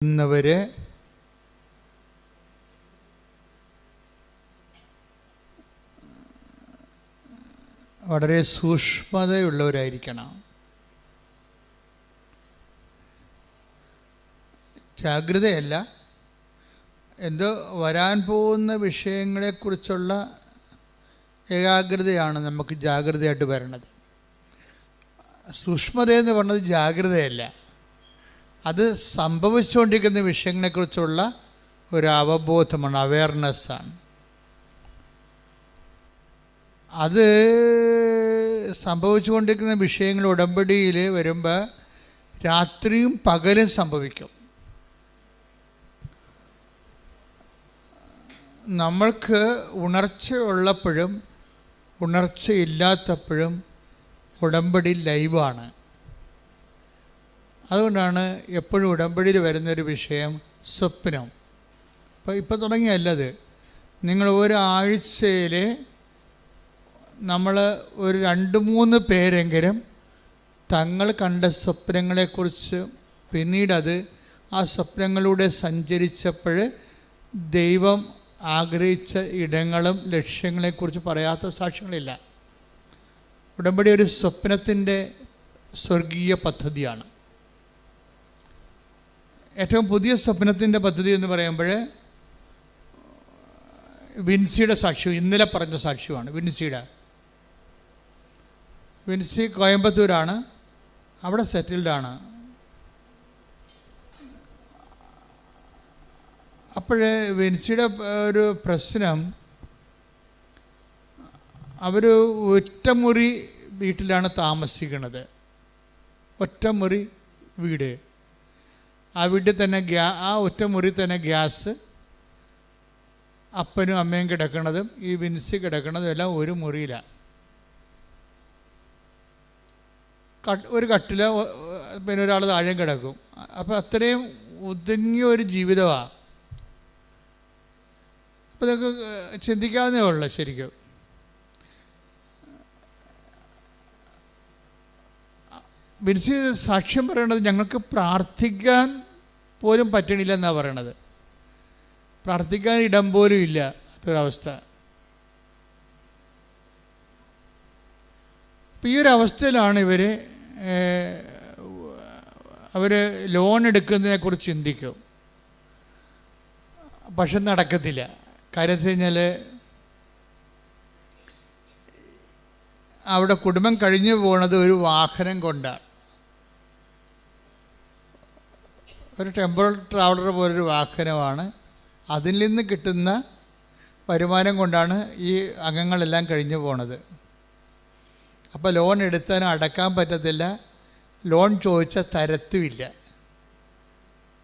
ഇന്നവര് വളരെ സൂക്ഷ്മതയുള്ളവരായിരിക്കണം. ജാഗ്രതയല്ല, എന്തോ വരാൻ പോകുന്ന വിഷയങ്ങളെക്കുറിച്ചുള്ള ഏകാഗ്രതയാണ് നമുക്ക് ജാഗ്രതയായിട്ട് വരണത്. സൂക്ഷ്മതയെന്ന് പറഞ്ഞത് ജാഗ്രതയല്ല, അത് സംഭവിച്ചുകൊണ്ടിരിക്കുന്ന വിഷയങ്ങളെക്കുറിച്ചുള്ള ഒരു അവബോധമാണ്, അവെയർനെസ്സാണ്. അത് സംഭവിച്ചുകൊണ്ടിരിക്കുന്ന വിഷയങ്ങൾ ഉടമ്പടിയിൽ വരുമ്പോൾ രാത്രിയും പകലും സംഭവിക്കും. നമ്മൾക്ക് ഉണർച്ചയുള്ളപ്പോഴും ഉണർച്ചയില്ലാത്തപ്പോഴും ഉടമ്പടി ലൈവാണ്. അതുകൊണ്ടാണ് എപ്പോഴും ഉടമ്പടിയിൽ വരുന്നൊരു വിഷയം സ്വപ്നം. ഇപ്പോൾ തുടങ്ങിയല്ലത്. നിങ്ങൾ ഒരാഴ്ചയിൽ നമ്മൾ ഒരു 2-3 പേരെങ്കിലും തങ്ങൾ കണ്ട സ്വപ്നങ്ങളെക്കുറിച്ച് പിന്നീടത് ആ സ്വപ്നങ്ങളിലൂടെ സഞ്ചരിച്ചപ്പോൾ ദൈവം ആഗ്രഹിച്ച ഇടങ്ങളും ലക്ഷ്യങ്ങളെക്കുറിച്ച് പറയാത്ത സാക്ഷ്യങ്ങളില്ല. ഉടമ്പടി ഒരു സ്വപ്നത്തിൻ്റെ സ്വർഗീയ പദ്ധതിയാണ്. ഏറ്റവും പുതിയ സ്വപ്നത്തിൻ്റെ പദ്ധതി എന്ന് പറയുമ്പോൾ വിൻസിയുടെ സാക്ഷ്യം, ഇന്നലെ പറഞ്ഞ സാക്ഷ്യമാണ്. വിൻസി കോയമ്പത്തൂരാണ്, അവിടെ സെറ്റിൽഡാണ്. അപ്പോഴേ വിൻസിയുടെ ഒരു പ്രശ്നം, അവർ ഒറ്റമുറി വീട്ടിലാണ് താമസിക്കുന്നത്. ഒറ്റമുറി വീട്. ആ വീട്ടിൽ തന്നെ ആ ഒറ്റമുറി തന്നെ ഗ്യാസ്, അപ്പനും അമ്മയും കിടക്കണതും ഈ വിൻസി കിടക്കണതും എല്ലാം ഒരു മുറിയിലാണ്. ഒരു കട്ടില, പിന്നെ ഒരാൾ താഴെ കിടക്കും. അപ്പോൾ അത്രയും ഒതുങ്ങിയ ഒരു ജീവിതമാണ്. അപ്പോൾ നിങ്ങൾക്ക് ചിന്തിക്കാവുന്നേ ഉള്ളൂ. ശരിക്കും വിൻസി സാക്ഷ്യം പറയണത് ഞങ്ങൾക്ക് പ്രാർത്ഥിക്കാൻ പോലും പറ്റണില്ല എന്നാണ് പറയണത്. പ്രാർത്ഥിക്കാൻ ഇടം പോലും ഇല്ല, അതൊരവസ്ഥ. അപ്പോൾ ഈ ഒരു അവസ്ഥയിലാണ് അവർ ലോൺ എടുക്കുന്നതിനെക്കുറിച്ച് ചിന്തിക്കും. പക്ഷെ നടക്കത്തില്ല. കാര്യം വെച്ച് കഴിഞ്ഞാൽ അവിടെ കുടുംബം കഴിഞ്ഞു പോകുന്നത് ഒരു വാഹനം കൊണ്ടാണ്. ഒരു ടെമ്പറൽ ട്രാവലർ പോലൊരു വാഹനമാണ്. അതിൽ നിന്ന് കിട്ടുന്ന വരുമാനം കൊണ്ടാണ് ഈ അംഗങ്ങളെല്ലാം കഴിഞ്ഞു പോണത്. അപ്പോൾ ലോൺ എടുത്താലും അടക്കാൻ പറ്റത്തില്ല, ലോൺ ചോദിച്ചാൽ തരത്തുമില്ല.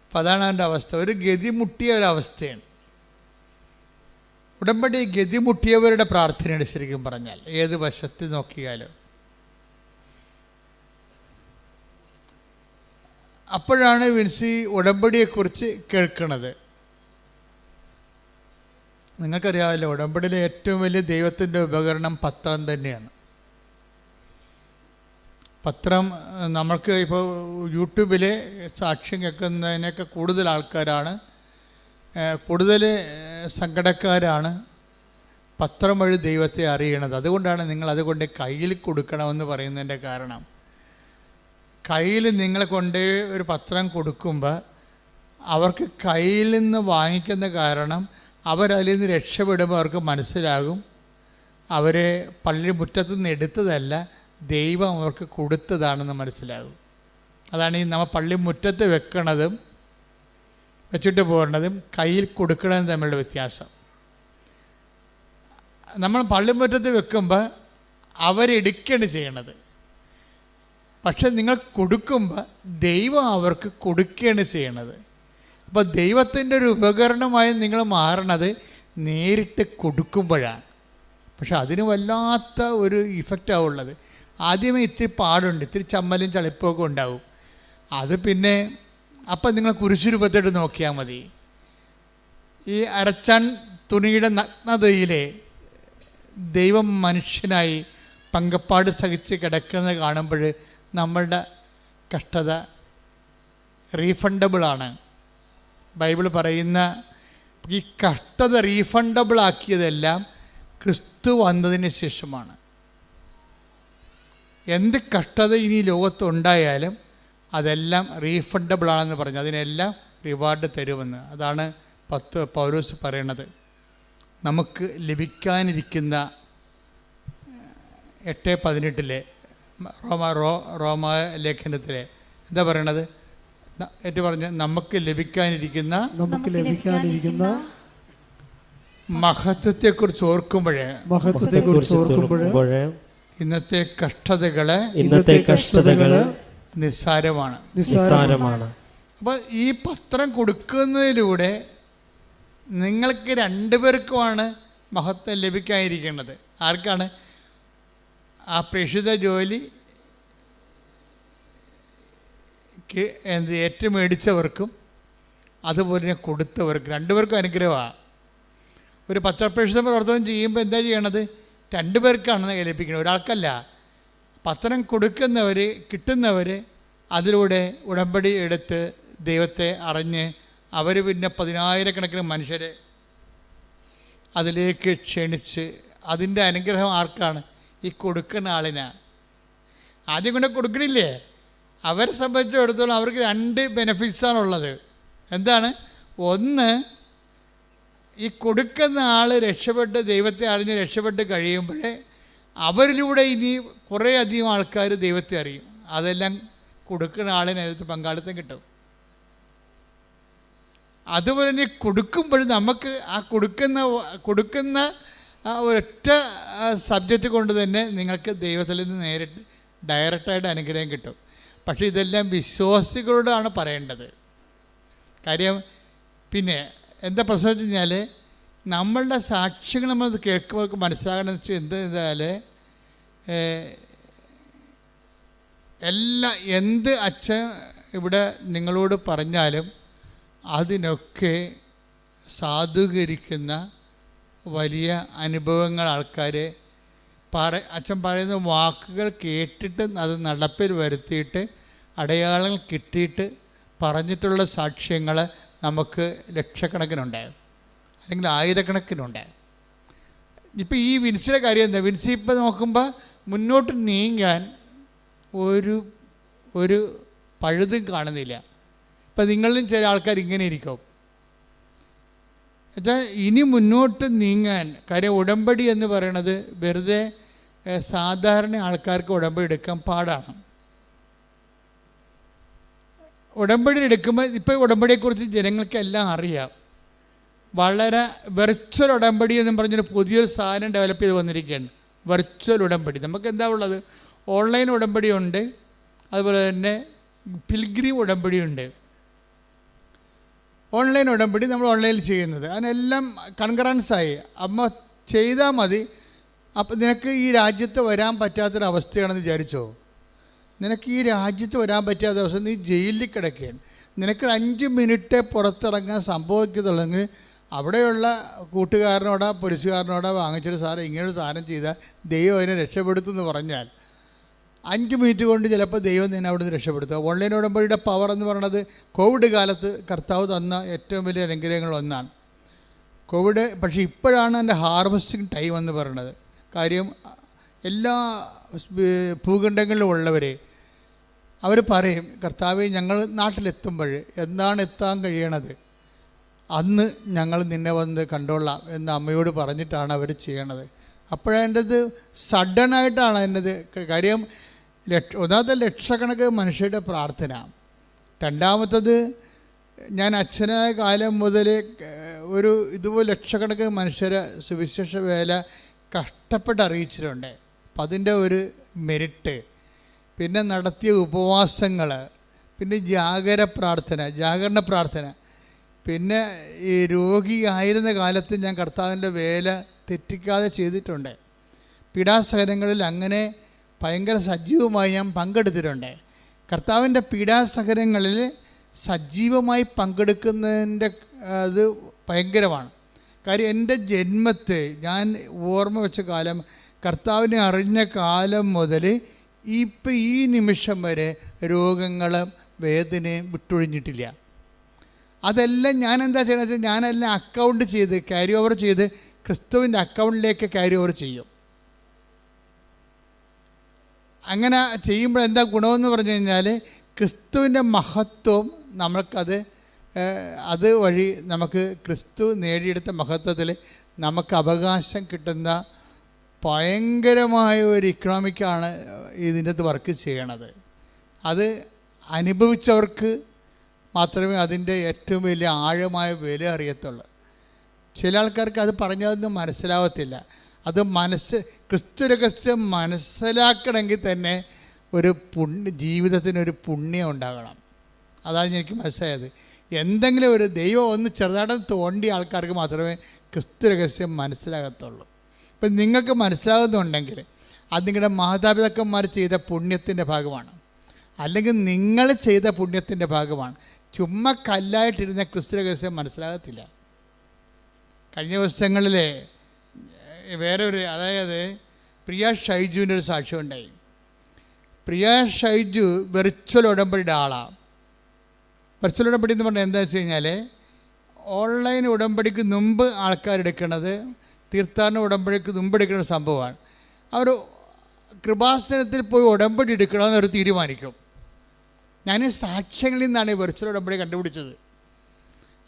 അപ്പം അതാണ് അതിൻ്റെ അവസ്ഥ. ഒരു ഗതിമുട്ടിയ ഒരവസ്ഥയാണ്. ഉടമ്പടി ഗതിമുട്ടിയവരുടെ പ്രാർത്ഥനയാണ് ശരിക്കും പറഞ്ഞാൽ, ഏത് വശത്ത് നോക്കിയാലും. അപ്പോഴാണ് വിൻസി ഉടമ്പടിയെക്കുറിച്ച് കേൾക്കുന്നത്. നിങ്ങൾക്കറിയാമല്ലോ, ഉടമ്പടിയിലെ ഏറ്റവും വലിയ ദൈവത്തിൻ്റെ ഉപകരണം പത്രം തന്നെയാണ്. പത്രം നമ്മൾക്ക് ഇപ്പോൾ യൂട്യൂബിൽ സാക്ഷ്യം കേൾക്കുന്നതിനൊക്കെ കൂടുതൽ ആൾക്കാരാണ്, കൂടുതൽ സങ്കടക്കാരാണ് പത്രം വഴി ദൈവത്തെ അറിയണത്. അതുകൊണ്ടാണ് നിങ്ങൾ അതുകൊണ്ട് കയ്യിൽ കൊടുക്കണമെന്ന് പറയുന്നതിൻ്റെ കാരണം. കയ്യിൽ നിങ്ങളെ കൊണ്ട് ഒരു പത്രം കൊടുക്കുമ്പോൾ അവർക്ക് കയ്യിൽ നിന്ന് വാങ്ങിക്കുന്ന കാരണം അവരതിൽ നിന്ന് രക്ഷപ്പെടുമ്പോൾ അവർക്ക് മനസ്സിലാകും അവരെ പള്ളി മുറ്റത്തു നിന്ന് എടുത്തതല്ല, ദൈവം അവർക്ക് കൊടുത്തതാണെന്ന് മനസ്സിലാകും. അതാണ് ഈ നമ്മൾ പള്ളി മുറ്റത്ത് വെക്കണതും വെച്ചിട്ട് പോരണതും കയ്യിൽ കൊടുക്കണതും തമ്മിലുള്ള വ്യത്യാസം. നമ്മൾ പള്ളിമുറ്റത്ത് വെക്കുമ്പോൾ അവരെടുക്കുകയാണ് ചെയ്യണത്. പക്ഷെ നിങ്ങൾ കൊടുക്കുമ്പോൾ ദൈവം അവർക്ക് കൊടുക്കുകയാണ് ചെയ്യണത്. അപ്പോൾ ദൈവത്തിൻ്റെ ഒരു ഉപകരണമായി നിങ്ങൾ മാറണത് നേരിട്ട് കൊടുക്കുമ്പോഴാണ്. പക്ഷെ അതിന് വല്ലാത്ത ഒരു ഇഫക്റ്റാണ് ഉള്ളത്. ആദ്യമേ ഇത്തിരി പാടുണ്ട്, ഇത്തിരി ചമ്മലും ചളിപ്പൊക്കെ ഉണ്ടാവും. അത് പിന്നെ അപ്പം നിങ്ങൾ കുരിശുരൂപത്തോട്ട് നോക്കിയാൽ മതി. ഈ അരച്ചാൻ തുണിയുടെ നഗ്നതയിലെ ദൈവം മനുഷ്യനായി പങ്കപ്പാട് സഹിച്ച് കിടക്കുന്നത് കാണുമ്പോൾ നമ്മളുടെ കഷ്ടത റീഫണ്ടബിളാണ്. ബൈബിൾ പറയുന്ന ഈ കഷ്ടത റീഫണ്ടബിൾ ആക്കിയതെല്ലാം ക്രിസ്തു വന്നതിന് ശേഷമാണ്. എന്ത് കഷ്ടത ഇനി ലോകത്തുണ്ടായാലും അതെല്ലാം റീഫണ്ടബിൾ ആണെന്ന് പറഞ്ഞു, അതിനെല്ലാം റിവാർഡ് തരുമെന്ന്. അതാണ് പൗലോസ് പറയണത്. നമുക്ക് ലഭിക്കാനിരിക്കുന്ന 8:18 റോമ ലേഖനത്തിലെ എന്താ പറയണത്? ഏറ്റു പറഞ്ഞ് നമുക്ക് ലഭിക്കാനിരിക്കുന്ന മഹത്വത്തെക്കുറിച്ച് ഓർക്കുമ്പോഴേ ഇന്നത്തെ കഷ്ടതകള് നിസ്സാരമാണ്. അപ്പോൾ ഈ പത്രം കൊടുക്കുന്നതിലൂടെ നിങ്ങൾക്ക് രണ്ടുപേർക്കുമാണ് മഹത്വം ലഭിക്കാനിരിക്കുന്നത്. ആർക്കാണ്? ആ പ്രേക്ഷിത ജോലി ഏറ്റുമേടിച്ചവർക്കും അതുപോലെ തന്നെ കൊടുത്തവർക്കും രണ്ടുപേർക്കും അനുഗ്രഹമാണ്. ഒരു പത്രപ്രേക്ഷിത പ്രവർത്തനം ചെയ്യുമ്പോൾ എന്താ ചെയ്യണത്? രണ്ടുപേർക്കാണ് ലഭിക്കുന്നത്, ഒരാൾക്കല്ല. പത്രം കൊടുക്കുന്നവർ, കിട്ടുന്നവർ അതിലൂടെ ഉടമ്പടി എടുത്ത് ദൈവത്തെ അറിഞ്ഞ് അവർ പിന്നെ 10,000-കണക്കിന് മനുഷ്യരെ അതിലേക്ക് ക്ഷണിച്ച് അതിൻ്റെ അനുഗ്രഹം ആർക്കാണ്? ഈ കൊടുക്കുന്ന ആളിനാണ്. ആദ്യം കൊണ്ട് കൊടുക്കണില്ലേ? അവരെ സംബന്ധിച്ചിടത്തോളം അവർക്ക് 2 ബെനഫിറ്റ്സാണുള്ളത്. എന്താണ്? ഒന്ന്, ഈ കൊടുക്കുന്ന ആൾ രക്ഷപ്പെട്ട് ദൈവത്തെ അറിഞ്ഞ് രക്ഷപ്പെട്ട് കഴിയുമ്പോഴേ അവരിലൂടെ ഇനി കുറേ അധികം ആൾക്കാർ ദൈവത്തെ അറിയും. അതെല്ലാം കൊടുക്കുന്ന ആളിനകത്ത് പങ്കാളിത്തം കിട്ടും. അതുപോലെ തന്നെ കൊടുക്കുമ്പോഴും നമുക്ക് ആ കൊടുക്കുന്ന ആ ഒരൊറ്റ സബ്ജക്റ്റ് കൊണ്ട് തന്നെ നിങ്ങൾക്ക് ദൈവത്തിൽ നിന്ന് നേരിട്ട് ഡയറക്റ്റായിട്ട് അനുഗ്രഹം കിട്ടും. പക്ഷേ ഇതെല്ലാം വിശ്വാസികളോടാണ് പറയേണ്ടത്. കാര്യം പിന്നെ എന്താ പ്രശ്നം വെച്ച് കഴിഞ്ഞാൽ നമ്മളുടെ സാക്ഷ്യങ്ങൾ നമ്മൾ കേൾക്കുമ്പോൾ മനസ്സിലാകണമെന്ന് വെച്ചാൽ എന്തായാൽ എന്ത് അച്ഛൻ ഇവിടെ നിങ്ങളോട് പറഞ്ഞാലും അതിനൊക്കെ സാധൂകരിക്കുന്ന വലിയ അനുഭവങ്ങൾ ആൾക്കാർ അച്ഛൻ പറയുന്ന വാക്കുകൾ കേട്ടിട്ട് അത് നടപ്പിൽ വരുത്തിയിട്ട് അടയാളങ്ങൾ കിട്ടിയിട്ട് പറഞ്ഞിട്ടുള്ള സാക്ഷ്യങ്ങൾ നമുക്ക് ലക്ഷക്കണക്കിനുണ്ടാകും, അല്ലെങ്കിൽ ആയിരക്കണക്കിനുണ്ടാകും. ഇപ്പം ഈ വിൻസിയുടെ കാര്യം എന്താ? വിൻസി ഇപ്പം നോക്കുമ്പോൾ മുന്നോട്ട് നീങ്ങാൻ ഒരു പഴുതും കാണുന്നില്ല. ഇപ്പം നിങ്ങളിലും ചില ആൾക്കാർ ഇങ്ങനെ ഇരിക്കും. എന്നുവെച്ചാൽ ഇനി മുന്നോട്ട് നീങ്ങാൻ, കാര്യം ഉടമ്പടി എന്ന് പറയണത് വെറുതെ സാധാരണ ആൾക്കാർക്ക് ഉടമ്പടി എടുക്കാൻ പാടാണ്. ഉടമ്പടി എടുക്കുമ്പോൾ ഇപ്പോൾ ഉടമ്പടിയെക്കുറിച്ച് ജനങ്ങൾക്കെല്ലാം അറിയാം. വളരെ വെർച്വൽ ഉടമ്പടി എന്നും പറഞ്ഞൊരു പുതിയൊരു സാധനം ഡെവലപ്പ് ചെയ്ത് വന്നിരിക്കുകയാണ്. വെർച്വൽ ഉടമ്പടി. നമുക്ക് എന്താ ഉള്ളത്? ഓൺലൈൻ ഉടമ്പടിയുണ്ട്, അതുപോലെ തന്നെ പിൽഗ്രീം ഉടമ്പടിയുണ്ട്. ഓൺലൈൻ ഉടമ്പടി നമ്മൾ ഓൺലൈനിൽ ചെയ്യുന്നത്, അതിനെല്ലാം കൺകറൻസായി അമ്മ ചെയ്താൽ മതി. അപ്പം നിനക്ക് ഈ രാജ്യത്ത് വരാൻ പറ്റാത്തൊരവസ്ഥയാണെന്ന് വിചാരിച്ചോ? നിനക്ക് ഈ രാജ്യത്ത് വരാൻ പറ്റാത്ത അവസ്ഥ, നീ ജയിലിൽ കിടക്കുകയാണ്. നിനക്ക് 5 മിനിറ്റ് പുറത്തിറങ്ങാൻ സംഭവിക്കത്തുള്ളെങ്കിൽ അവിടെയുള്ള കൂട്ടുകാരനോടോ പോലീസുകാരനോടോ വാങ്ങിച്ചൊരു സാധനം ഇങ്ങനൊരു സാധനം ചെയ്താൽ ദൈവം അതിനെ രക്ഷപ്പെടുത്തുമെന്ന് പറഞ്ഞാൽ 5 മിനിറ്റ് കൊണ്ട് ചിലപ്പോൾ ദൈവം നിന്നെ അവിടെ നിന്ന് രക്ഷപ്പെടുത്തുക. ഓൺലൈൻ ഉടമ്പടിയുടെ പവർ എന്ന് പറയുന്നത് കോവിഡ് കാലത്ത് കർത്താവ് തന്ന ഏറ്റവും വലിയ അനുഗ്രഹങ്ങളൊന്നാണ് കോവിഡ്. പക്ഷേ ഇപ്പോഴാണ് എൻ്റെ ഹാർവസ്റ്റിംഗ് ടൈം എന്ന് പറയുന്നത്. കാര്യം എല്ലാ ഭൂഖണ്ഡങ്ങളിലും ഉള്ളവർ അവർ പറയും, കർത്താവേ ഞങ്ങൾ നാട്ടിലെത്തുമ്പോൾ എന്താണ് എത്താൻ കഴിയണത്, അന്ന് ഞങ്ങൾ നിന്നെ വന്ന് കണ്ടോളാം എന്ന് അമ്മയോട് പറഞ്ഞിട്ടാണ് അവർ ചെയ്യണത്. അപ്പോഴതിൻ്റെത് സഡനായിട്ടാണ് അതിൻ്റെത്. കാര്യം ഒന്നാമത്തെ ലക്ഷക്കണക്കിന് മനുഷ്യരുടെ പ്രാർത്ഥന, രണ്ടാമത്തത് ഞാൻ അച്ഛനായ കാലം മുതൽ ഇതുപോലെ ലക്ഷക്കണക്കിന് മനുഷ്യരെ സുവിശേഷ വേല കഷ്ടപ്പെട്ട് അറിയിച്ചിട്ടുണ്ട്. അപ്പം അതിൻ്റെ ഒരു മെരിറ്റ്, പിന്നെ നടത്തിയ ഉപവാസങ്ങൾ, പിന്നെ ജാഗരണ പ്രാർത്ഥന, പിന്നെ ഈ രോഗിയായിരുന്ന കാലത്ത് ഞാൻ കർത്താവിൻ്റെ വേല തെറ്റിക്കാതെ ചെയ്തിട്ടുണ്ട്. പീഡാസഹനങ്ങളിൽ അങ്ങനെ ഭയങ്കര സജീവമായി ഞാൻ പങ്കെടുത്തിട്ടുണ്ട്. കർത്താവിൻ്റെ പീഡാസഹനങ്ങളിൽ സജീവമായി പങ്കെടുക്കുന്നതിൻ്റെ അത് ഭയങ്കരമാണ്. കാര്യം എൻ്റെ ജന്മത്തെ ഞാൻ ഓർമ്മ വെച്ച കാലം, കർത്താവിനെ അറിഞ്ഞ കാലം മുതൽ ഇപ്പം ഈ നിമിഷം വരെ രോഗങ്ങളും വേദനയും വിട്ടൊഴിഞ്ഞിട്ടില്ല. അതെല്ലാം ഞാൻ എന്താ ചെയ്യണമെന്ന് വെച്ചാൽ ഞാനെല്ലാം അക്കൗണ്ട് ചെയ്ത് ക്യാരി ഓവർ ചെയ്ത് ക്രിസ്തുവിൻ്റെ അക്കൗണ്ടിലേക്ക് ക്യാരി ഓവർ ചെയ്യും. അങ്ങനെ ചെയ്യുമ്പോൾ എന്താ ഗുണമെന്ന് പറഞ്ഞു കഴിഞ്ഞാൽ ക്രിസ്തുവിൻ്റെ മഹത്വം നമ്മൾക്കത് അത് വഴി നമുക്ക് ക്രിസ്തു നേടിയെടുത്ത മഹത്വത്തിൽ നമുക്ക് അവകാശം കിട്ടുന്ന ഭയങ്കരമായ ഒരു ഇക്കണോമിക്കാണ് ഇതിൻ്റെ അകത്ത് വർക്ക് ചെയ്യണത്. അത് അനുഭവിച്ചവർക്ക് മാത്രമേ അതിൻ്റെ ഏറ്റവും വലിയ ആഴമായ വില അറിയത്തുള്ളൂ. ചില ആൾക്കാർക്ക് അത് പറഞ്ഞതൊന്നും മനസ്സിലാവത്തില്ല. അത് ക്രിസ്തു രഹസ്യം മനസ്സിലാക്കണമെങ്കിൽ തന്നെ ഒരു ജീവിതത്തിനൊരു പുണ്യം ഉണ്ടാകണം. അതാണ് എനിക്ക് മനസ്സിലായത്. എന്തെങ്കിലും ഒരു ദൈവം ഒന്ന് ചെറുതായിട്ട് തോണ്ടിയ ആൾക്കാർക്ക് മാത്രമേ ക്രിസ്തു രഹസ്യം മനസ്സിലാകത്തുള്ളൂ. ഇപ്പം നിങ്ങൾക്ക് മനസ്സിലാകുന്നുണ്ടെങ്കിൽ അത് നിങ്ങളുടെ മാതാപിതാക്കന്മാർ ചെയ്ത പുണ്യത്തിൻ്റെ ഭാഗമാണ്, അല്ലെങ്കിൽ നിങ്ങൾ ചെയ്ത പുണ്യത്തിൻ്റെ ഭാഗമാണ്. ചുമ്മാ കല്ലായിട്ടിരുന്ന ക്രിസ്തു രഹസ്യം മനസ്സിലാകത്തില്ല. കഴിഞ്ഞ ദിവസങ്ങളിൽ വേറൊരു, അതായത് പ്രിയ ഷൈജുവിൻ്റെ ഒരു സാക്ഷ്യം ഉണ്ടായി. പ്രിയ ഷൈജു വെർച്വൽ ഉടമ്പടിയുടെ ആളാണ്. വെർച്വൽ ഉടമ്പടി എന്ന് പറഞ്ഞാൽ എന്താ വെച്ച് കഴിഞ്ഞാൽ, ഓൺലൈൻ ഉടമ്പടിക്ക് മുമ്പ് ആൾക്കാരെടുക്കണത് തീർത്ഥാടന ഉടമ്പടിക്ക് മുമ്പ് എടുക്കുന്ന സംഭവമാണ്. അവർ കൃപാസനത്തിൽ പോയി ഉടമ്പടി എടുക്കണമെന്ന് അവർ തീരുമാനിക്കും. ഞാൻ സാക്ഷ്യങ്ങളിൽ നിന്നാണ് ഈ വെർച്വൽ ഉടമ്പടി കണ്ടുപിടിച്ചത്.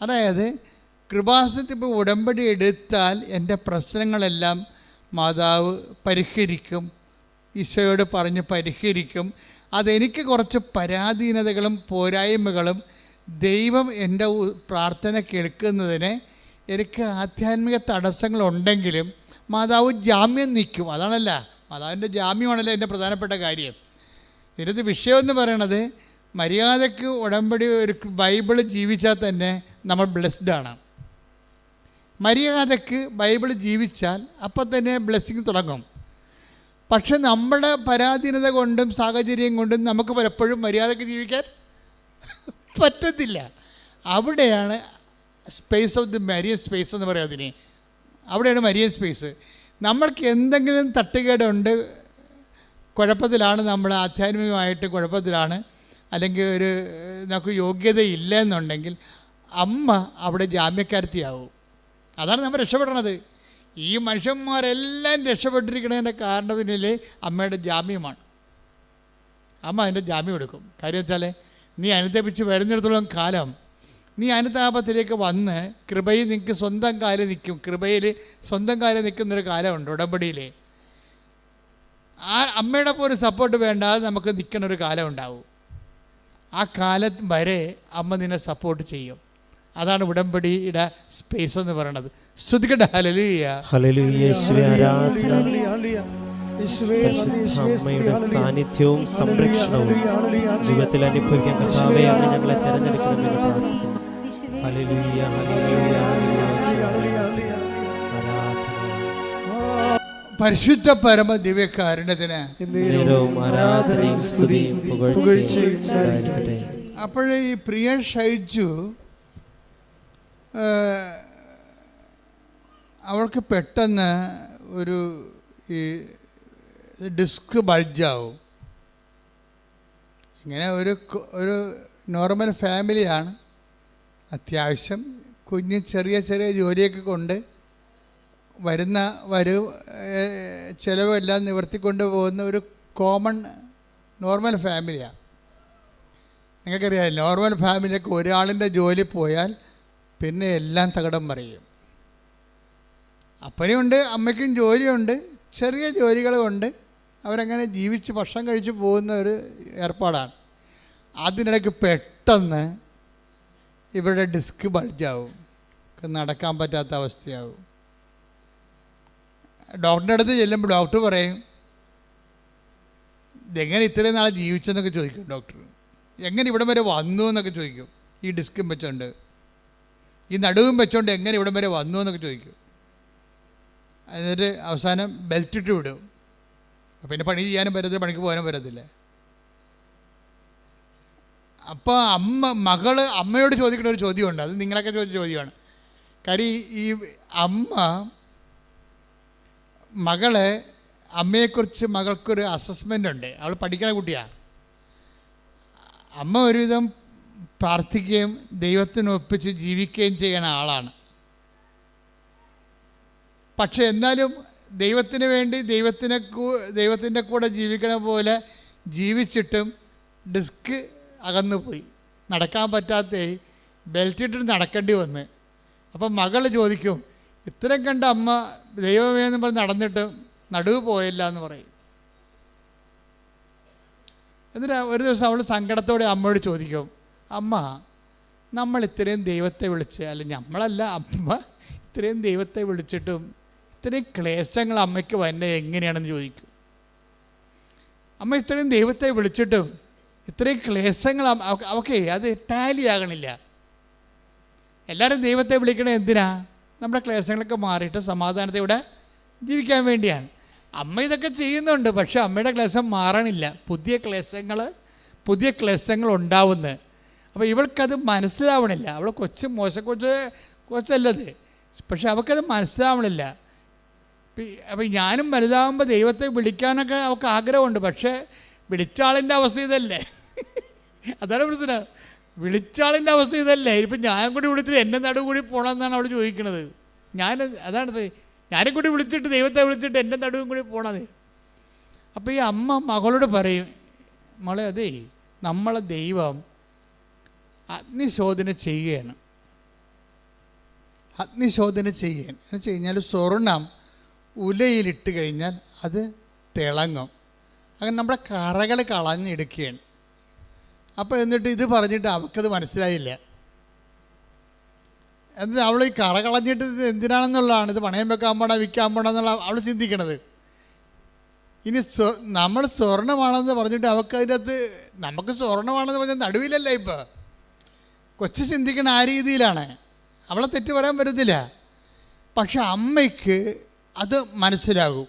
അതായത് കൃപാസനത്തിൽ പോയി ഉടമ്പടി എടുത്താൽ എൻ്റെ പ്രശ്നങ്ങളെല്ലാം മാതാവ് പരിഹരിക്കും, ഈശോയോട് പറഞ്ഞ് പരിഹരിക്കും. അതെനിക്ക് കുറച്ച് പരാധീനതകളും പോരായ്മകളും ദൈവം എൻ്റെ പ്രാർത്ഥന കേൾക്കുന്നതിന് എനിക്ക് ആധ്യാത്മിക തടസ്സങ്ങളുണ്ടെങ്കിലും മാതാവ് ജാമ്യം നിൽക്കും. അതാണല്ല, മാതാവിൻ്റെ ജാമ്യമാണല്ലോ എൻ്റെ പ്രധാനപ്പെട്ട കാര്യം. ഇതിൻ്റെ വിഷയമെന്ന് പറയണത്, മര്യാദയ്ക്ക് ഉടമ്പടി ഒരു ബൈബിൾ ജീവിച്ചാൽ തന്നെ നമ്മൾ ബ്ലെസ്ഡാണ്. മര്യാദയ്ക്ക് ബൈബിൾ ജീവിച്ചാൽ അപ്പം തന്നെ ബ്ലെസ്സിങ് തുടങ്ങും. പക്ഷെ നമ്മുടെ പരാധീനത കൊണ്ടും സാഹചര്യം കൊണ്ടും നമുക്ക് പലപ്പോഴും മര്യാദയ്ക്ക് ജീവിക്കാൻ പറ്റത്തില്ല. അവിടെയാണ് space of the Marian space എന്ന് പറയാം അതിന്. അവിടെയാണ് മരിയൻ സ്പേസ്. നമ്മൾക്ക് എന്തെങ്കിലും തട്ടുകേടുണ്ട്, കുഴപ്പത്തിലാണ്, നമ്മൾ ആധ്യാത്മികമായിട്ട് കുഴപ്പത്തിലാണ്, അല്ലെങ്കിൽ ഒരു നമുക്ക് യോഗ്യതയില്ല എന്നുണ്ടെങ്കിൽ അമ്മ അവിടെ ജാമ്യക്കാരത്തിയാവും. അതാണ് നമ്മൾ രക്ഷപ്പെടണത്. ഈ മനുഷ്യന്മാരെല്ലാം രക്ഷപ്പെട്ടിരിക്കുന്നതിൻ്റെ കാരണം പിന്നിൽ അമ്മയുടെ ജാമ്യമാണ്. അമ്മ അതിൻ്റെ ജാമ്യം എടുക്കും. കാര്യം വെച്ചാൽ നീ അനുതപിച്ച് വരുന്നിടത്തോളം കാലം നീ അനുതാപത്തിലേക്ക് വന്ന് കൃപയിൽ നിനക്ക് സ്വന്തം കാലം നിൽക്കും. കൃപയിൽ സ്വന്തം കാലം നിൽക്കുന്നൊരു കാലമുണ്ട് ഉടമ്പടിയിൽ. ആ അമ്മയുടെ പോലും സപ്പോർട്ട് വേണ്ടാതെ നമുക്ക് നിൽക്കണൊരു കാലം ഉണ്ടാവും. ആ കാലം വരെ അമ്മ നിന്നെ സപ്പോർട്ട് ചെയ്യും. അതാണ് ഉടമ്പടിയുടെ സ്പേസ് എന്ന് പറയുന്നത്. സ്തുതിക്കട്ടെ. ഹല്ലേലൂയ, ഹല്ലേലൂയ. യേശുവേ ആരാധന. അമ്മയുടെ സാന്നിധ്യവും സംരക്ഷണവും ജീവിതത്തിൽ അനുഭവിക്കാൻ കർത്താവേ അങ്ങ് ഞങ്ങളെ തിരഞ്ഞെടുക്കണമെന്ന് പ്രാർത്ഥിക്കുന്നു. ഹല്ലേലൂയ, ഹല്ലേലൂയ, പരിശുദ്ധ പരമ ദിവ്യകാരുണ്യത്തിന് ആരാധനയും സ്തുതിയും പുകഴ്ചയും. അപ്പോഴേ ഈ പ്രിയ ഷൈജു അവൾക്ക് പെട്ടെന്ന് ഒരു ഈ ഡിസ്ക് ബൾജാവും. ഇങ്ങനെ ഒരു നോർമൽ ഫാമിലിയാണ്. അത്യാവശ്യം കുഞ്ഞ് ചെറിയ ചെറിയ ജോലിയൊക്കെ കൊണ്ട് ചിലവെല്ലാം നിവർത്തിക്കൊണ്ട് പോകുന്ന ഒരു കോമൺ നോർമൽ ഫാമിലിയാണ്. നിങ്ങൾക്കറിയാം, നോർമൽ ഫാമിലിയൊക്കെ ഒരാളിൻ്റെ ജോലി പോയാൽ പിന്നെ എല്ലാം തകിടം മറിയും. അപ്പനുണ്ട്, അമ്മയ്ക്കും ജോലിയുണ്ട്, ചെറിയ ജോലികൾ കൊണ്ട് അവരങ്ങനെ ജീവിച്ച് ഭക്ഷണം കഴിച്ച് പോകുന്ന ഒരു ഏർപ്പാടാണ്. അതിനിടയ്ക്ക് പെട്ടെന്ന് ഇവരുടെ ഡിസ്ക് ബൾജാവും, നടക്കാൻ പറ്റാത്ത അവസ്ഥയാവും. ഡോക്ടറിൻ്റെ അടുത്ത് ചെല്ലുമ്പോൾ ഡോക്ടർ പറയും, ഇതെങ്ങനെ ഇത്രയും നാളെ ജീവിച്ചെന്നൊക്കെ ചോദിക്കും. ഡോക്ടർ എങ്ങനെ ഇവിടം വരെ വന്നു എന്നൊക്കെ ചോദിക്കും. ഈ ഡിസ്കും വെച്ചോണ്ട്, ഈ നടുവും വെച്ചോണ്ട് എങ്ങനെ ഇവിടം വരെ വന്നു എന്നൊക്കെ ചോദിക്കും. എന്നിട്ട് അവസാനം ബെൽറ്റ് ഇട്ട് വിടും. പിന്നെ പണി ചെയ്യാനും പറ്റത്തില്ല, പണിക്ക് പോകാനും പറ്റത്തില്ല. അപ്പോൾ അമ്മയോട് ചോദിക്കുന്ന ഒരു ചോദ്യമുണ്ട്. അത് നിങ്ങളൊക്കെ ചോദിച്ച ചോദ്യമാണ്. കാര്യം ഈ അമ്മ അമ്മയെക്കുറിച്ച് മകൾക്കൊരു അസസ്മെൻ്റ് ഉണ്ട്. അവൾ പഠിക്കണ കുട്ടിയാണ്. അമ്മ ഒരുവിധം പ്രാർത്ഥിക്കുകയും ദൈവത്തിന് ഒപ്പിച്ച് ജീവിക്കുകയും ചെയ്യുന്ന ആളാണ്. പക്ഷെ എന്നാലും ദൈവത്തിന് വേണ്ടി ദൈവത്തിൻ്റെ കൂടെ ജീവിക്കണ പോലെ ജീവിച്ചിട്ടും ഡിസ്ക് അകന്നുപോയി, നടക്കാൻ പറ്റാത്ത ബെൽറ്റ് ഇട്ടിട്ട് നടക്കേണ്ടി വന്ന്. അപ്പം മകൾ ചോദിക്കും, ഇത്രയും കണ്ട അമ്മ ദൈവമേ എന്ന് പറഞ്ഞ് നടന്നിട്ട് നടുവ് പോയില്ല എന്ന് പറയും. എന്നിട്ട് ഒരു ദിവസം അവൾ സങ്കടത്തോടെ അമ്മയോട് ചോദിക്കും, അമ്മ നമ്മൾ ഇത്രയും ദൈവത്തെ വിളിച്ച്, അല്ല നമ്മളല്ല, അമ്മ ഇത്രയും ദൈവത്തെ വിളിച്ചിട്ടും ഇത്രയും ക്ലേശങ്ങൾ അമ്മയ്ക്ക് വരുന്നത് എങ്ങനെയാണെന്ന് ചോദിക്കും. അമ്മ ഇത്രയും ദൈവത്തെ വിളിച്ചിട്ടും ഇത്രയും ക്ലേശങ്ങൾ അവൾക്ക് അത് ടാലി ആകണില്ല. എല്ലാവരും ദൈവത്തെ വിളിക്കണത് എന്തിനാ? നമ്മുടെ ക്ലേശങ്ങളൊക്കെ മാറിയിട്ട് സമാധാനത്തോടെ ജീവിക്കാൻ വേണ്ടിയാണ്. അമ്മ ഇതൊക്കെ ചെയ്യുന്നുണ്ട്, പക്ഷെ അമ്മയുടെ ക്ലേശം മാറണില്ല. പുതിയ ക്ലേശങ്ങൾ ഉണ്ടാവുന്നത്. അപ്പോൾ ഇവൾക്കത് മനസ്സിലാവണില്ല. അവൾ കൊച്ചല്ലത്, പക്ഷെ അവൾക്കത് മനസ്സിലാവണില്ല. അപ്പം ഞാനും വലുതാകുമ്പോൾ ദൈവത്തെ വിളിക്കാനൊക്കെ അവൾക്ക് ആഗ്രഹമുണ്ട്, പക്ഷേ വിളിച്ച ആളിൻ്റെ അവസ്ഥ ഇതല്ലേ. അതാണ് പ്രശ്നം. വിളിച്ച ആളിൻ്റെ അവസ്ഥ ഇതല്ലേ. ഇപ്പം ഞാൻ കൂടി വിളിച്ചിട്ട് എൻ്റെ നടുവ് കൂടി പോകണമെന്നാണ് അവൾ ചോദിക്കുന്നത്. അതാണ് ഞാനും കൂടി വിളിച്ചിട്ട് ദൈവത്തെ വിളിച്ചിട്ട് എൻ്റെ നടുവും കൂടി പോകണത്. അപ്പോൾ ഈ അമ്മ മകളോട് പറയും, മോളെ അതേ നമ്മളെ ദൈവം അഗ്നിശോധന ചെയ്യുകയാണ്. എന്ന് വെച്ച് കഴിഞ്ഞാൽ സ്വർണം ഉലയിലിട്ട് കഴിഞ്ഞാൽ അത് തിളങ്ങും. അങ്ങനെ നമ്മുടെ കറകൾ കളഞ്ഞെടുക്കുകയാണ്. അപ്പോൾ എന്നിട്ട് ഇത് പറഞ്ഞിട്ട് അവൾക്കത് മനസ്സിലായില്ല. എന്നിട്ട് അവൾ ഈ കറ കളഞ്ഞിട്ട് ഇത് എന്തിനാണെന്നുള്ളതാണ്, ഇത് പണയം വെക്കാൻ പോണോ വിൽക്കാൻ പോണോ എന്നുള്ള അവൾ ചിന്തിക്കണത്. ഇനി നമ്മൾ സ്വർണ്ണമാണെന്ന് പറഞ്ഞിട്ട് അവൾക്കതിൻ്റെ അകത്ത് നമുക്ക് സ്വർണ്ണമാണെന്ന് പറഞ്ഞാൽ നടുവിലല്ല. ഇപ്പോൾ കൊച്ചു ചിന്തിക്കണ ആ രീതിയിലാണ്. അവളെ തെറ്റ് പറയാൻ പറ്റത്തില്ല. പക്ഷെ അമ്മയ്ക്ക് അത് മനസ്സിലാകും,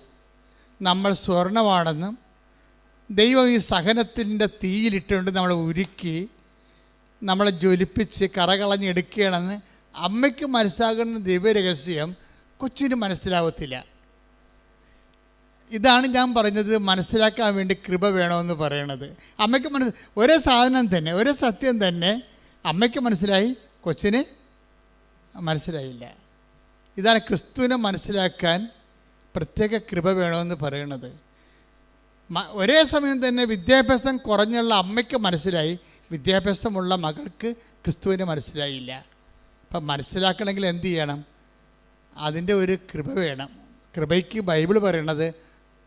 നമ്മൾ സ്വർണ്ണമാണെന്നും ദൈവം ഈ സഹനത്തിൻ്റെ തീയിലിട്ടുകൊണ്ട് നമ്മളെ ഉരുക്കി നമ്മളെ ജ്വലിപ്പിച്ച് കറകളഞ്ഞെടുക്കുകയാണെന്ന് അമ്മയ്ക്ക് മനസ്സിലാകുന്ന ദൈവരഹസ്യം കൊച്ചിന് മനസ്സിലാവത്തില്ല. ഇതാണ് ഞാൻ പറഞ്ഞത്, മനസ്സിലാക്കാൻ വേണ്ടി കൃപ വേണമെന്ന് പറയണത്. അമ്മയ്ക്ക് ഒരേ സാധനം തന്നെ, ഒരേ സത്യം തന്നെ അമ്മയ്ക്ക് മനസ്സിലായി, കൊച്ചിന് മനസ്സിലായില്ല. ഇതാണ് ക്രിസ്തുവിനെ മനസ്സിലാക്കാൻ പ്രത്യേക കൃപ വേണമെന്ന് പറയണത്. ഒരേ സമയം തന്നെ വിദ്യാഭ്യാസം കുറഞ്ഞുള്ള അമ്മയ്ക്ക് മനസ്സിലായി, വിദ്യാഭ്യാസമുള്ള മകൾക്ക് ക്രിസ്തുവിനെ മനസ്സിലായില്ല. അപ്പം മനസ്സിലാക്കണമെങ്കിൽ എന്ത് ചെയ്യണം? അതിൻ്റെ ഒരു കൃപ വേണം. കൃപയ്ക്ക് ബൈബിൾ പറയണത്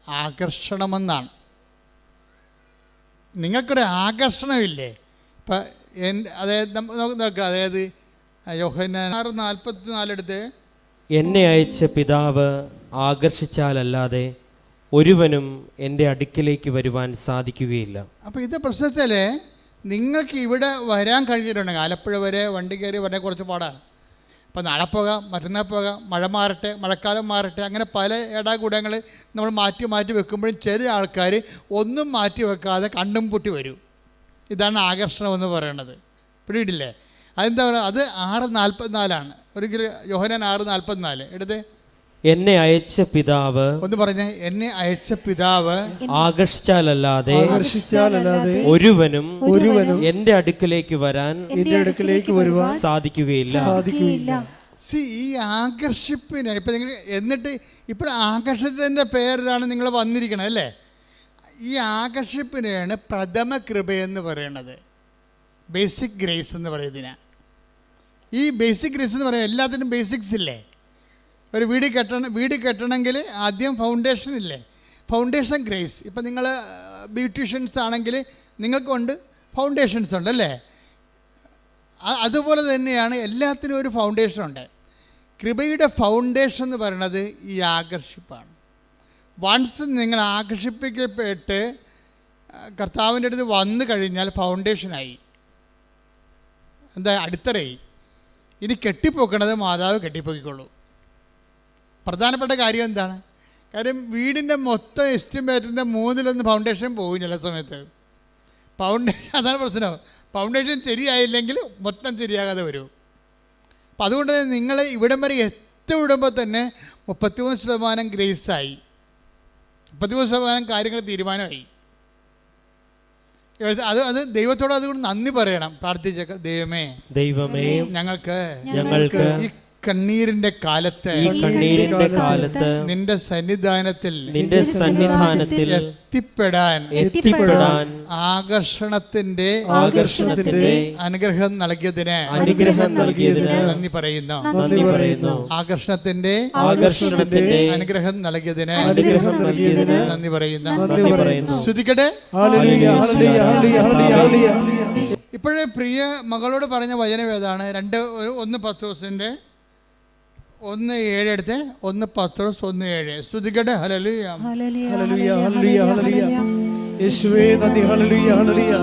ആകർഷണമെന്നാണ്. നിങ്ങൾക്കൊരു ആകർഷണമില്ലേ? ഇപ്പം അതായത് നോക്കാം, അതായത് യോഹന്നാൻ 6:44 എടുത്ത്, എന്നെ അയച്ച പിതാവ് ആകർഷിച്ചാലല്ലാതെ ഒരുവനും എൻ്റെ അടുക്കിലേക്ക് വരുവാൻ സാധിക്കുകയില്ല. അപ്പോൾ ഇത് പ്രശ്നത്തിൽ നിങ്ങൾക്ക് ഇവിടെ വരാൻ കഴിഞ്ഞിട്ടുണ്ടെങ്കിൽ, ആലപ്പുഴ വരെ വണ്ടി കയറി വരാൻ കുറച്ച് പാടാണ്. അപ്പോൾ നാളെ പോകാം, മറ്റന്നാൾ പോകാം, മഴ മാറട്ടെ, മഴക്കാലം മാറട്ടെ, അങ്ങനെ പല ഇടാകൂടങ്ങൾ നമ്മൾ മാറ്റി വെക്കുമ്പോഴും ചില ആൾക്കാർ ഒന്നും മാറ്റി വെക്കാതെ കണ്ണും പൂട്ടി വരും. ഇതാണ് ആകർഷണം എന്ന് പറയുന്നത്. പിടിയിട്ടില്ലേ? അതെന്താ പറയുക? അത് 6:44 ഒരിക്കലും യോഹന്നാൻ 6:44 എടുത്ത്, എന്നെ അയച്ച പിതാവ്, ഒന്ന് പറഞ്ഞേ, എന്നെ അയച്ച പിതാവ് ആകർഷിച്ചാലല്ലാതെ ഒരുവനും എന്റെ അടുക്കലേക്ക് വരുവാൻ സാധിക്കുകയില്ല. ഈ ആകർഷിപ്പിന് ഇപ്പം നിങ്ങൾ എന്നിട്ട് ഇപ്പോൾ ആകർഷിച്ചതിൻ്റെ പേരിലാണ് നിങ്ങൾ വന്നിരിക്കണത് അല്ലേ? ഈ ആകർഷിപ്പിനെയാണ് പ്രഥമ കൃപയെന്ന് പറയണത്, ബേസിക് ഗ്രേസ് എന്ന് പറയുന്നതിനാ. ഈ ബേസിക് ഗ്രേസ് എന്ന് പറയുന്നത് എല്ലാത്തിനും ബേസിക്സ് ഇല്ലേ? ഒരു വീട് കെട്ടണമെങ്കിൽ ആദ്യം ഫൗണ്ടേഷൻ ഇല്ലേ? Foundation grace. ഇപ്പം നിങ്ങൾ ബ്യൂട്ടീഷ്യൻസ് ആണെങ്കിൽ നിങ്ങൾക്കുണ്ട് ഫൗണ്ടേഷൻസ് ഉണ്ട് അല്ലേ? അതുപോലെ തന്നെയാണ് എല്ലാത്തിനും ഒരു ഫൗണ്ടേഷൻ ഉണ്ട്. കൃപയുടെ ഫൗണ്ടേഷൻ എന്ന് പറയുന്നത് ഈ ആകർഷിപ്പാണ്. വൺസ് നിങ്ങൾ ആകർഷിപ്പിക്കപ്പെട്ട് കർത്താവിൻ്റെ അടുത്ത് വന്നു കഴിഞ്ഞാൽ ഫൗണ്ടേഷനായി, എന്താ അടിത്തറയായി. ഇനി കെട്ടിപ്പൊക്കണത് മാതാവ് കെട്ടിപ്പൊക്കിക്കൊള്ളൂ. പ്രധാനപ്പെട്ട കാര്യം എന്താണ്? കാര്യം വീടിൻ്റെ മൊത്തം എസ്റ്റിമേറ്റിൻ്റെ 1/3 ഫൗണ്ടേഷൻ പോകും ചില സമയത്ത്. അതാണ് പ്രശ്നം. ഫൗണ്ടേഷൻ ശരിയായില്ലെങ്കിൽ മൊത്തം ശരിയാകാതെ വരും. അപ്പം അതുകൊണ്ട് നിങ്ങൾ ഇവിടം വരെ എത്തിവിടുമ്പോൾ തന്നെ 33% ഗ്രേസായി, 33% കാര്യങ്ങൾ തീരുമാനമായി. അത് ദൈവത്തോട് അതുകൊണ്ട് നന്ദി പറയണം. പ്രാർത്ഥിച്ച ദൈവമേ ഞങ്ങൾക്ക് ഈ കണ്ണീരിന്റെ കാലത്ത് നിന്റെ സന്നിധാനത്തിൽ എത്തിപ്പെടാൻ ആകർഷണത്തിന്റെ അനുഗ്രഹം നൽകിയതിന് നന്ദി പറയുന്നു. ആകർഷണത്തിന്റെ അനുഗ്രഹം നൽകിയതിന് നന്ദി പറയുന്നു. ശ്രുതിക്കട്ടെ. ഇപ്പോഴേ പ്രിയ മകളോട് പറഞ്ഞ വചനം ഏതാണ്? 1 പത്രോസിന്റെ 1:7 എടുത്ത് 1 പത്രോസ് 1:7 ശ്രുതിക്കട്ടെ. ഹല്ലേലൂയ ഹല്ലേലൂയ ഹല്ലേലൂയ ഹല്ലേലൂയ യേശുവേ നന്ദി. ഹല്ലേലൂയ ഹല്ലേലൂയ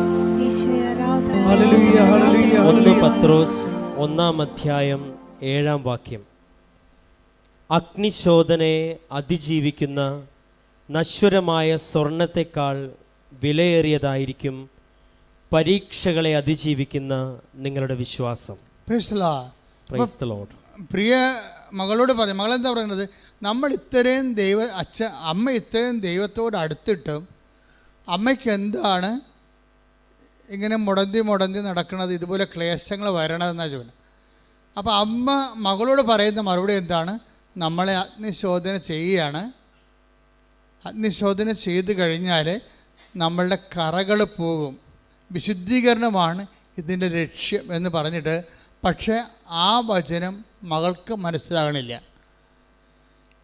യേശുവേ ആരാധന. ഹല്ലേലൂയ ഹല്ലേലൂയ 1 പത്രോസ് 1:7 അഗ്നിശോധനയെ അതിജീവിക്കുന്ന നശ്വരമായ സ്വർണത്തെക്കാൾ വിലയേറിയതായിരിക്കും പരീക്ഷകളെ അതിജീവിക്കുന്ന നിങ്ങളുടെ വിശ്വാസം. Praise the Lord. പ്രിയ മകളോട് പറഞ്ഞു. മകളെന്താ പറയുന്നത്? നമ്മൾ ഇത്രയും അമ്മ ഇത്രയും ദൈവത്തോട് അടുത്തിട്ടും അമ്മയ്ക്ക് എന്താണ് ഇങ്ങനെ മുടന്തി നടക്കുന്നത്, ഇതുപോലെ ക്ലേശങ്ങൾ വരണതെന്നാണ് ചോദിക്കുന്നത്. അപ്പോൾ അമ്മ മകളോട് പറയുന്ന മറുപടി എന്താണ്? നമ്മളെ അഗ്നിശോധന ചെയ്യുകയാണ്. അഗ്നിശോധന ചെയ്ത് കഴിഞ്ഞാൽ നമ്മളുടെ കറകൾ പോകും, വിശുദ്ധീകരണമാണ് ഇതിൻ്റെ ലക്ഷ്യം എന്ന് പറഞ്ഞിട്ട്, പക്ഷേ ആ വചനം മകൾക്ക് മനസ്സിലാകണില്ല.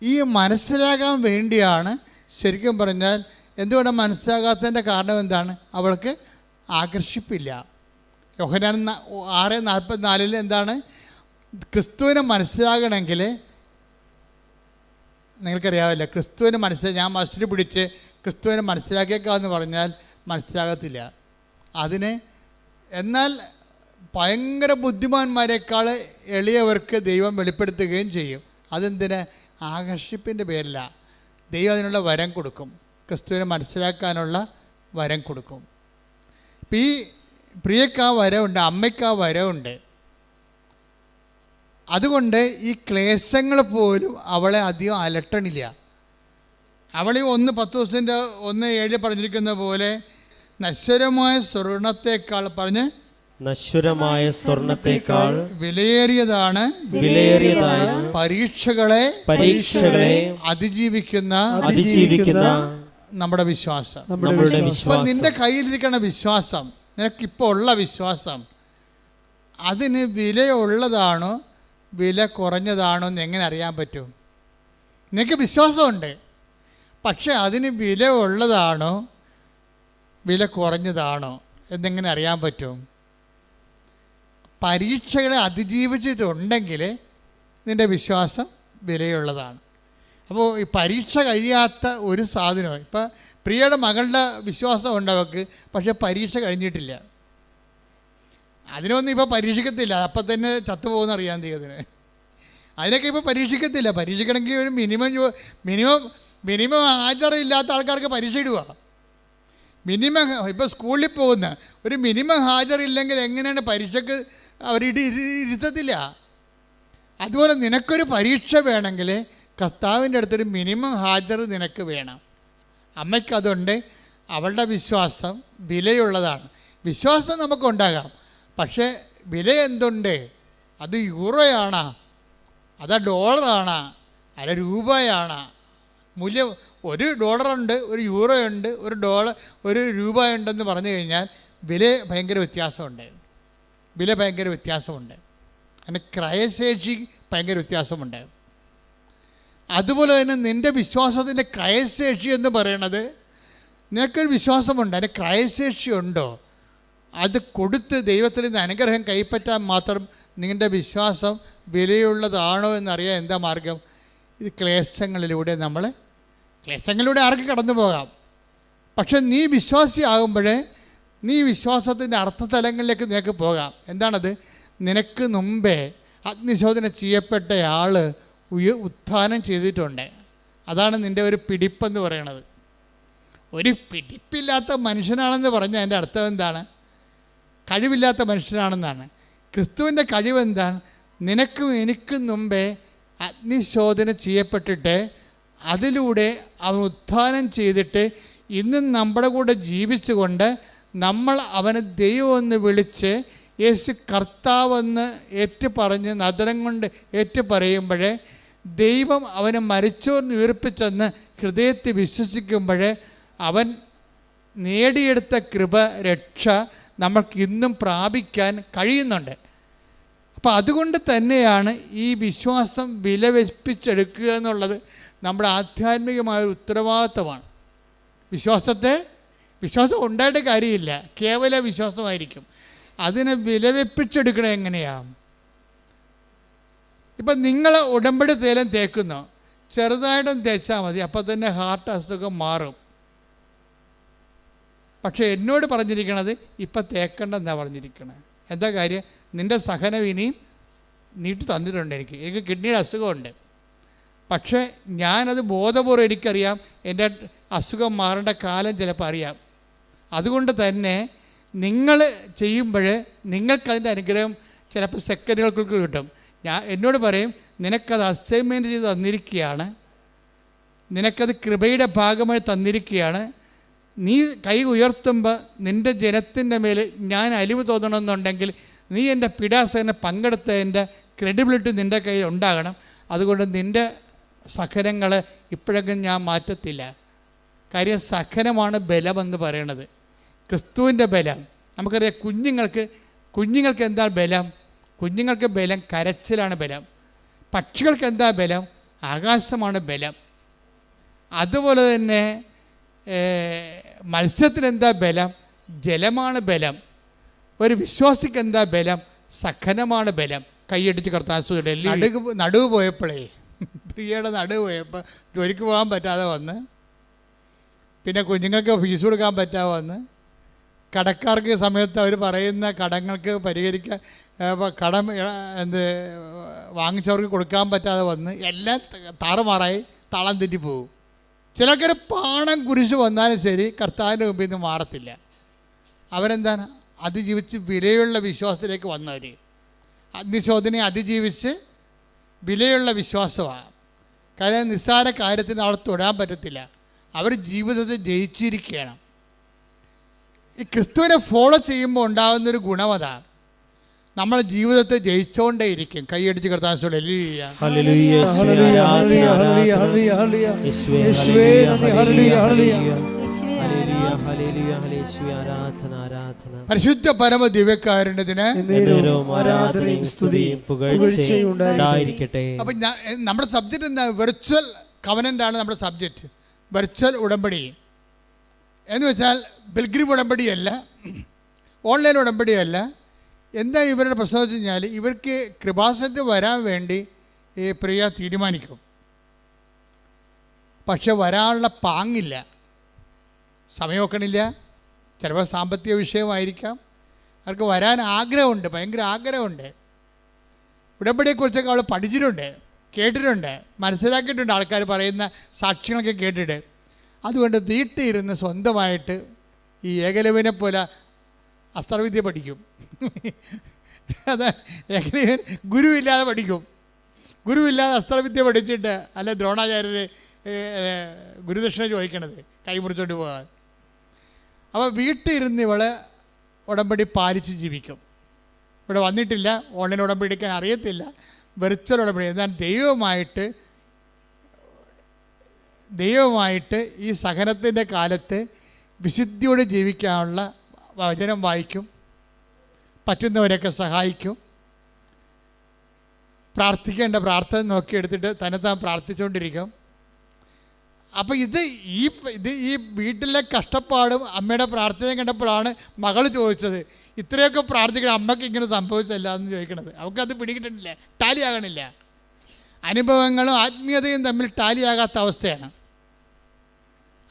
ഈ മനസ്സിലാകാൻ വേണ്ടിയാണ് ശരിക്കും പറഞ്ഞാൽ. എന്തുകൊണ്ടാണ് മനസ്സിലാകാത്തതിൻ്റെ കാരണം എന്താണ്? അവൾക്ക് ആകർഷിപ്പില്ല. യോഹന്നാൻ 6:44 എന്താണ്? ക്രിസ്തുവിനെ മനസ്സിലാകണമെങ്കിൽ നിങ്ങൾക്കറിയാവില്ല, ക്രിസ്തുവിനെ ഞാൻ മസ്റ്റിൽ പിടിച്ച് ക്രിസ്തുവിനെ മനസ്സിലാക്കിയേക്കാമെന്ന് പറഞ്ഞാൽ മനസ്സിലാകത്തില്ല. എന്നാൽ ഭയങ്കര ബുദ്ധിമാന്മാരെക്കാൾ എളിയവർക്ക് ദൈവം വെളിപ്പെടുത്തുകയും ചെയ്യും. അതെന്തിന്? ആകർഷിപ്പിൻ്റെ പേരില്ല. ദൈവം അതിനുള്ള വരം കൊടുക്കും, ക്രിസ്തുവിനെ മനസ്സിലാക്കാനുള്ള വരം കൊടുക്കും. ഇപ്പം ഈ പ്രിയക്ക് ആ വരമുണ്ട്, അമ്മയ്ക്ക് ആ വരമുണ്ട്. അതുകൊണ്ട് ഈ ക്ലേശങ്ങൾ പോലും അവളെ അധികം അലട്ടണില്ല. അവൾ 1 പത്രോസിൻ്റെ 1:7 പറഞ്ഞിരിക്കുന്ന പോലെ നശ്വരമായ സ്വർണത്തെക്കാൾ നശ്വരമായ സ്വർണത്തെക്കാൾ വിലയേറിയതാണ് പരീക്ഷകളെ അതിജീവിക്കുന്ന നമ്മുടെ വിശ്വാസം. നിന്റെ കയ്യിലിരിക്കുന്ന വിശ്വാസം, നിനക്കിപ്പോൾ ഉള്ള വിശ്വാസം, അതിന് വിലയുള്ളതാണോ വില കുറഞ്ഞതാണോ എന്ന് എങ്ങനെ അറിയാൻ പറ്റും? നിനക്ക് വിശ്വാസമുണ്ട്, പക്ഷെ അതിന് വില ഉള്ളതാണോ വില കുറഞ്ഞതാണോ എന്നെങ്ങനെ അറിയാൻ പറ്റും? പരീക്ഷകളെ അതിജീവിച്ചിട്ടുണ്ടെങ്കിൽ നിൻ്റെ വിശ്വാസം വിലയുള്ളതാണ്. അപ്പോൾ ഈ പരീക്ഷ കഴിയാത്ത ഒരു സാധനവും, ഇപ്പം പ്രിയയുടെ മകളുടെ വിശ്വാസം ഉണ്ട് അവൾക്ക്, പക്ഷെ പരീക്ഷ കഴിഞ്ഞിട്ടില്ല. അതിനൊന്നും ഇപ്പോൾ പരീക്ഷിക്കത്തില്ല, അപ്പം തന്നെ ചത്തുപോകുന്ന അറിയാൻ തീയതിന്. അതിനൊക്കെ ഇപ്പോൾ പരീക്ഷിക്കത്തില്ല. പരീക്ഷിക്കണമെങ്കിൽ ഒരു മിനിമം ഹാജറില്ലാത്ത ആൾക്കാർക്ക് പരീക്ഷ ഇടുക. ഇപ്പോൾ സ്കൂളിൽ പോകുന്ന ഒരു മിനിമം ഹാജറില്ലെങ്കിൽ എങ്ങനെയാണ് പരീക്ഷയ്ക്ക് ഇരുത്തത്തില്ല. അതുപോലെ നിനക്കൊരു പരീക്ഷ വേണമെങ്കിൽ കർത്താവിൻ്റെ അടുത്തൊരു മിനിമം ഹാജർ നിനക്ക് വേണം. അമ്മയ്ക്കതുണ്ട്. അവളുടെ വിശ്വാസം വിലയുള്ളതാണ്. വിശ്വാസം നമുക്കുണ്ടാകാം, പക്ഷേ വില എന്തുണ്ട്? അത് യൂറോയാണോ, അത് ഡോളറാണോ, അല്ല രൂപയാണോ? മൂല്യം $1 ഒരു യൂറോ ഉണ്ട്, ഒരു രൂപ ഉണ്ടെന്ന് പറഞ്ഞു കഴിഞ്ഞാൽ വില ഭയങ്കര വ്യത്യാസമുണ്ട്. അതിന് ക്രയശേഷി ഭയങ്കര വ്യത്യാസമുണ്ട്. അതുപോലെ തന്നെ നിൻ്റെ വിശ്വാസത്തിൻ്റെ ക്രയശേഷി എന്ന് പറയണത്, നിനക്കൊരു വിശ്വാസമുണ്ട്, അതിന് ക്രയശേഷി ഉണ്ടോ? അത് കൊടുത്ത് ദൈവത്തിൽ നിന്ന് അനുഗ്രഹം കൈപ്പറ്റാൻ മാത്രം നിങ്ങളുടെ വിശ്വാസം വിലയുള്ളതാണോ എന്നറിയാൻ എന്താ മാർഗം? ഇത് ക്ലേശങ്ങളിലൂടെ ആർക്ക് കടന്നു പോകാം. പക്ഷെ നീ വിശ്വാസിയാകുമ്പോഴേ നീ വിശ്വാസത്തിൻ്റെ അർത്ഥതലങ്ങളിലേക്ക് നിനക്ക് പോകാം. എന്താണത്? നിനക്ക് മുമ്പേ അഗ്നിശോധന ചെയ്യപ്പെട്ട ആൾ ഉത്ഥാനം ചെയ്തിട്ടുണ്ട്. അതാണ് നിൻ്റെ ഒരു പിടിപ്പെന്ന് പറയണത്. ഒരു പിടിപ്പില്ലാത്ത മനുഷ്യനാണെന്ന് പറഞ്ഞാൽ അതിൻ്റെ അർത്ഥം എന്താണ്? കഴിവില്ലാത്ത മനുഷ്യനാണെന്നാണ്. ക്രിസ്തുവിൻ്റെ കഴിവെന്താണ്? നിനക്കും എനിക്കും മുമ്പേ അഗ്നിശോധന ചെയ്യപ്പെട്ടിട്ട് അതിലൂടെ അവൻ ഉത്ഥാനം ചെയ്തിട്ട് ഇന്നും നമ്മുടെ കൂടെ ജീവിച്ചുകൊണ്ട് നമ്മൾ അവനെ ദൈവമെന്ന് വിളിച്ച് യേശു കർത്താവെന്ന് ഏറ്റുപറഞ്ഞ് നദരം കൊണ്ട് ഏറ്റുപറയുമ്പോഴേ, ദൈവം അവനെ മരിച്ചോർന്ന് ഉയർപ്പിച്ചെന്ന് ഹൃദയത്തിൽ വിശ്വസിക്കുമ്പോൾ അവൻ നേടിയെടുത്ത കൃപ, രക്ഷ നമ്മൾക്ക് ഇന്നും പ്രാപിക്കാൻ കഴിയുന്നുണ്ട്. അപ്പോൾ അതുകൊണ്ട് തന്നെയാണ് ഈ വിശ്വാസം വിലവെപ്പിച്ചെടുക്കുക എന്നുള്ളത് നമ്മുടെ ആധ്യാത്മികമായ ഉത്തരവാദിത്വമാണ്. വിശ്വാസം ഉണ്ടായിട്ട് കാര്യമില്ല, കേവല വിശ്വാസമായിരിക്കും. അതിനെ വിലവെപ്പിച്ചെടുക്കണം എങ്ങനെയാണ്? ഇപ്പം നിങ്ങൾ ഉടമ്പടി തേലം തേക്കുന്നു, ചെറുതായിട്ടും തേച്ചാൽ മതി, അപ്പോൾ തന്നെ ഹാർട്ട് അസുഖം മാറും. പക്ഷേ എന്നോട് പറഞ്ഞിരിക്കണത് ഇപ്പം തേക്കണ്ടെന്നാണ് പറഞ്ഞിരിക്കണത്. എന്താ കാര്യം? നിൻ്റെ സഹനം ഇനിയും നീട്ടി തന്നിട്ടുണ്ട്. എനിക്ക് കിഡ്നിയുടെ അസുഖമുണ്ട്. പക്ഷേ ഞാനത് ബോധപൂർവ്വം എനിക്കറിയാം, എൻ്റെ അസുഖം മാറേണ്ട കാലം ചിലപ്പോൾ അറിയാം. അതുകൊണ്ട് തന്നെ നിങ്ങൾ ചെയ്യുമ്പോൾ നിങ്ങൾക്കതിൻ്റെ അനുഗ്രഹം ചിലപ്പോൾ സെക്കൻഡുകൾക്ക് കിട്ടും. എന്നോട് പറയും, നിനക്കത് അസൈൻമെൻറ്റ് ചെയ്ത് തന്നിരിക്കുകയാണ്, നിനക്കത് കൃപയുടെ ഭാഗമായി തന്നിരിക്കുകയാണ്. നീ കൈ ഉയർത്തുമ്പോൾ നിൻ്റെ ജനത്തിൻ്റെ മേൽ ഞാൻ അലിവ് തോന്നണമെന്നുണ്ടെങ്കിൽ നീ എൻ്റെ പീഡാസഹനം പങ്കെടുത്തതിൻ്റെ ക്രെഡിബിലിറ്റി നിൻ്റെ കയ്യിൽ ഉണ്ടാകണം. അതുകൊണ്ട് നിൻ്റെ സഹനങ്ങൾ ഇപ്പോഴൊക്കെ ഞാൻ മാറ്റത്തില്ല. കാര്യം സഹനമാണ് ബലമെന്ന് പറയണത്, ക്രിസ്തുവിൻ്റെ ബലം. നമുക്കറിയാം കുഞ്ഞുങ്ങൾക്ക് എന്താ ബലം? കുഞ്ഞുങ്ങൾക്ക് ബലം കരച്ചിലാണ് ബലം. പക്ഷികൾക്ക് എന്താ ബലം? ആകാശമാണ് ബലം. അതുപോലെ തന്നെ മത്സ്യത്തിനെന്താ ബലം? ജലമാണ് ബലം. ഒരു വിശ്വാസിക്ക് എന്താ ബലം? സഹനമാണ് ബലം. കൈയടിച്ച് കർത്താസുടെ നടുവ് പോയപ്പോഴേ, പ്രിയയുടെ നടുവ് പോയപ്പോൾ ജോലിക്ക് പോകാൻ പറ്റാതെ വന്ന്, പിന്നെ കുഞ്ഞുങ്ങൾക്ക് ഫീസ് കൊടുക്കാൻ പറ്റാതെ വന്ന്, കടക്കാർക്ക് സമയത്ത് അവർ പറയുന്ന കടങ്ങൾക്ക് പരിഹരിക്കാൻ കടം വാങ്ങിച്ചവർക്ക് കൊടുക്കാൻ പറ്റാതെ വന്ന്, എല്ലാം താറുമാറായി താളം തെറ്റിപ്പോവും. ചിലക്കൊരു പാണം കുരിശ് വന്നാലും ശരി കർത്താവിൻ്റെ മുമ്പിൽ നിന്ന് മാറത്തില്ല. അവരെന്താണ്? അതിജീവിച്ച് വിലയുള്ള വിശ്വാസത്തിലേക്ക് വന്നവർ. അഗ്നിശോധനയെ അതിജീവിച്ച് വിലയുള്ള വിശ്വാസമാണ്. കാര്യം നിസ്സാര കാര്യത്തിന് അവൾ തൊടാൻ പറ്റത്തില്ല. അവർ ജീവിതത്തിൽ ജയിച്ചിരിക്കുകയാണ്. ഈ ക്രിസ്തുവിനെ ഫോളോ ചെയ്യുമ്പോൾ ഉണ്ടാകുന്നൊരു ഗുണം അതാണ്, നമ്മൾ ജീവിതത്തെ ജയിച്ചുകൊണ്ടേയിരിക്കും. കൈയടിച്ച് കർത്താവിനോട് പരിശുദ്ധ പരമ ദിവ്യകാരുണ്യത്തിന്. അപ്പൊ നമ്മുടെ സബ്ജക്റ്റ് എന്താ? വെർച്വൽ കവനന്റ് ആണ് നമ്മുടെ സബ്ജക്റ്റ്. വെർച്വൽ ഉടമ്പടി എന്ന് വെച്ചാൽ പിൽഗ്രിം ഉടമ്പടിയല്ല, ഓൺലൈൻ ഉടമ്പടിയല്ല. എന്താണ് ഇവരുടെ പ്രശ്നം വെച്ച് കഴിഞ്ഞാൽ, ഇവർക്ക് കൃപാസനത്തിൽ വരാൻ വേണ്ടി ഈ പ്രിയ തീരുമാനിക്കും, പക്ഷെ വരാനുള്ള പാങ്ങില്ല, സമയം വെക്കണില്ല. ചിലപ്പോൾ സാമ്പത്തിക വിഷയമായിരിക്കാം. അവർക്ക് വരാൻ ആഗ്രഹമുണ്ട്, ഭയങ്കര ആഗ്രഹമുണ്ട്. ഉടമ്പടിയെക്കുറിച്ചൊക്കെ അവൾ പഠിച്ചിട്ടുണ്ട്, കേട്ടിട്ടുണ്ട്, മനസ്സിലാക്കിയിട്ടുണ്ട്, ആൾക്കാർ പറയുന്ന സാക്ഷ്യങ്ങളൊക്കെ കേട്ടിട്ട്. അതുകൊണ്ട് വീട്ടിൽ ഇരുന്ന് സ്വന്തമായിട്ട് ഈ ഏകലവ്യനെ പോലെ അസ്ത്രവിദ്യ പഠിക്കും. അതാണ് ഏകലവ്യൻ ഗുരുവില്ലാതെ പഠിക്കും. ഗുരുവില്ലാതെ അസ്ത്രവിദ്യ പഠിച്ചിട്ട് അല്ല ദ്രോണാചാര്യർ ഗുരുദക്ഷിണ ചോദിക്കണത് കൈമുറിച്ചോണ്ട് പോകാൻ. അപ്പോൾ വീട്ടിൽ ഇരുന്ന് ഇവള് ഉടമ്പടി പാലിച്ച് ജീവിക്കും. ഇവിടെ വന്നിട്ടില്ല, ഓൺലൈൻ ഉടമ്പടി എടുക്കാൻ അറിയത്തില്ല, വെർച്വൽ ഉടമ്പടി. എന്നാൽ ദൈവമായിട്ട് ഈ സഹനത്തിൻ്റെ കാലത്ത് വിശുദ്ധിയോടെ ജീവിക്കാനുള്ള വചനം വായിക്കും, പറ്റുന്നവരൊക്കെ സഹായിക്കും, പ്രാർത്ഥിക്കേണ്ട പ്രാർത്ഥന നോക്കിയെടുത്തിട്ട് തന്നെത്താൻ പ്രാർത്ഥിച്ചുകൊണ്ടിരിക്കും. അപ്പോൾ ഇത് ഈ വീട്ടിലെ കഷ്ടപ്പാടും അമ്മയുടെ പ്രാർത്ഥനയും കണ്ടപ്പോഴാണ് മകൾ ചോദിച്ചത്, ഇത്രയൊക്കെ പ്രാർത്ഥിക്കണം അമ്മയ്ക്ക് ഇങ്ങനെ സംഭവിച്ചല്ല എന്ന് ചോദിക്കണത്. അവൾക്കത് പിടികിട്ടിട്ടില്ല, ടാലിയാകണില്ല. അനുഭവങ്ങളും ആത്മീയതയും തമ്മിൽ ടാലിയാകാത്ത അവസ്ഥയാണ്.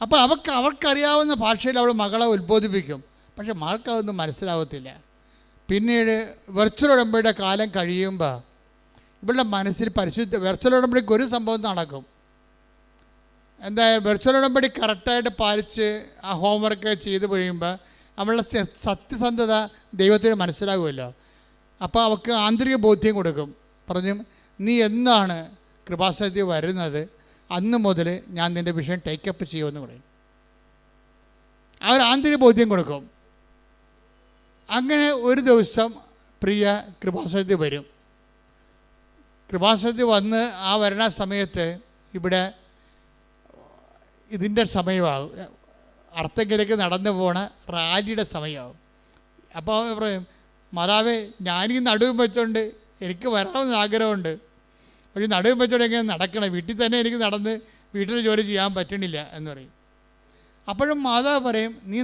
അപ്പോൾ അവർക്കറിയാവുന്ന ഭാഷയിൽ അവൾ മകളെ ഉത്ബോധിപ്പിക്കും, പക്ഷെ മകൾക്കതൊന്നും മനസ്സിലാവത്തില്ല. പിന്നീട് വെർച്വൽ ഉടമ്പടിയുടെ കാലം കഴിയുമ്പോൾ ഇവളുടെ മനസ്സിൽ വെർച്വൽ ഉടമ്പടിക്ക് ഒരു സംഭവം നടക്കും. എന്താ, വെർച്വൽ ഉടമ്പടി കറക്റ്റായിട്ട് പാലിച്ച് ആ ഹോംവർക്ക് ചെയ്ത് കഴിയുമ്പോൾ അവളുടെ സത്യസന്ധത ദൈവത്തിന് മനസ്സിലാകുമല്ലോ. അപ്പോൾ അവൾക്ക് ആന്തരിക ബോധ്യം കൊടുക്കും. പറഞ്ഞു, നീ എന്നാണ് കൃപാസനത്തിൽ വരുന്നത് അന്ന് മുതൽ ഞാൻ നിൻ്റെ വിഷയം ടേക്കപ്പ് ചെയ്യുമെന്ന് പറയും. ആ ഒരു ആന്തരിക ബോധ്യം കൊടുക്കും. അങ്ങനെ ഒരു ദിവസം പ്രിയ കൃപാസനത്തിൽ വരും. കൃപാസനത്തിൽ വന്ന് ആ വരണ സമയത്ത് ഇവിടെ ഇതിൻ്റെ സമയമാകും, അർത്തങ്കിലേക്ക് നടന്നു പോണ റാലിയുടെ സമയമാകും. അപ്പോൾ പറയും, മാതാവേ ഞാനീ നടുവും വെച്ചോണ്ട് എനിക്ക് വരണമെന്ന് ആഗ്രഹമുണ്ട്, പക്ഷേ നടുവും വെച്ചോണ്ട് എങ്ങനെ നടക്കണം, വീട്ടിൽ തന്നെ എനിക്ക് നടന്ന് വീട്ടിൽ ജോലി ചെയ്യാൻ പറ്റണില്ല എന്ന് പറയും. അപ്പോഴും മാതാവ് പറയും, നീ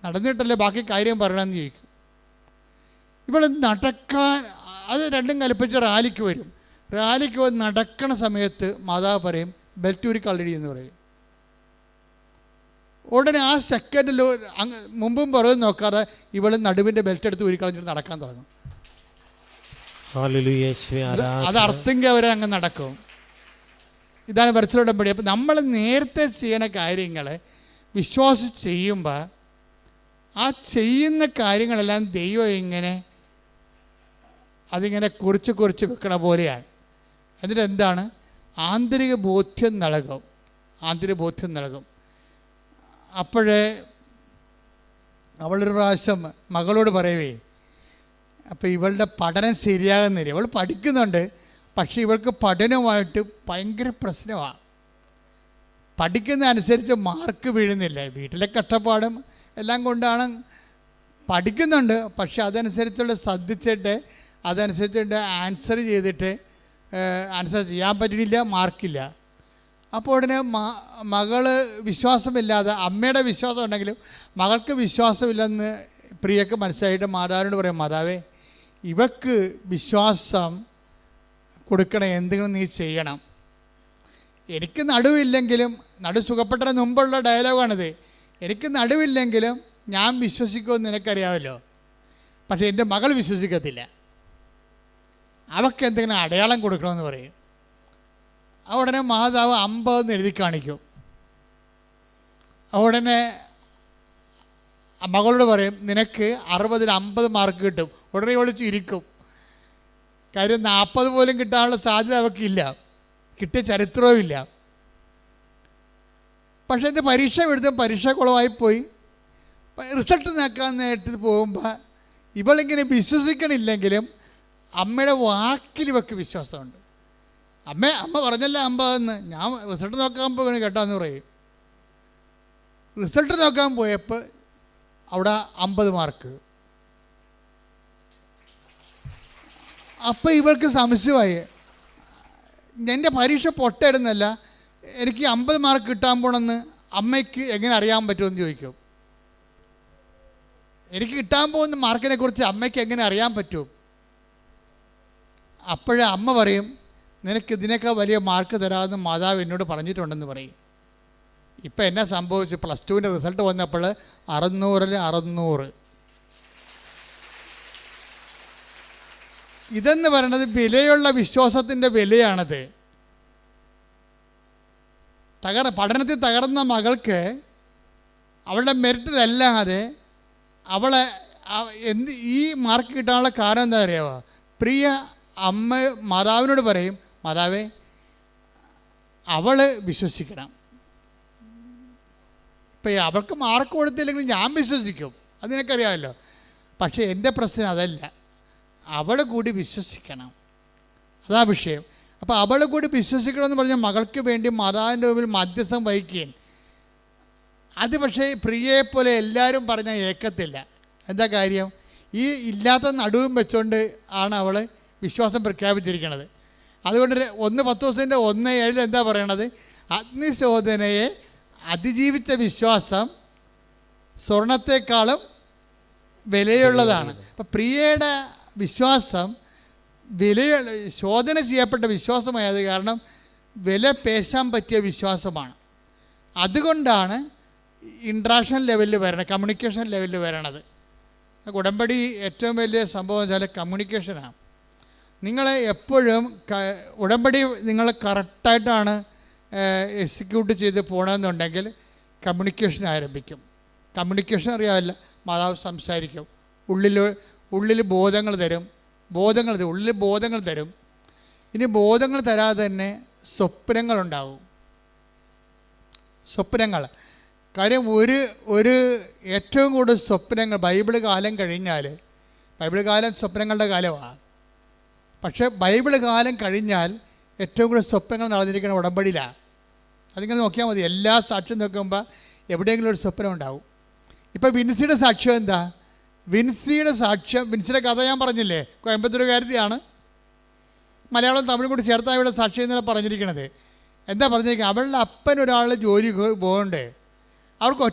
നടന്നിട്ടല്ലേ ബാക്കി കാര്യം പറയണമെന്ന് ചോദിക്കും. ഇവിടെ നടക്കാൻ അത് രണ്ടും കൽപ്പിച്ച് റാലിക്ക് വരും. റാലിക്ക് വന്ന് നടക്കണ സമയത്ത് മാതാവ് പറയും, ബെൽറ്റ് ഊരി കളരി എന്ന് പറയും. ഉടനെ ആ സെക്കൻഡിൽ മുമ്പും പുറകും നോക്കാതെ ഇവൾ നടുവിൻ്റെ ബെൽറ്റ് എടുത്ത് ഊരി കളഞ്ഞിട്ട് നടക്കാൻ തുടങ്ങും. അത് അർത്ഥെങ്കിൽ അവരെ അങ്ങ് നടക്കും. ഇതാണ് വെർച്വൽ ഉടമ്പടി. അപ്പം നമ്മൾ നേരത്തെ ചെയ്യണ കാര്യങ്ങൾ വിശ്വാസിച്ച് ചെയ്യുമ്പോൾ ആ ചെയ്യുന്ന കാര്യങ്ങളെല്ലാം ദൈവം ഇങ്ങനെ അതിങ്ങനെ കുറിച്ച് വെക്കണ പോലെയാണ്. എന്നിട്ട് എന്താണ്, ആന്തരിക ബോധ്യം നൽകും. അപ്പോഴേ അവളൊരു പ്രാവശ്യം മകളോട് പറയുവേ, അപ്പോൾ ഇവളുടെ പഠനം ശരിയാകുന്നില്ല. ഇവൾ പഠിക്കുന്നുണ്ട്, പക്ഷേ ഇവൾക്ക് പഠനവുമായിട്ട് ഭയങ്കര പ്രശ്നമാണ്. പഠിക്കുന്ന അനുസരിച്ച് മാർക്ക് വീഴുന്നില്ല. വീട്ടിലെ കഷ്ടപ്പാടും എല്ലാം കൊണ്ടാണ് പഠിക്കുന്നുണ്ട്, പക്ഷെ അതനുസരിച്ചുള്ള ശ്രദ്ധിച്ചിട്ട് അതനുസരിച്ചിട്ട് ആൻസർ ചെയ്തിട്ട് ആൻസർ ചെയ്യാൻ പറ്റുന്നില്ല, മാർക്കില്ല. അപ്പോൾ ഉടനെ മകള് വിശ്വാസമില്ലാതെ, അമ്മയുടെ വിശ്വാസം ഉണ്ടെങ്കിലും മകൾക്ക് വിശ്വാസമില്ലെന്ന് പ്രിയക്ക് മനസ്സിലായിട്ട് മാതാവിനോട് പറയും, മാതാവേ ഇവക്ക് വിശ്വാസം കൊടുക്കണം, എന്തെങ്കിലും നീ ചെയ്യണം. എനിക്ക് നടുവില്ലെങ്കിലും, സുഖപ്പെട്ടതിന് മുമ്പുള്ള ഡയലോഗാണിത്, എനിക്ക് നടുവില്ലെങ്കിലും ഞാൻ വിശ്വസിക്കുമെന്ന് നിനക്കറിയാമല്ലോ, പക്ഷേ എൻ്റെ മകൾ വിശ്വസിക്കത്തില്ല, അവൾക്ക് എന്തെങ്കിലും അടയാളം കൊടുക്കണമെന്ന് പറയും. ഉടനെ മാതാവ് 50 എഴുതി കാണിക്കും. ഉടനെ മകളോട് പറയും, നിനക്ക് 60-ൽ 50 മാർക്ക് കിട്ടും. ഉടനെ വിളിച്ച് ഇരിക്കും. കാര്യം 40 പോലും കിട്ടാനുള്ള സാധ്യത അവൾക്കില്ല, കിട്ടിയ ചരിത്രവും ഇല്ല. പക്ഷേ ഇത് പരീക്ഷ എഴുതും, പരീക്ഷ കുളമായിപ്പോയി. റിസൾട്ട് നോക്കാൻ നേരിട്ട് പോകുമ്പോൾ ഇവളിങ്ങനെ വിശ്വസിക്കണില്ലെങ്കിലും അമ്മയുടെ വാക്കിൽ ഇവൾക്ക് വിശ്വാസമുണ്ട്. അമ്മ പറഞ്ഞല്ല 50 ഞാൻ റിസൾട്ട് നോക്കാൻ പോകണ കേട്ടാന്ന് പറയും. റിസൾട്ട് നോക്കാൻ പോയപ്പോൾ അവിടെ 50 മാർക്ക്. അപ്പോൾ ഇവൾക്ക് സംശയമായി, എൻ്റെ പരീക്ഷ പൊട്ടയിടുന്നല്ല, എനിക്ക് 50 മാർക്ക് കിട്ടാൻ പോകണമെന്ന് അമ്മയ്ക്ക് എങ്ങനെ അറിയാൻ പറ്റുമെന്ന് ചോദിക്കും. എനിക്ക് കിട്ടാൻ പോകുന്ന മാർക്കിനെ കുറിച്ച് അമ്മയ്ക്ക് എങ്ങനെ അറിയാൻ പറ്റും? അപ്പോഴേ അമ്മ പറയും, നിനക്ക് ഇതിനേക്കാൾ വലിയ മാർക്ക് തരാമെന്ന് മാതാവ് എന്നോട് പറഞ്ഞിട്ടുണ്ടെന്ന് പറയും. ഇപ്പം എന്നാ സംഭവിച്ചു, +2 റിസൾട്ട് വന്നപ്പോൾ 600-ൽ 600. ഇതെന്ന് പറയുന്നത് വിലയുള്ള വിശ്വാസത്തിൻ്റെ വിലയാണത്. പഠനത്തിൽ തകർന്ന മകൾക്ക് അവളുടെ മെറിറ്റിലല്ലാതെ അവളെ ഈ മാർക്ക് കിട്ടാനുള്ള കാരണം എന്താ അറിയാമോ? പ്രിയ അമ്മ മാതാവിനോട് പറയും, മാതാവേ അവൾ വിശ്വസിക്കണം. ഇപ്പം അവൾക്ക് മാർക്ക് കൊടുത്തില്ലെങ്കിൽ ഞാൻ വിശ്വസിക്കും, അത് നിനക്കറിയാമല്ലോ. പക്ഷേ എൻ്റെ പ്രശ്നം അതല്ല, അവൾ കൂടി വിശ്വസിക്കണം, അതാ വിഷയം. അപ്പോൾ അവൾ കൂടി വിശ്വസിക്കണമെന്ന് പറഞ്ഞാൽ മകൾക്ക് വേണ്ടി മാതാവിൻ്റെ മുമ്പിൽ മധ്യസ്ഥം വഹിക്കുകയും, അത് പക്ഷേ പ്രിയയെപ്പോലെ എല്ലാവരും പറഞ്ഞാൽ ഏക്കത്തില്ല. എന്താ കാര്യം? ഈ ഇല്ലാത്ത നടുവും വെച്ചുകൊണ്ട് ആണ് അവൾ വിശ്വാസം പ്രഖ്യാപിച്ചിരിക്കുന്നത്. അതുകൊണ്ട് 1 1:7 എന്താ പറയണത്? അഗ്നിശോധനയെ അതിജീവിച്ച വിശ്വാസം സ്വർണത്തെക്കാളും വിലയുള്ളതാണ്. അപ്പം പ്രിയയുടെ വിശ്വാസം ശോധന ചെയ്യപ്പെട്ട വിശ്വാസമായത് കാരണം വില പേശാൻ പറ്റിയ വിശ്വാസമാണ്. അതുകൊണ്ടാണ് ഇൻട്രാക്ഷൻ ലെവലിൽ വരണത്, കമ്മ്യൂണിക്കേഷൻ ലെവലിൽ വരണത്. ഉടമ്പടി ഏറ്റവും വലിയ സംഭവം വെച്ചാൽ കമ്മ്യൂണിക്കേഷനാണ്. നിങ്ങളെ എപ്പോഴും ഉടമ്പടി നിങ്ങൾ കറക്റ്റായിട്ടാണ് എക്സിക്യൂട്ട് ചെയ്ത് പോകണമെന്നുണ്ടെങ്കിൽ കമ്മ്യൂണിക്കേഷൻ ആരംഭിക്കും. കമ്മ്യൂണിക്കേഷൻ അറിയാമല്ല, മാതാവ് സംസാരിക്കും, ഉള്ളിൽ ബോധങ്ങൾ തരും. ഉള്ളിൽ ബോധങ്ങൾ തരും. ഇനി ബോധങ്ങൾ തരാതെ തന്നെ സ്വപ്നങ്ങളുണ്ടാവും. സ്വപ്നങ്ങൾ കാര്യം ഒരു ഏറ്റവും കൂടുതൽ സ്വപ്നങ്ങൾ ബൈബിൾ കാലം കഴിഞ്ഞാൽ, ബൈബിൾ കാലം സ്വപ്നങ്ങളുടെ കാലമാണ്, പക്ഷേ ബൈബിൾ കാലം കഴിഞ്ഞാൽ ഏറ്റവും കൂടുതൽ സ്വപ്നങ്ങൾ നടന്നിരിക്കുന്ന ഉടമ്പടിയിലാണ്. അതിങ്ങനെ നോക്കിയാൽ മതി. എല്ലാ സാക്ഷ്യം നോക്കുമ്പോൾ എവിടെയെങ്കിലും ഒരു സ്വപ്നം ഉണ്ടാവും. ഇപ്പോൾ വിൻസിയുടെ സാക്ഷ്യം എന്താ? വിൻസിയുടെ സാക്ഷ്യം, വിൻസിയുടെ കഥ ഞാൻ പറഞ്ഞില്ലേ, കോയമ്പത്തൂരുകാരത്തിയാണ്. മലയാളം തമിഴും കൂടി ചേർത്താണ് ഇവിടെ സാക്ഷ്യം ഇന്നലെ പറഞ്ഞിരിക്കണത്. എന്താ പറഞ്ഞിരിക്കുന്നത്? അവളുടെ അപ്പൻ ഒരാൾ ജോലി പോകണ്ടേ, അവർക്ക്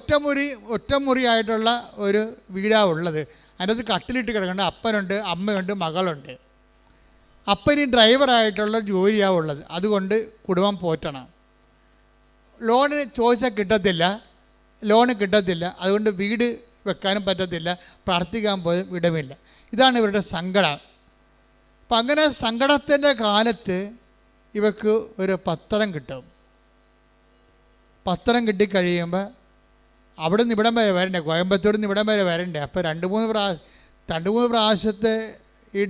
ഒറ്റമുറി ആയിട്ടുള്ള ഒരു വീടാണ് ഉള്ളത്. അതിൻ്റെ അകത്ത് കട്ടിലിട്ട് കിടക്കേണ്ട അപ്പനുണ്ട്, അമ്മയുണ്ട്, മകളുണ്ട്. അപ്പന് ഡ്രൈവറായിട്ടുള്ള ജോലിയാണ് ഉള്ളത്. അതുകൊണ്ട് കുടുംബം പോറ്റണം. ലോണ് ചോദിച്ചാൽ കിട്ടത്തില്ല. അതുകൊണ്ട് വീട് വെക്കാനും പറ്റത്തില്ല, പ്രാർത്ഥിക്കാൻ പോലും ഇടമില്ല. ഇതാണ് ഇവരുടെ സങ്കടം. അപ്പം അങ്ങനെ സങ്കടത്തിൻ്റെ കാലത്ത് ഇവർക്ക് ഒരു പത്രം കിട്ടും. പത്രം കിട്ടിക്കഴിയുമ്പോൾ അവിടെ നിന്ന് ഇവിടം വരെ വരണ്ടേ, കോയമ്പത്തൂരിൽ നിന്ന് ഇവിടം വരെ വരണ്ടേ. അപ്പോൾ രണ്ട് മൂന്ന് പ്രാവശ്യത്തെ ഈ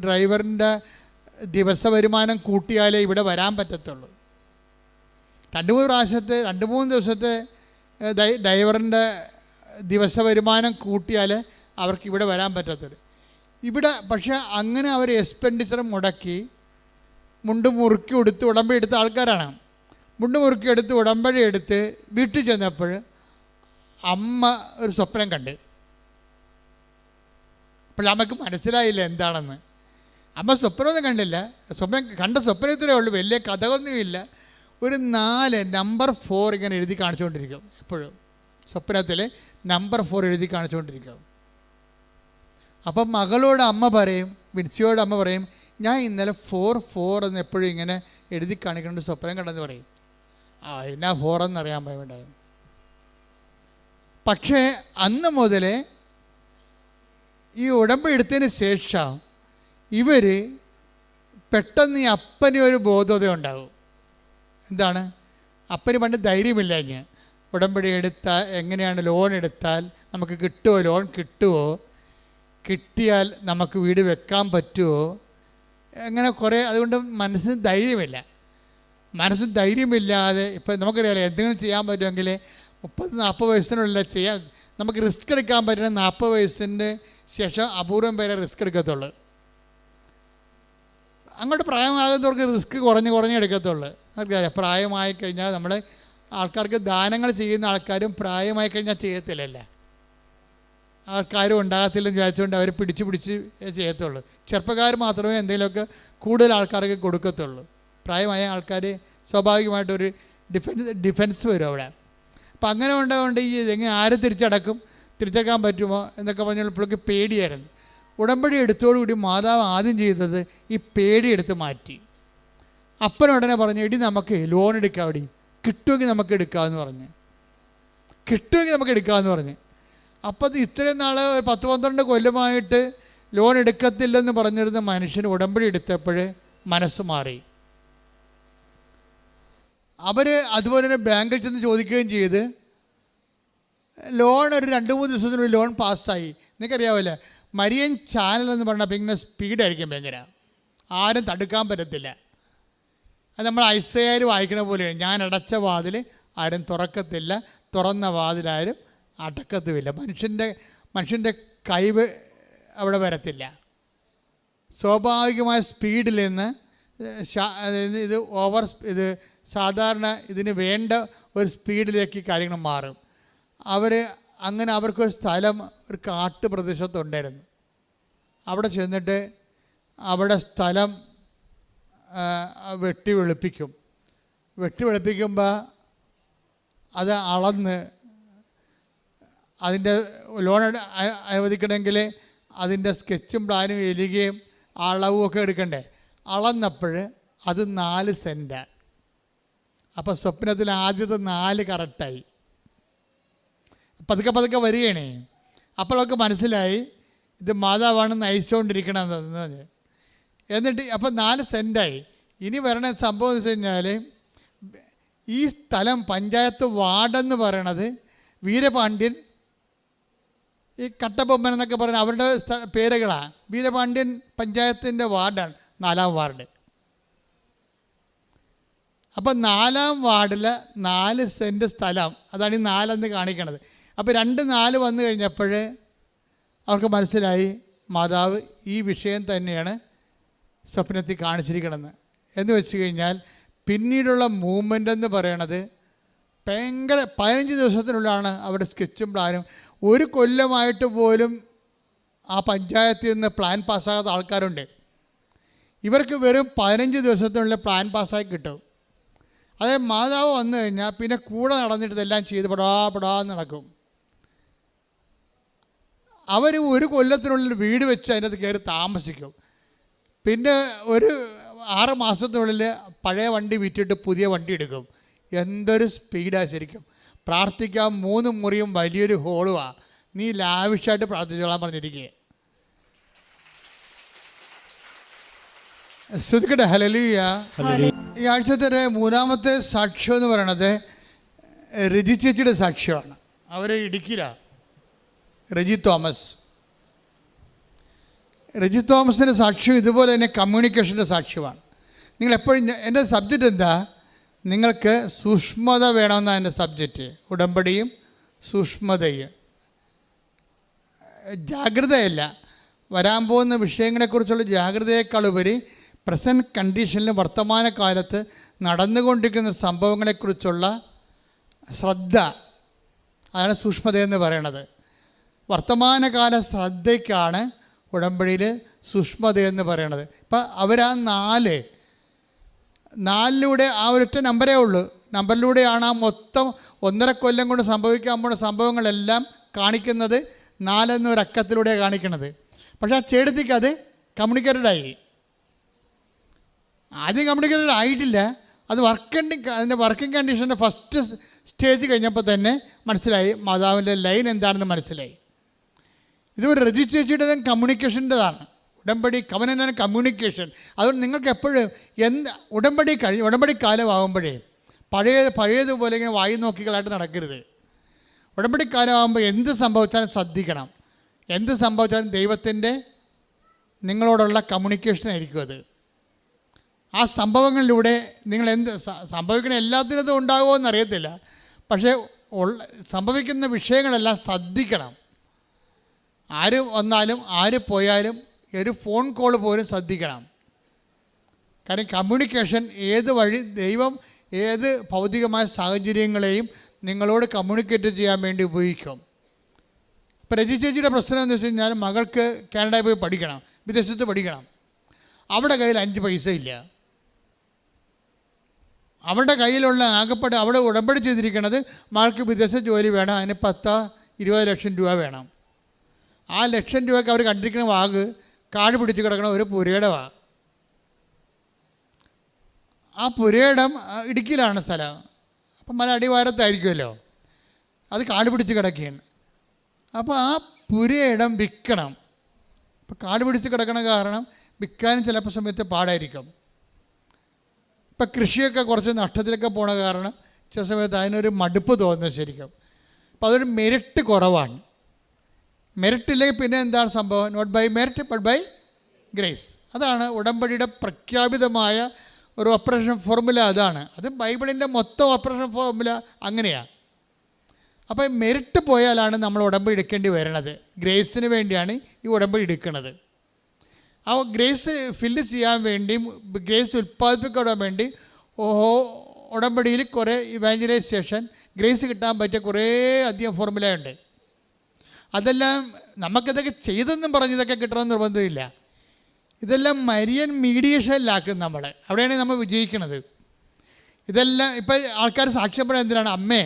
ഡ്രൈവറിൻ്റെ ദിവസ വരുമാനം കൂട്ടിയാലേ ഇവിടെ വരാൻ പറ്റത്തുള്ളൂ. രണ്ട് മൂന്ന് ദിവസത്തെ ഡ്രൈവറിൻ്റെ ദിവസ വരുമാനം കൂട്ടിയാൽ അവർക്ക് ഇവിടെ വരാൻ പറ്റത്തുള്ളൂ. ഇവിടെ പക്ഷേ അങ്ങനെ അവർ എക്സ്പെൻഡിച്ചർ മുടക്കി മുണ്ട് മുറുക്കി എടുത്ത് ഉടമ്പടി എടുത്ത ആൾക്കാരാണ്. മുണ്ട് മുറുക്കി എടുത്ത് ഉടമ്പടി എടുത്ത് വീട്ടിൽ ചെന്നപ്പോൾ അമ്മ ഒരു സ്വപ്നം കണ്ട്. അപ്പോൾ നമുക്ക് മനസ്സിലായില്ല എന്താണെന്ന്. അമ്മ സ്വപ്നമൊന്നും കണ്ടില്ല. സ്വപ്നത്തിലേ ഉള്ളൂ, വലിയ കഥകളൊന്നുമില്ല. ഒരു 4 നമ്പർ 4 ഇങ്ങനെ എഴുതി കാണിച്ചുകൊണ്ടിരിക്കും. എപ്പോഴും സ്വപ്നത്തിൽ നമ്പർ 4 എഴുതി കാണിച്ചുകൊണ്ടിരിക്കും. അപ്പം മകളോട് അമ്മ പറയും, വിൻസിയോട് അമ്മ പറയും, ഞാൻ ഇന്നലെ 4 എന്ന് എപ്പോഴും ഇങ്ങനെ എഴുതി കാണിക്കേണ്ട സ്വപ്നം കണ്ടെന്ന് പറയും. എന്നാ 4 എന്നറിയാൻ പോയുണ്ടായും. പക്ഷേ അന്ന് മുതൽ ഈ ഉടമ്പടി എടുത്തതിന് ശേഷം ഇവർ പെട്ടെന്ന് ഈ അപ്പന് ഒരു ബോധത ഉണ്ടാകും. എന്താണ്? അപ്പന് പണ്ട് ധൈര്യമില്ല. ഞാൻ ഉടമ്പടി എടുത്താൽ എങ്ങനെയാണ്, ലോൺ എടുത്താൽ നമുക്ക് കിട്ടുമോ, ലോൺ കിട്ടുമോ, കിട്ടിയാൽ നമുക്ക് വീട് വെക്കാൻ പറ്റുമോ, അങ്ങനെ കുറേ. അതുകൊണ്ട് മനസ്സിന് ധൈര്യമില്ലാതെ ഇപ്പം നമുക്കറിയാമല്ലോ, എന്തെങ്കിലും ചെയ്യാൻ പറ്റുമെങ്കിൽ 30-40 വയസ്സിനുള്ളിൽ ചെയ്യാൻ. നമുക്ക് റിസ്ക് എടുക്കാൻ പറ്റുന്ന 40 വയസ്സിൻ്റെ ശേഷം അപൂർവം പേരെ റിസ്ക് എടുക്കത്തുള്ളൂ. അങ്ങോട്ട് പ്രായമാകുന്നവർക്ക് റിസ്ക് കുറഞ്ഞ് എടുക്കത്തുള്ളൂ. നമുക്കറിയാം, പ്രായമായി കഴിഞ്ഞാൽ നമ്മൾ ആൾക്കാർക്ക് ദാനങ്ങൾ ചെയ്യുന്ന ആൾക്കാരും പ്രായമായി കഴിഞ്ഞാൽ ചെയ്യത്തില്ലല്ലേ, ആൾക്കാരും ഉണ്ടാകത്തില്ലെന്ന് വിചാരിച്ചുകൊണ്ട് അവർ പിടിച്ച് ചെയ്യത്തുള്ളൂ. ചെറുപ്പക്കാർ മാത്രമേ എന്തെങ്കിലുമൊക്കെ കൂടുതൽ ആൾക്കാർക്ക് കൊടുക്കത്തുള്ളൂ. പ്രായമായ ആൾക്കാർ സ്വാഭാവികമായിട്ടൊരു ഡിഫൻസ് വരും അവിടെ. അപ്പം അങ്ങനെ ഉണ്ടാകൊണ്ട് ഈ എങ്ങനെ ആര് തിരിച്ചടക്കാൻ പറ്റുമോ എന്നൊക്കെ പറഞ്ഞപ്പോഴൊക്കെ പേടിയായിരുന്നു. ഉടമ്പടി എടുത്തോടുകൂടി മാതാവ് ആദ്യം ചെയ്തത് ഈ പേടി എടുത്ത് മാറ്റി. അപ്പനുടനെ പറഞ്ഞു, എടി നമുക്ക് ലോൺ എടുക്കാം, എടി കിട്ടുമെങ്കിൽ നമുക്ക് എടുക്കാമെന്ന് പറഞ്ഞ്. അപ്പോൾ അത് ഇത്രയും നാൾ 10-12 കൊല്ലമായിട്ട് ലോൺ എടുക്കത്തില്ലെന്ന് പറഞ്ഞിരുന്ന മനുഷ്യന് ഉടമ്പടി എടുത്തപ്പോൾ മനസ്സ് മാറി. അവർ അതുപോലെ തന്നെ ബാങ്കിൽ ചെന്ന് ചോദിക്കുകയും ചെയ്ത് ലോൺ ഒരു 2-3 ദിവസത്തിനുള്ളിൽ ലോൺ പാസ്സായി. നിങ്ങൾക്കറിയാമല്ലേ, മരിയൻ ചാനൽ എന്ന് പറഞ്ഞാൽ പിന്നെ സ്പീഡായിരിക്കും ഭയങ്കര, ആരും തടുക്കാൻ പറ്റത്തില്ല. അത് നമ്മൾ ഐസയാർ വായിക്കണ പോലെയാണ്, ഞാൻ അടച്ച വാതിൽ ആരും തുറക്കത്തില്ല, തുറന്ന വാതിലാരും അടക്കത്തുമില്ല. മനുഷ്യൻ്റെ കഴിവ് അവിടെ വരത്തില്ല. സ്വാഭാവികമായ സ്പീഡിൽ നിന്ന് ഇത് സാധാരണ ഇതിന് വേണ്ട ഒരു സ്പീഡിലേക്ക് കാര്യങ്ങൾ മാറും. അങ്ങനെ അവർക്കൊരു സ്ഥലം ഒരു കാട്ടുപ്രദേശത്തുണ്ടായിരുന്നു. അവിടെ ചെന്നിട്ട് അവിടെ സ്ഥലം വെട്ടി വെളുപ്പിക്കുമ്പോൾ അത് അളന്ന് അതിൻ്റെ ലോൺ അനുവദിക്കണമെങ്കിൽ അതിൻ്റെ സ്കെച്ചും പ്ലാനും എഴുതുകയും അളവും ഒക്കെ എടുക്കണ്ടേ. അളന്നപ്പോൾ അത് 4 സെൻറ്റാണ്. അപ്പോൾ സ്വപ്നത്തിൽ ആദ്യത്തെ 4 കറക്റ്റായി. പതുക്കെ വരികയാണേ. അപ്പോൾ അവർക്ക് മനസ്സിലായി ഇത് മാതാവാണ് നയിച്ചുകൊണ്ടിരിക്കണമെന്ന്. എന്നിട്ട് അപ്പോൾ 4 സെൻറ്റായി. ഇനി വരണ സംഭവം എന്ന് വെച്ച് കഴിഞ്ഞാൽ ഈ സ്ഥലം പഞ്ചായത്ത് വാർഡെന്ന് പറയണത് വീരപാണ്ഡ്യൻ, ഈ കട്ടബൊമ്മൻ എന്നൊക്കെ പറയുന്ന അവരുടെ പേരുകളാണ്. വീരപാണ്ഡ്യൻ പഞ്ചായത്തിൻ്റെ വാർഡാണ് 4ാം വാർഡ്. അപ്പം 4-ാം വാർഡിൽ 4 സെൻറ്റ് സ്ഥലം, അതാണ് ഈ 4 കാണിക്കണത്. അപ്പോൾ 2-4 വന്നു കഴിഞ്ഞപ്പോൾ അവർക്ക് മനസ്സിലായി മാതാവ് ഈ വിഷയം തന്നെയാണ് സ്വപ്നത്തിൽ കാണിച്ചിരിക്കണമെന്ന്. എന്ന് വെച്ച് കഴിഞ്ഞാൽ പിന്നീടുള്ള മൂവ്മെൻ്റ് എന്ന് പറയണത് ഭയങ്കര 15 ദിവസത്തിനുള്ളിലാണ് അവിടെ സ്കെച്ചും പ്ലാനും. 1 കൊല്ലമായിട്ട് പോലും ആ പഞ്ചായത്തിൽ നിന്ന് പ്ലാൻ പാസ്സാകാത്ത ആൾക്കാരുണ്ട്. ഇവർക്ക് വെറും 15 ദിവസത്തിനുള്ളിൽ പ്ലാൻ പാസ്സാക്കി കിട്ടും. അതായത് മാതാവ് വന്നു കഴിഞ്ഞാൽ പിന്നെ കൂടെ നടന്നിട്ട് ഇതെല്ലാം ചെയ്ത് പെടാന്ന് നടക്കും. അവർ 1 കൊല്ലത്തിനുള്ളിൽ വീട് വെച്ച് അതിനകത്ത് കയറി താമസിക്കും. പിന്നെ ഒരു 6 മാസത്തിനുള്ളിൽ പഴയ വണ്ടി വിറ്റിട്ട് പുതിയ വണ്ടി എടുക്കും. എന്തൊരു സ്പീഡാണ് ശരിക്കും. പ്രാർത്ഥിക്കാൻ 3 മുറിയും വലിയൊരു ഹോളുമാണ്. നീ ലാവിഷായിട്ട് പ്രാർത്ഥിച്ചോളാൻ പറഞ്ഞിരിക്കുക. ശ്രദ്ധിക്കട്ടെ. ഹല്ലേലൂയ. ഈ ആഴ്ചത്തെ 3-ാമത്തെ സാക്ഷ്യം എന്ന് പറയണത് രജി ചേച്ചിയുടെ സാക്ഷ്യമാണ്. അവർ ഇടുക്കിയിലാണ്. രജി തോമസിൻ്റെ സാക്ഷ്യം ഇതുപോലെ തന്നെ കമ്മ്യൂണിക്കേഷൻ്റെ സാക്ഷ്യമാണ്. നിങ്ങളെപ്പോഴും എൻ്റെ സബ്ജക്റ്റ് എന്താ? നിങ്ങൾക്ക് സൂക്ഷ്മത വേണമെന്നാണ് എൻ്റെ സബ്ജക്റ്റ്. ഉടമ്പടിയും സൂക്ഷ്മതയും, ജാഗ്രതയല്ല. വരാൻ പോകുന്ന വിഷയങ്ങളെക്കുറിച്ചുള്ള ജാഗ്രതയേക്കാളുപരി പ്രസൻറ്റ് കണ്ടീഷനിൽ വർത്തമാനകാലത്ത് നടന്നുകൊണ്ടിരിക്കുന്ന സംഭവങ്ങളെക്കുറിച്ചുള്ള ശ്രദ്ധ, അതാണ് സൂക്ഷ്മതയെന്ന് പറയണത്. വർത്തമാനകാല ശ്രദ്ധയ്ക്കാണ് ഉടമ്പടിയിൽ സൂക്ഷ്മതയെന്ന് പറയണത്. ഇപ്പം അവരാ 4 ആ ഒരൊറ്റ നമ്പരേ ഉള്ളൂ. നമ്പറിലൂടെയാണ് ആ മൊത്തം 1.5 കൊല്ലം കൊണ്ട് സംഭവിക്കാൻ പോകുന്ന സംഭവങ്ങളെല്ലാം കാണിക്കുന്നത്. 4 എന്നൊരക്കത്തിലൂടെയാണ് കാണിക്കുന്നത്. പക്ഷേ ആ ചേട്ടത്തിക്ക് അത് കമ്മ്യൂണിക്കേറ്റഡായി. ആദ്യം കമ്മ്യൂണിക്കേറ്റഡ് ആയിട്ടില്ല. അത് അതിൻ്റെ വർക്കിംഗ് കണ്ടീഷൻ്റെ ഫസ്റ്റ് സ്റ്റേജ് കഴിഞ്ഞപ്പോൾ തന്നെ മനസ്സിലായി മാതാവിൻ്റെ ലൈൻ എന്താണെന്ന് മനസ്സിലായി. ഇതൊരു രജിസ്ട്രേഷൻ്റെതും കമ്മ്യൂണിക്കേഷൻ്റെതാണ്. ഉടമ്പടി കവനൻ്റ് കമ്മ്യൂണിക്കേഷൻ. അതുകൊണ്ട് നിങ്ങൾക്ക് എപ്പോഴും ഉടമ്പടി കാലമാകുമ്പോഴേ പഴയതുപോലെ ഇങ്ങനെ വായി നോക്കികളായിട്ട് നടക്കരുത്. ഉടമ്പടി കാലമാകുമ്പോൾ എന്ത് സംഭവിച്ചാലും ശ്രദ്ധിക്കണം. എന്ത് സംഭവിച്ചാലും ദൈവത്തിൻ്റെ നിങ്ങളോടുള്ള കമ്മ്യൂണിക്കേഷനായിരിക്കും അത്. ആ സംഭവങ്ങളിലൂടെ നിങ്ങൾ സംഭവിക്കുന്ന എല്ലാത്തിനതും ഉണ്ടാകുമോ എന്നറിയത്തില്ല. പക്ഷേ സംഭവിക്കുന്ന വിഷയങ്ങളെല്ലാം ശ്രദ്ധിക്കണം. ആര് വന്നാലും ആര് പോയാലും ഒരു ഫോൺ കോൾ പോലും ശ്രദ്ധിക്കണം. കാരണം കമ്മ്യൂണിക്കേഷൻ ഏത് വഴി ദൈവം ഏത് ഭൗതികമായ സാഹചര്യങ്ങളെയും നിങ്ങളോട് കമ്മ്യൂണിക്കേറ്റ് ചെയ്യാൻ വേണ്ടി ഉപയോഗിക്കും. ഇപ്പോൾ രജി ചേച്ചിയുടെ പ്രശ്നം എന്ന് വെച്ച് കഴിഞ്ഞാൽ മകൾക്ക് കാനഡയിൽ പോയി പഠിക്കണം, വിദേശത്ത് പഠിക്കണം. അവിടെ കയ്യിൽ 5 പൈസ ഇല്ല. അവരുടെ കയ്യിലുള്ള ആകപ്പാട് അവിടെ ഉടമ്പടി ചെയ്തിരിക്കുന്നത് മകൾക്ക് വിദേശ ജോലി വേണം, അതിന് 10-20 ലക്ഷം രൂപ വേണം. ആ ലക്ഷം രൂപയ്ക്ക് അവർ കണ്ടിരിക്കുന്ന വാഗ് കാട് പിടിച്ച് കിടക്കണ ഒരു പുരയിടമാണ്. ആ പുരയിടം ഇടുക്കിയിലാണ് സ്ഥലം. അപ്പം മല അടിവാരത്തായിരിക്കുമല്ലോ, അത് കാട് പിടിച്ച് കിടക്കുകയാണ്. അപ്പോൾ ആ പുരയിടം വിൽക്കണം. അപ്പോൾ കാട് പിടിച്ച് കിടക്കണ കാരണം വിൽക്കാനും ചിലപ്പോൾ സമയത്ത് പാടായിരിക്കും. ഇപ്പം കൃഷിയൊക്കെ കുറച്ച് നഷ്ടത്തിലൊക്കെ പോണ കാരണം ചില സമയത്ത് അതിനൊരു മടുപ്പ് തോന്നുന്നത് ശരിക്കും. അപ്പോൾ അതൊരു മെരിറ്റ് കുറവാണ്. മെരിറ്റില്ലെങ്കിൽ പിന്നെ എന്താണ് സംഭവം? Not by merit but by grace. അതാണ് ഉടമ്പടിയുടെ പ്രഖ്യാപിതമായ ഒരു ഓപ്പറേഷൻ ഫോർമുല. അതാണ് അത് ബൈബിളിൻ്റെ മൊത്തം ഓപ്പറേഷൻ ഫോർമുല അങ്ങനെയാണ്. അപ്പോൾ മെരിറ്റ് പോയാലാണ് നമ്മൾ ഉടമ്പടി എടുക്കേണ്ടി വരണത്. ഗ്രേസിന് വേണ്ടിയാണ് ഈ ഉടമ്പടി എടുക്കുന്നത്. ആ ഗ്രേസ് ഫില്ല് ചെയ്യാൻ വേണ്ടി, ഗ്രേസ് ഉൽപ്പാദിപ്പിക്കാൻ വേണ്ടി ഉടമ്പടിയിൽ കുറേ ഇവാഞ്ചലൈസേഷൻ, ഗ്രേസ് കിട്ടാൻ പറ്റിയ കുറേ അധികം ഫോർമുലയുണ്ട്. അതെല്ലാം നമുക്കിതൊക്കെ ചെയ്തെന്നും പറഞ്ഞ് ഇതൊക്കെ കിട്ടണമെന്ന് നിർബന്ധമില്ല. ഇതെല്ലാം മരിയൻ മീഡിയേഷനിലാക്കും നമ്മൾ. അവിടെയാണ് നമ്മൾ വിജയിക്കുന്നത്. ഇതെല്ലാം ഇപ്പോൾ ആൾക്കാർ സാക്ഷ്യം പറയാൻ എന്തിനാണ്? അമ്മേ,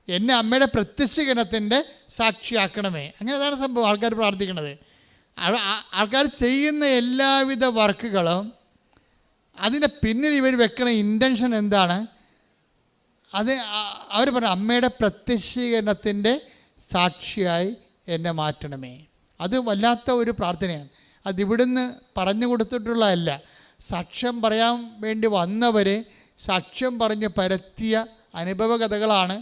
എന്നെ അമ്മയുടെ പ്രത്യക്ഷീകരണത്തിൻ്റെ സാക്ഷിയാക്കണമേ. അങ്ങനെ അതാണ് സംഭവം. ആൾക്കാർ പ്രാർത്ഥിക്കണത്. ആൾക്കാർ ചെയ്യുന്ന എല്ലാവിധ വർക്കുകളും അതിൻ്റെ പിന്നിൽ ഇവർ വെക്കണ ഇൻറ്റൻഷൻ എന്താണ്? അത് അവർ പറഞ്ഞു അമ്മയുടെ പ്രത്യക്ഷീകരണത്തിൻ്റെ സാക്ഷിയായി എന്നെ മാറ്റണമേ. അത് വല്ലാത്ത ഒരു പ്രാർത്ഥനയാണ്. അതിവിടുന്ന് പറഞ്ഞു കൊടുത്തിട്ടുള്ളതല്ല. സാക്ഷ്യം പറയാൻ വേണ്ടി വന്നവർ സാക്ഷ്യം പറഞ്ഞ് പരത്തിയ അനുഭവ കഥകളാണ്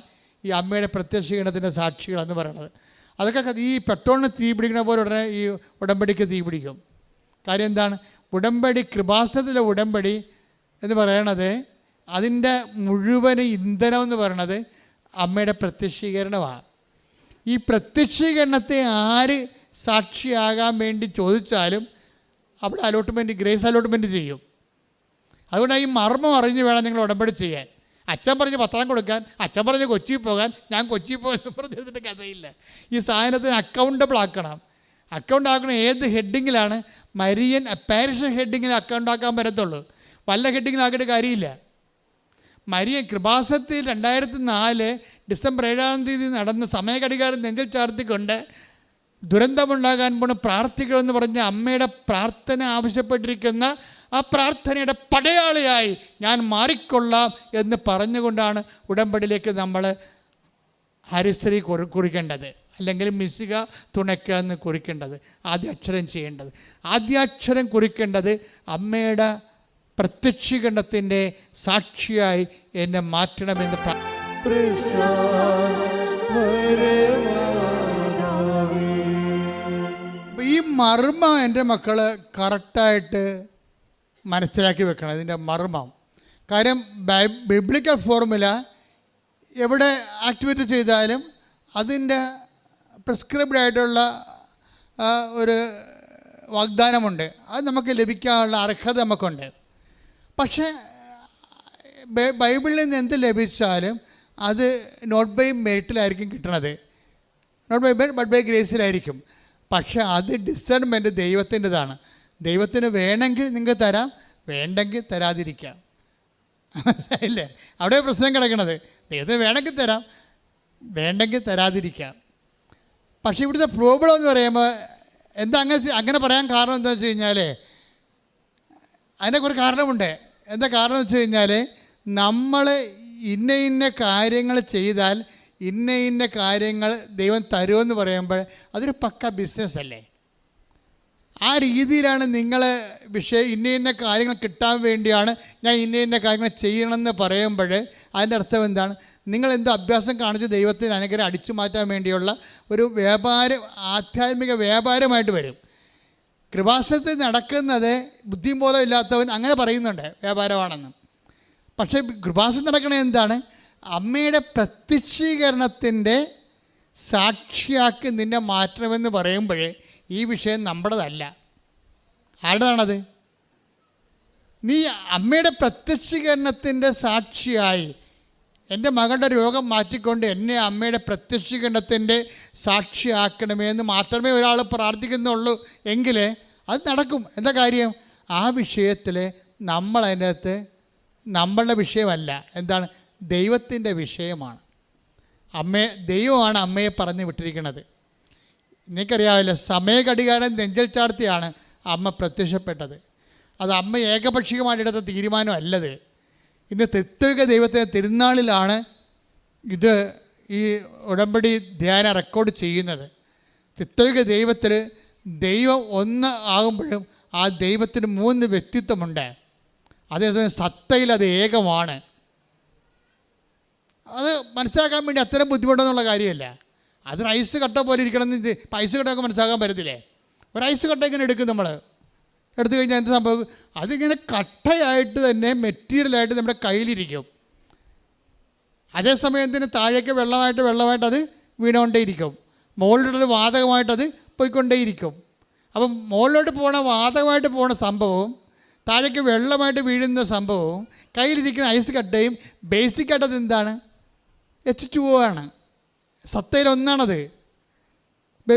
ഈ അമ്മയുടെ പ്രത്യക്ഷീകരണത്തിൻ്റെ സാക്ഷികളെന്ന് പറയുന്നത്. അതൊക്കെ ഈ പെട്രോളിന് തീ പിടിക്കുന്ന പോലെ ഉടനെ ഈ ഉടമ്പടിക്ക് തീ പിടിക്കും. കാര്യം എന്താണ്? ഉടമ്പടി, കൃപാസനത്തിലെ ഉടമ്പടി എന്ന് പറയണത് അതിൻ്റെ മുഴുവൻ ഇന്ധനം എന്ന് പറയുന്നത് അമ്മയുടെ പ്രത്യക്ഷീകരണമാണ്. ഈ പ്രത്യക്ഷീകരണത്തെ ആര് സാക്ഷിയാകാൻ വേണ്ടി ചോദിച്ചാലും അവിടെ അലോട്ട്മെൻറ്റ്, ഗ്രേസ് അലോട്ട്മെൻറ്റ് ചെയ്യും. അതുകൊണ്ടാണ് ഈ മർമ്മം അറിഞ്ഞ് വേണം നിങ്ങൾ ഉടമ്പടി ചെയ്യാൻ. അച്ഛൻ പറഞ്ഞ് പത്രം കൊടുക്കാൻ, അച്ഛൻ പറഞ്ഞ് കൊച്ചിയിൽ പോകാൻ, ഞാൻ കൊച്ചിയിൽ പോകാൻ പറഞ്ഞിട്ട് കഥയില്ല. ഈ സാധനത്തിന് അക്കൗണ്ടബിൾ ആക്കണം. അക്കൗണ്ട് ആക്കണം ഏത് ഹെഡിങ്ങിലാണ്? മരിയൻ പാരിഷ് ഹെഡിങ്ങിൽ അക്കൗണ്ട് ആക്കാൻ പറ്റത്തുള്ളൂ. വല്ല ഹെഡിങ്ങിലാക്കിയിട്ട് കാര്യമില്ല. മരിയൻ കൃപാസനത്തിൽ 2004 ഡിസംബർ 7 തീയതി നടന്ന സമയഘടികാരം നെഞ്ചിൽ ചാർത്തിക്കൊണ്ട് ദുരന്തമുണ്ടാകാൻ പോണ പ്രാർത്ഥിക്കണമെന്ന് പറഞ്ഞ് അമ്മയുടെ പ്രാർത്ഥന ആവശ്യപ്പെട്ടിരിക്കുന്ന ആ പ്രാർത്ഥനയുടെ പടയാളിയായി ഞാൻ മാറിക്കൊള്ളാം എന്ന് പറഞ്ഞുകൊണ്ടാണ് ഉടമ്പടിയിലേക്ക് നമ്മൾ ഹരിശ്രീ കുറിക്കേണ്ടത്, അല്ലെങ്കിൽ മിശിക തുണയ്ക്കുക എന്ന് കുറിക്കേണ്ടത്, ആദ്യാക്ഷരം ചെയ്യേണ്ടത്. ആദ്യാക്ഷരം കുറിക്കേണ്ടത് അമ്മയുടെ പ്രത്യക്ഷീകരണത്തിൻ്റെ സാക്ഷിയായി എന്നെ മാറ്റണമെന്ന് ഈ മർമ്മം എൻ്റെ മക്കൾ കറക്റ്റായിട്ട് മനസ്സിലാക്കി വെക്കണം. ഇതിൻ്റെ മർമ്മം. കാര്യം ബിബ്ലിക്കൽ ഫോർമുല എവിടെ ആക്ടിവേറ്റ് ചെയ്താലും അതിൻ്റെ പ്രിസ്ക്രൈബ്ഡ് ആയിട്ടുള്ള ഒരു വാഗ്ദാനമുണ്ട്. അത് നമുക്ക് ലഭിക്കാനുള്ള അർഹത നമുക്കുണ്ട്. പക്ഷേ ബൈബിളിൽ നിന്ന് എന്ത് ലഭിച്ചാലും അത് നോട്ട് ബൈ മെറിറ്റിലായിരിക്കും കിട്ടണത്, not by merit but by ഗ്രേസിലായിരിക്കും. പക്ഷേ അത് ഡിസേൺമെൻറ്റ് ദൈവത്തിൻ്റെതാണ്. ദൈവത്തിന് വേണമെങ്കിൽ നിങ്ങൾക്ക് തരാം, വേണ്ടെങ്കിൽ തരാതിരിക്കാം. ഇല്ലേ? അവിടെ പ്രശ്നം കിടക്കണത്. ദൈവത്തിന് വേണമെങ്കിൽ തരാം, വേണ്ടെങ്കിൽ തരാതിരിക്കാം. പക്ഷേ ഇവിടുത്തെ പ്രോബ്ലം എന്ന് പറയുമ്പോൾ എന്താ അങ്ങനെ പറയാൻ കാരണം എന്താ വെച്ച് കഴിഞ്ഞാൽ അതിനൊക്കെ ഒരു കാരണമുണ്ട്. എന്താ കാരണം വെച്ച് കഴിഞ്ഞാൽ നമ്മൾ ഇന്ന കാര്യങ്ങൾ ചെയ്താൽ ഇന്ന കാര്യങ്ങൾ ദൈവം തരുമെന്ന് പറയുമ്പോൾ അതൊരു പക്ക ബിസിനസ്സല്ലേ. ആ രീതിയിലാണ് നിങ്ങൾ ഇന്ന കാര്യങ്ങൾ കിട്ടാൻ വേണ്ടിയാണ് ഞാൻ ഇന്ന കാര്യങ്ങൾ ചെയ്യണമെന്ന് പറയുമ്പോൾ അതിൻ്റെ അർത്ഥം എന്താണ്? നിങ്ങൾ എന്തോ അഭ്യാസം കാണിച്ച് ദൈവത്തിന് അനുഗ്രഹം അടിച്ചു മാറ്റാൻ വേണ്ടിയുള്ള ഒരു വ്യാപാരം, ആധ്യാത്മിക വ്യാപാരമായിട്ട് വരും. കൃപാസനത്തിൽ നടക്കുന്നത് ബുദ്ധിബോധം ഇല്ലാത്തവൻ അങ്ങനെ പറയുന്നുണ്ട് വ്യാപാരമാണെന്ന്. പക്ഷേ കൃപാസനം നടക്കണത് എന്താണ്? അമ്മയുടെ പ്രത്യക്ഷീകരണത്തിൻ്റെ സാക്ഷിയാക്കി നിന്നെ മാറ്റണമെന്ന് പറയുമ്പോൾ ഈ വിഷയം നമ്മുടേതല്ല. ആരുടേതാണത്? നീ അമ്മയുടെ പ്രത്യക്ഷീകരണത്തിൻ്റെ സാക്ഷിയായി എൻ്റെ മകളുടെ രോഗം മാറ്റിക്കൊണ്ട് എന്നെ അമ്മയുടെ പ്രത്യക്ഷീകരണത്തിൻ്റെ സാക്ഷിയാക്കണമെന്ന് മാത്രമേ ഒരാൾ പ്രാർത്ഥിക്കുന്നുള്ളൂ എങ്കിൽ അത് നടക്കും. എന്താ കാര്യം? ആ വിഷയത്തിൽ നമ്മളതിനകത്ത് നമ്മളുടെ വിഷയമല്ല. എന്താണ്? ദൈവത്തിൻ്റെ വിഷയമാണ്. ദൈവമാണ് അമ്മയെ പറഞ്ഞു വിട്ടിരിക്കുന്നത്. നിങ്ങൾക്കറിയാമല്ലോ, സമയഘടികാരം നെഞ്ചൽ ചാർത്തിയാണ് അമ്മ പ്രത്യക്ഷപ്പെട്ടത്. അത് അമ്മ ഏകപക്ഷീയമായിട്ടെടുത്ത തീരുമാനമല്ലത്. ഇന്ന് ത്രിത്വിക ദൈവത്തിൻ്റെ തിരുനാളിലാണ് ഇത് ഈ ഉടമ്പടി ധ്യാനം റെക്കോർഡ് ചെയ്യുന്നത്. ത്രിത്വിക ദൈവത്തിൽ ദൈവം ഒന്ന് ആകുമ്പോഴും ആ ദൈവത്തിന് 3 വ്യക്തിത്വമുണ്ട്. അതേസമയം സത്തയിൽ അത് ഏകമാണ്. അത് മനസ്സിലാക്കാൻ വേണ്ടി അത്രയും ബുദ്ധിമുട്ടെന്നുള്ള കാര്യമല്ല. അതൊരു ഐസ് കട്ട പോലെ ഇരിക്കണമെന്ന് ഐസ് കട്ടയൊക്കെ മനസ്സിലാക്കാൻ പറ്റത്തില്ലേ? ഒരു ഐസ് കട്ട ഇങ്ങനെ എടുക്കും, നമ്മൾ എടുത്തു കഴിഞ്ഞാൽ എന്ത് സംഭവം? അതിങ്ങനെ കട്ടയായിട്ട് തന്നെ മെറ്റീരിയലായിട്ട് നമ്മുടെ കയ്യിലിരിക്കും. അതേസമയത്തിന് താഴേക്ക് വെള്ളമായിട്ട് അത് വീണുകൊണ്ടേയിരിക്കും. മുകളിലോട്ടത് വാതകമായിട്ടത് പോയിക്കൊണ്ടേയിരിക്കും. അപ്പം മുകളിലോട്ട് വാതകമായിട്ട് പോണ സംഭവവും താഴേക്ക് വെള്ളമായിട്ട് വീഴുന്ന സംഭവവും കയ്യിലിരിക്കുന്ന ഐസ് കട്ടയും ബേസിക്കായിട്ടത് എന്താണ്? H2O ആണ്. സത്തയിൽ ഒന്നാണത്.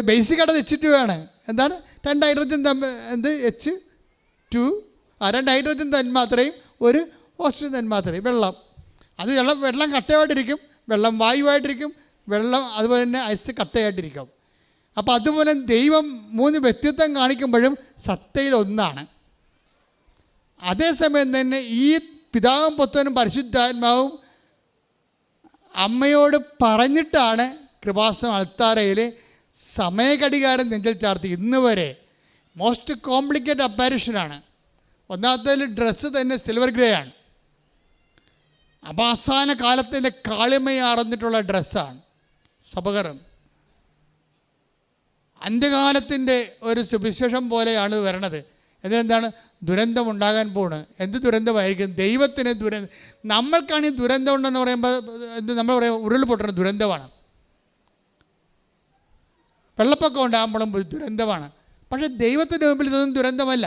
ബേസിക്കായിട്ടത് H2O ആണ്. എന്താണ്? 2 ഹൈഡ്രജൻ H2, 2 ഹൈഡ്രജൻ തന്മാത്രയും ഒരു ഓക്സിജൻ തന്മാത്രയും, വെള്ളം. അത് വെള്ളം കട്ടയായിട്ടിരിക്കും, വെള്ളം വായുവായിട്ടിരിക്കും, വെള്ളം അതുപോലെ തന്നെ ഐസ് കട്ടയായിട്ടിരിക്കും. അപ്പോൾ അതുപോലെ ദൈവം 3 വ്യക്തിത്വം കാണിക്കുമ്പോഴും സത്തയിൽ ഒന്നാണ്. അതേസമയം തന്നെ ഈ പിതാവും പുത്രനും പരിശുദ്ധാത്മാവും അമ്മയോട് പറഞ്ഞിട്ടാണ് കൃപാസനം അൾത്താരയിൽ സമയഘടികാരം നെഞ്ചിൽ ചാർത്തി ഇന്ന് വരെ. മോസ്റ്റ് കോംപ്ലിക്കേറ്റഡ് അപ്പാരിഷനാണ്. ഒന്നാമത്തേൽ ഡ്രസ്സ് തന്നെ സിൽവർ ഗ്രേ ആണ്. അവസാന കാലത്തിൻ്റെ കാളിമയാർന്നിട്ടുള്ള ഡ്രസ്സാണ് സബകരം. അന്ത്യകാലത്തിൻ്റെ ഒരു സുവിശേഷം പോലെയാണ് വരണത്. എന്നിട്ടെന്താണ്? ദുരന്തം ഉണ്ടാകാൻ പോണ്. എന്ത് ദുരന്തമായിരിക്കും? ദൈവത്തിന് ദുരന്തം. നമ്മൾക്കാണ് ഈ ദുരന്തം ഉണ്ടെന്ന് പറയുമ്പോൾ നമ്മൾ പറയാം ഉരുൾപൊട്ടുന്ന ദുരന്തമാണ്, വെള്ളപ്പൊക്കം ഉണ്ടാകുമ്പോഴും ദുരന്തമാണ്. പക്ഷേ ദൈവത്തിൻ്റെ മുമ്പിൽ ഇതൊന്നും ദുരന്തമല്ല.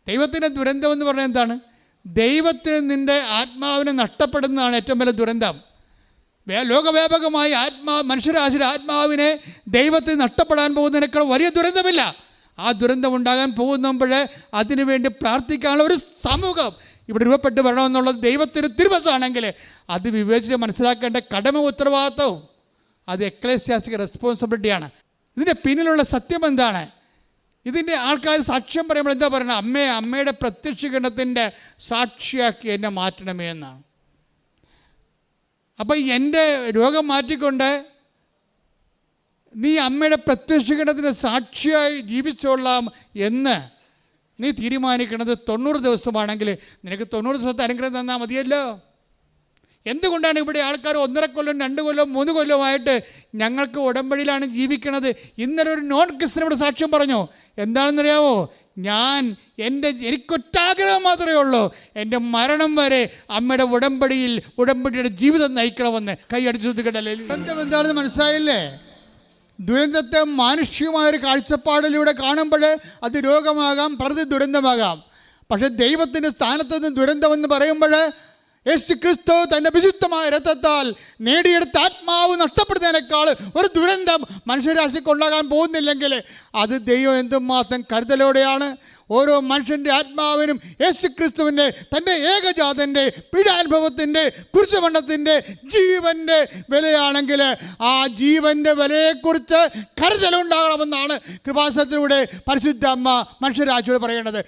ദൈവത്തിൻ്റെ ദുരന്തം എന്ന് പറഞ്ഞാൽ എന്താണ്? ദൈവത്തിന് നിൻ്റെ ആത്മാവിനെ നഷ്ടപ്പെടുന്നതാണ് ഏറ്റവും വലിയ ദുരന്തം. ലോകവ്യാപകമായി മനുഷ്യരാശിയുടെ ആത്മാവിനെ ദൈവത്തിന് നഷ്ടപ്പെടാൻ പോകുന്നതിനേക്കാൾ വലിയ ദുരന്തമില്ല. ആ ദുരന്തം ഉണ്ടാകാൻ പോകുമ്പോൾ അതിനുവേണ്ടി പ്രാർത്ഥിക്കാനുള്ള ഒരു സമൂഹം ഇവിടെ രൂപപ്പെട്ട് വരണമെന്നുള്ളത് ദൈവത്തിന് തിരുവസാണെങ്കിൽ അത് വിവേചിച്ച് മനസ്സിലാക്കേണ്ട കടമ ഉത്തരവാദിത്വവും അത് എക്ലേസ്യാസ്റ്റിക് റെസ്പോൺസിബിലിറ്റിയാണ്. ഇതിൻ്റെ പിന്നിലുള്ള സത്യം എന്താണ്? ഇതിൻ്റെ ആൾക്കാർ സാക്ഷ്യം പറയുമ്പോൾ എന്താ പറയുന്നത്? അമ്മയുടെ പ്രത്യക്ഷീകരണത്തിൻ്റെ സാക്ഷിയാക്കി എന്നെ മാറ്റണമേ എന്നാണ്. അപ്പം എൻ്റെ രോഗം മാറ്റിക്കൊണ്ട് നീ അമ്മയുടെ പ്രത്യക്ഷീകരണത്തിന് സാക്ഷിയായി ജീവിച്ചോളാം എന്ന് നീ തീരുമാനിക്കുന്നത് 90 ദിവസമാണെങ്കിൽ നിനക്ക് 90 ദിവസത്തെ അനുഗ്രഹം തന്നാൽ മതിയല്ലോ. എന്തുകൊണ്ടാണ് ഇവിടെ ആൾക്കാർ 1.5 കൊല്ലം 2 കൊല്ലം 3 കൊല്ലമായിട്ട് ഞങ്ങൾക്ക് ഉടമ്പടിയിലാണ് ജീവിക്കണത്? ഇന്നലെ ഒരു നോൺ ക്രിസ്ത്യനോട് സാക്ഷ്യം പറഞ്ഞു. എന്താണെന്നറിയാമോ? എനിക്കൊറ്റാഗ്രഹം മാത്രമേ ഉള്ളൂ, എൻ്റെ മരണം വരെ അമ്മയുടെ ഉടമ്പടിയുടെ ജീവിതം നയിക്കണമെന്ന്. കൈയടിച്ചു കേട്ടല്ലേ? ദുരന്തം എന്താണെന്ന് മനസ്സിലായില്ലേ? ദുരന്തത്തെ മാനുഷികമായൊരു കാഴ്ചപ്പാടിലൂടെ കാണുമ്പോൾ അത് രോഗമാകാം, പ്രതി ദുരന്തമാകാം. പക്ഷേ ദൈവത്തിൻ്റെ സ്ഥാനത്ത് നിന്ന് ദുരന്തമെന്ന് പറയുമ്പോൾ യേശു ക്രിസ്തു തൻ്റെ വിശുദ്ധമായ രക്തത്താൽ നേടിയെടുത്ത ആത്മാവ് നഷ്ടപ്പെടുന്നതിനേക്കാൾ ഒരു ദുരന്തം മനുഷ്യരാശിക്കുണ്ടാകാൻ പോകുന്നില്ലെങ്കിൽ അത് ദൈവം എന്തുമാത്രം കരുതലോടെയാണ് ഓരോ മനുഷ്യൻ്റെ ആത്മാവിനും യേശു ക്രിസ്തുവിൻ്റെ തൻ്റെ ഏകജാതൻ്റെ പീഡാനുഭവത്തിൻ്റെ കുരിശുമരണത്തിൻ്റെ ജീവൻ്റെ വിലയാണെങ്കിൽ ആ ജീവൻ്റെ വിലയെക്കുറിച്ച് കരുതലുണ്ടാകണമെന്നാണ് കൃപാസനത്തിലൂടെ പരിശുദ്ധ അമ്മ മനുഷ്യരാശിയോട് പറയേണ്ടത്.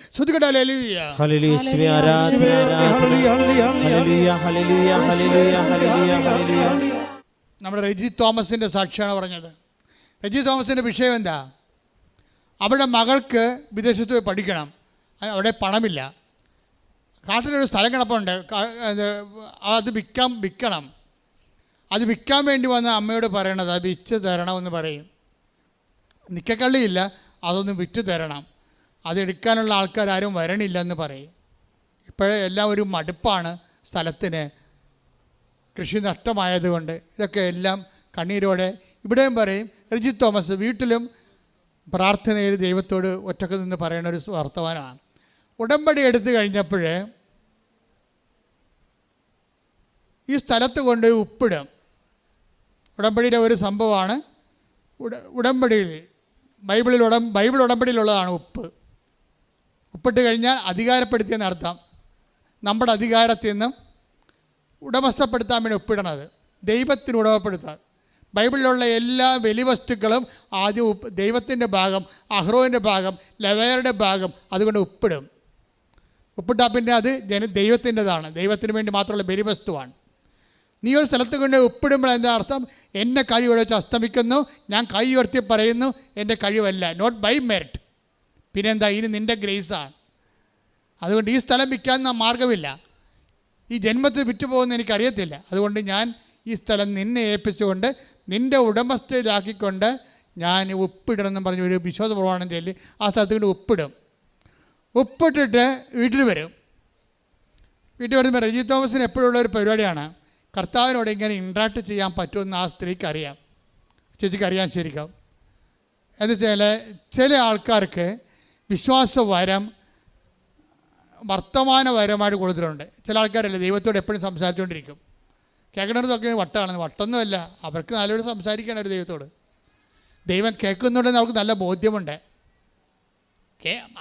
നമ്മുടെ റെജി തോമസിൻ്റെ സാക്ഷിയാണ് പറഞ്ഞത്. റെജി തോമസിൻ്റെ വിഷയം എന്താ? അവിടെ മകൾക്ക് വിദേശത്ത് പോയി പഠിക്കണം, അവിടെ പണമില്ല. കാട്ടിലൊരു സ്ഥലം കിടപ്പുണ്ട്, അത് വിൽക്കണം. അത് വിൽക്കാൻ വേണ്ടി വന്ന അമ്മയോട് പറയണത് അത് വിറ്റ് തരണമെന്ന് പറയും. നിക്കക്കള്ളിയില്ല, അതൊന്ന് വിറ്റ് തരണം, അതെടുക്കാനുള്ള ആൾക്കാരും വരണില്ലെന്ന് പറയും. ഇപ്പോഴേ എല്ലാം ഒരു മടുപ്പാണ് സ്ഥലത്തിന്, കൃഷി നഷ്ടമായതുകൊണ്ട്. ഇതൊക്കെ എല്ലാം കണ്ണീരോടെ ഇവിടെയും പറയും. റിജി തോമസ് വീട്ടിലും പ്രാർത്ഥനയിൽ ദൈവത്തോട് ഒറ്റക്ക് നിന്ന് പറയുന്ന ഒരു വർത്തമാനമാണ്. ഉടമ്പടി എടുത്തു കഴിഞ്ഞപ്പോൾ ഈ സ്ഥലത്ത് കൊണ്ട് ഉപ്പിടും. ഉടമ്പടിയിലെ ഒരു സംഭവമാണ്. ഉടമ്പടിയിൽ ബൈബിൾ ഉടമ്പടിയിലുള്ളതാണ് ഉപ്പ്. ഉപ്പിട്ട് കഴിഞ്ഞാൽ അധികാരപ്പെടുത്തിയെന്ന് അർത്ഥം. നമ്മുടെ അധികാരത്തിൽ നിന്നും ഉടമസ്ഥപ്പെടുത്താൻ വേണ്ടി ഉപ്പിടണത്, ദൈവത്തിന് ഉടമപ്പെടുത്താൻ. ബൈബിളിലുള്ള എല്ലാ വെലിവസ്തുക്കളും ആദ്യം ദൈവത്തിൻ്റെ ഭാഗം, അഹ്റോൻ്റെ ഭാഗം, ലെവയറുടെ ഭാഗം, അതുകൊണ്ട് ഉപ്പിടും. ഉപ്പിട്ടാൽ പിന്നെ അത് ദൈവത്തിൻ്റെതാണ്, ദൈവത്തിന് വേണ്ടി മാത്രമുള്ള ബലിവസ്തുവാണ്. നീ ഒരു സ്ഥലത്ത് കൊണ്ട് ഉപ്പിടുമ്പോൾ എന്താ അർത്ഥം? എൻ്റെ കഴിവ് വെച്ച് അസ്തമിക്കുന്നു, ഞാൻ കൈ ഉയർത്തി പറയുന്നു എൻ്റെ കഴിവല്ല, നോട്ട് ബൈ മെറിറ്റ്. പിന്നെന്താ? ഇനി നിൻ്റെ ഗ്രേസാണ്. അതുകൊണ്ട് ഈ സ്ഥലം വിൽക്കാൻ മാർഗമില്ല, ഈ ജന്മത്തിൽ വിറ്റുപോകുന്ന എനിക്കറിയത്തില്ല. അതുകൊണ്ട് ഞാൻ ഈ സ്ഥലം നിന്നെ ഏൽപ്പിച്ചുകൊണ്ട് നിൻ്റെ ഉടമസ്ഥയിലാക്കിക്കൊണ്ട് ഞാൻ ഉപ്പിടണമെന്ന് പറഞ്ഞ് ഒരു വിശ്വാസ പ്രമാണം ചൊല്ലി ആ സ്ഥലത്ത് കൊണ്ട് ഉപ്പിടും. ഉപ്പിട്ടിട്ട് വീട്ടിൽ വരും. വീട്ടിൽ വരുമ്പോൾ റെജി തോമസിന് എപ്പോഴുള്ള ഒരു പരിപാടിയാണ്, കർത്താവിനോട് ഇങ്ങനെ ഇൻട്രാക്ട് ചെയ്യാൻ പറ്റുമെന്ന് ആ സ്ത്രീക്ക് അറിയാം, ചേച്ചിക്ക് അറിയാൻ ശരിക്കും. എന്നുവെച്ചാൽ ചില ആൾക്കാർക്ക് വിശ്വാസവരം വർത്തമാനപരമായിട്ട് കൊടുത്തിട്ടുണ്ട്. ചില ആൾക്കാരല്ലേ ദൈവത്തോട് എപ്പോഴും സംസാരിച്ചുകൊണ്ടിരിക്കും. കേൾക്കണതൊക്കെ വട്ടമാണ്, വട്ടൊന്നുമല്ല, അവർക്ക് നല്ലൊരു സംസാരിക്കണം ഒരു ദൈവത്തോട്. ദൈവം കേൾക്കുന്നുണ്ടെന്ന് അവർക്ക് നല്ല ബോധ്യമുണ്ട്.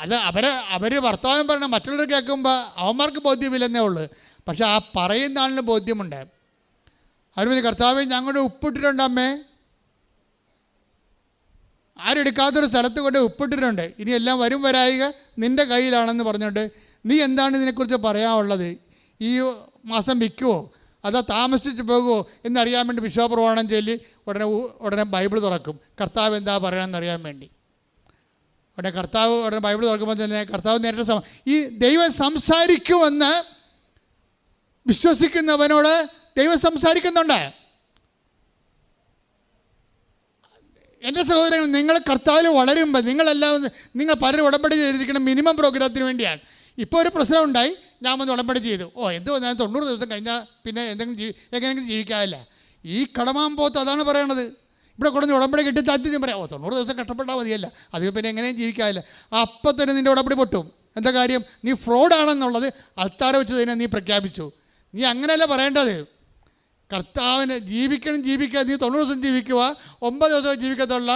അത് അവർ വർത്തമാനം പറയണം, മറ്റുള്ളവർ കേൾക്കുമ്പോൾ അവന്മാർക്ക് ബോധ്യമില്ലെന്നേ ഉള്ളൂ, പക്ഷെ ആ പറയുന്ന ആളിന് ബോധ്യമുണ്ട്. അവർ പറഞ്ഞ്, കർത്താവേ ഞങ്ങളുടെ ഉപ്പിട്ടിട്ടുണ്ട് അമ്മേ, ആരെടുക്കാത്തൊരു സ്ഥലത്ത് കൊണ്ട് ഉപ്പിട്ടിട്ടുണ്ട്, ഇനി എല്ലാം വരും വരായിക നിൻ്റെ കയ്യിലാണെന്ന് പറഞ്ഞിട്ട് നീ എന്താണ് ഇതിനെക്കുറിച്ച് പറയാനുള്ളത്? ഈ മാസം വിൽക്കുമോ അതോ താമസിച്ച് പോകുമോ എന്നറിയാൻ വേണ്ടി വിശ്വാസപ്രമാണം ചൊല്ലി ഉടനെ ബൈബിൾ തുറക്കും, കർത്താവ് എന്താ പറയണമെന്നറിയാൻ വേണ്ടി. ഉടനെ ബൈബിൾ തുറക്കുമ്പോൾ തന്നെ കർത്താവ് നേരിട്ട് ഈ ദൈവം സംസാരിക്കുമെന്ന് വിശ്വസിക്കുന്നവനോട് ദൈവം സംസാരിക്കുന്നുണ്ട്. എൻ്റെ സഹോദരങ്ങൾ, നിങ്ങൾ കർത്താവിൽ വളരുമ്പോൾ നിങ്ങൾ പലരും ഉടമ്പടി ചെയ്തിരിക്കണം മിനിമം പ്രോഗ്രാമത്തിന് വേണ്ടിയാണ്. ഇപ്പോൾ ഒരു പ്രശ്നം ഉണ്ടായി, ഞാൻ വന്ന് ഉടമ്പടി ചെയ്തു. എന്തോ ഞാൻ 90 ദിവസം കഴിഞ്ഞാൽ പിന്നെ എങ്ങനെയെങ്കിലും ജീവിക്കാറില്ല. ഈ കടമാമ്പോത്ത് അതാണ് പറയണത്. ഇവിടെ കൊടുന്ന് ഉടമ്പടി കിട്ടി താല്പര്യം പറയാം, 90 ദിവസം കഷ്ടപ്പെട്ടാൽ മതിയല്ല, അത് പിന്നെ എങ്ങനെയും ജീവിക്കാറില്ല. അപ്പം തന്നെ നിൻ്റെ ഉടമ്പടി പൊട്ടും. എന്താ കാര്യം? നീ ഫ്രോഡാണെന്നുള്ളത് അൾത്താര വെച്ച് തന്നെ നീ പ്രഖ്യാപിച്ചു. നീ അങ്ങനെയല്ല പറയേണ്ടത്. കർത്താവിന് ജീവിക്കാൻ നീ 90 ദിവസം ജീവിക്കുക, 9 ദിവസം ജീവിക്കത്തുള്ള,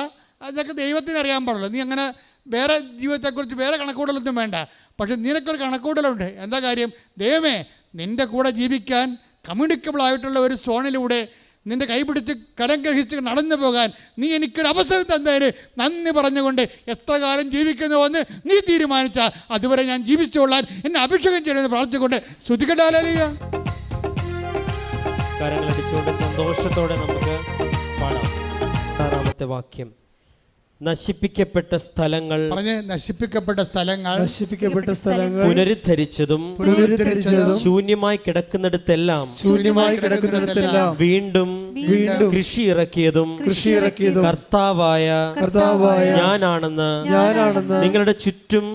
അതൊക്കെ ദൈവത്തിന് അറിയാൻ പാടുള്ളൂ. നീ അങ്ങനെ വേറെ ജീവിതത്തെക്കുറിച്ച് വേറെ കണക്കൂടലൊന്നും വേണ്ട. പക്ഷെ നിനക്കൊരു കണക്കൂടലുണ്ട്. എന്താ കാര്യം? ദൈവമേ, നിൻ്റെ കൂടെ ജീവിക്കാൻ കമ്മ്യൂണിക്കബിൾ ആയിട്ടുള്ള ഒരു സോണിലൂടെ നിൻ്റെ കൈപിടിച്ച് കരം ഗ്രഹിച്ച് നടന്നു പോകാൻ നീ എനിക്കൊരു അവസരം തന്നതിന് നന്ദി പറഞ്ഞുകൊണ്ട് എത്ര കാലം ജീവിക്കുന്നുവെന്ന് നീ തീരുമാനിച്ചാൽ അതുവരെ ഞാൻ ജീവിച്ചുകൊള്ളാൻ എന്നെ അഭിഷേകം ചെയ്യണമെന്ന് പ്രാർത്ഥിച്ചുകൊണ്ട് ശ്രുതികടാലിയ കരങ്ങളടിച്ചുകൊണ്ട് സന്തോഷത്തോടെ നമുക്ക് പാടാം. 6-ാമത്തെ വാക്യം. നശിപ്പിക്കപ്പെട്ട സ്ഥലങ്ങൾ പുനരുദ്ധരിച്ചതും ശൂന്യമായി കിടക്കുന്നിടത്തെല്ലാം വീണ്ടും കൃഷി ഇറക്കിയതും കർത്താവായ ഞാനാണെന്ന് നിങ്ങളുടെ ചുറ്റും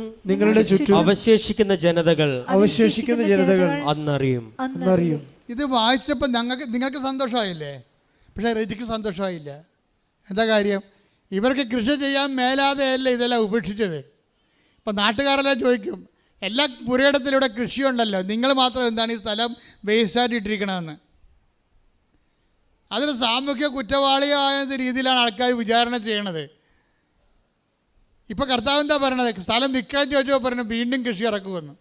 അവശേഷിക്കുന്ന ജനതകൾ അന്നറിയും. ഇത് വായിച്ചപ്പോൾ നിങ്ങൾക്ക് സന്തോഷമായില്ലേ? പക്ഷേ രജിക്ക് സന്തോഷമായില്ല. എന്താ കാര്യം? ഇവർക്ക് കൃഷി ചെയ്യാൻ മേലാതെയല്ല ഇതെല്ലാം ഉപേക്ഷിച്ചത്. ഇപ്പം നാട്ടുകാരെല്ലാം ചോദിക്കും, എല്ലാ പുരയിടത്തിലൂടെ കൃഷിയുണ്ടല്ലോ, നിങ്ങൾ മാത്രം എന്താണ് ഈ സ്ഥലം വേസ്റ്റായിട്ട് ഇട്ടിരിക്കണമെന്ന്. അതൊരു സാമൂഹ്യ കുറ്റവാളിയായ രീതിയിലാണ് ആൾക്കാർ വിചാരണ ചെയ്യണത്. ഇപ്പം കർത്താവ് എന്താ പറയണത്? സ്ഥലം വിൽക്കാൻ ചോദിച്ചപ്പോൾ പറഞ്ഞു വീണ്ടും കൃഷി ഇറക്കുമെന്ന്.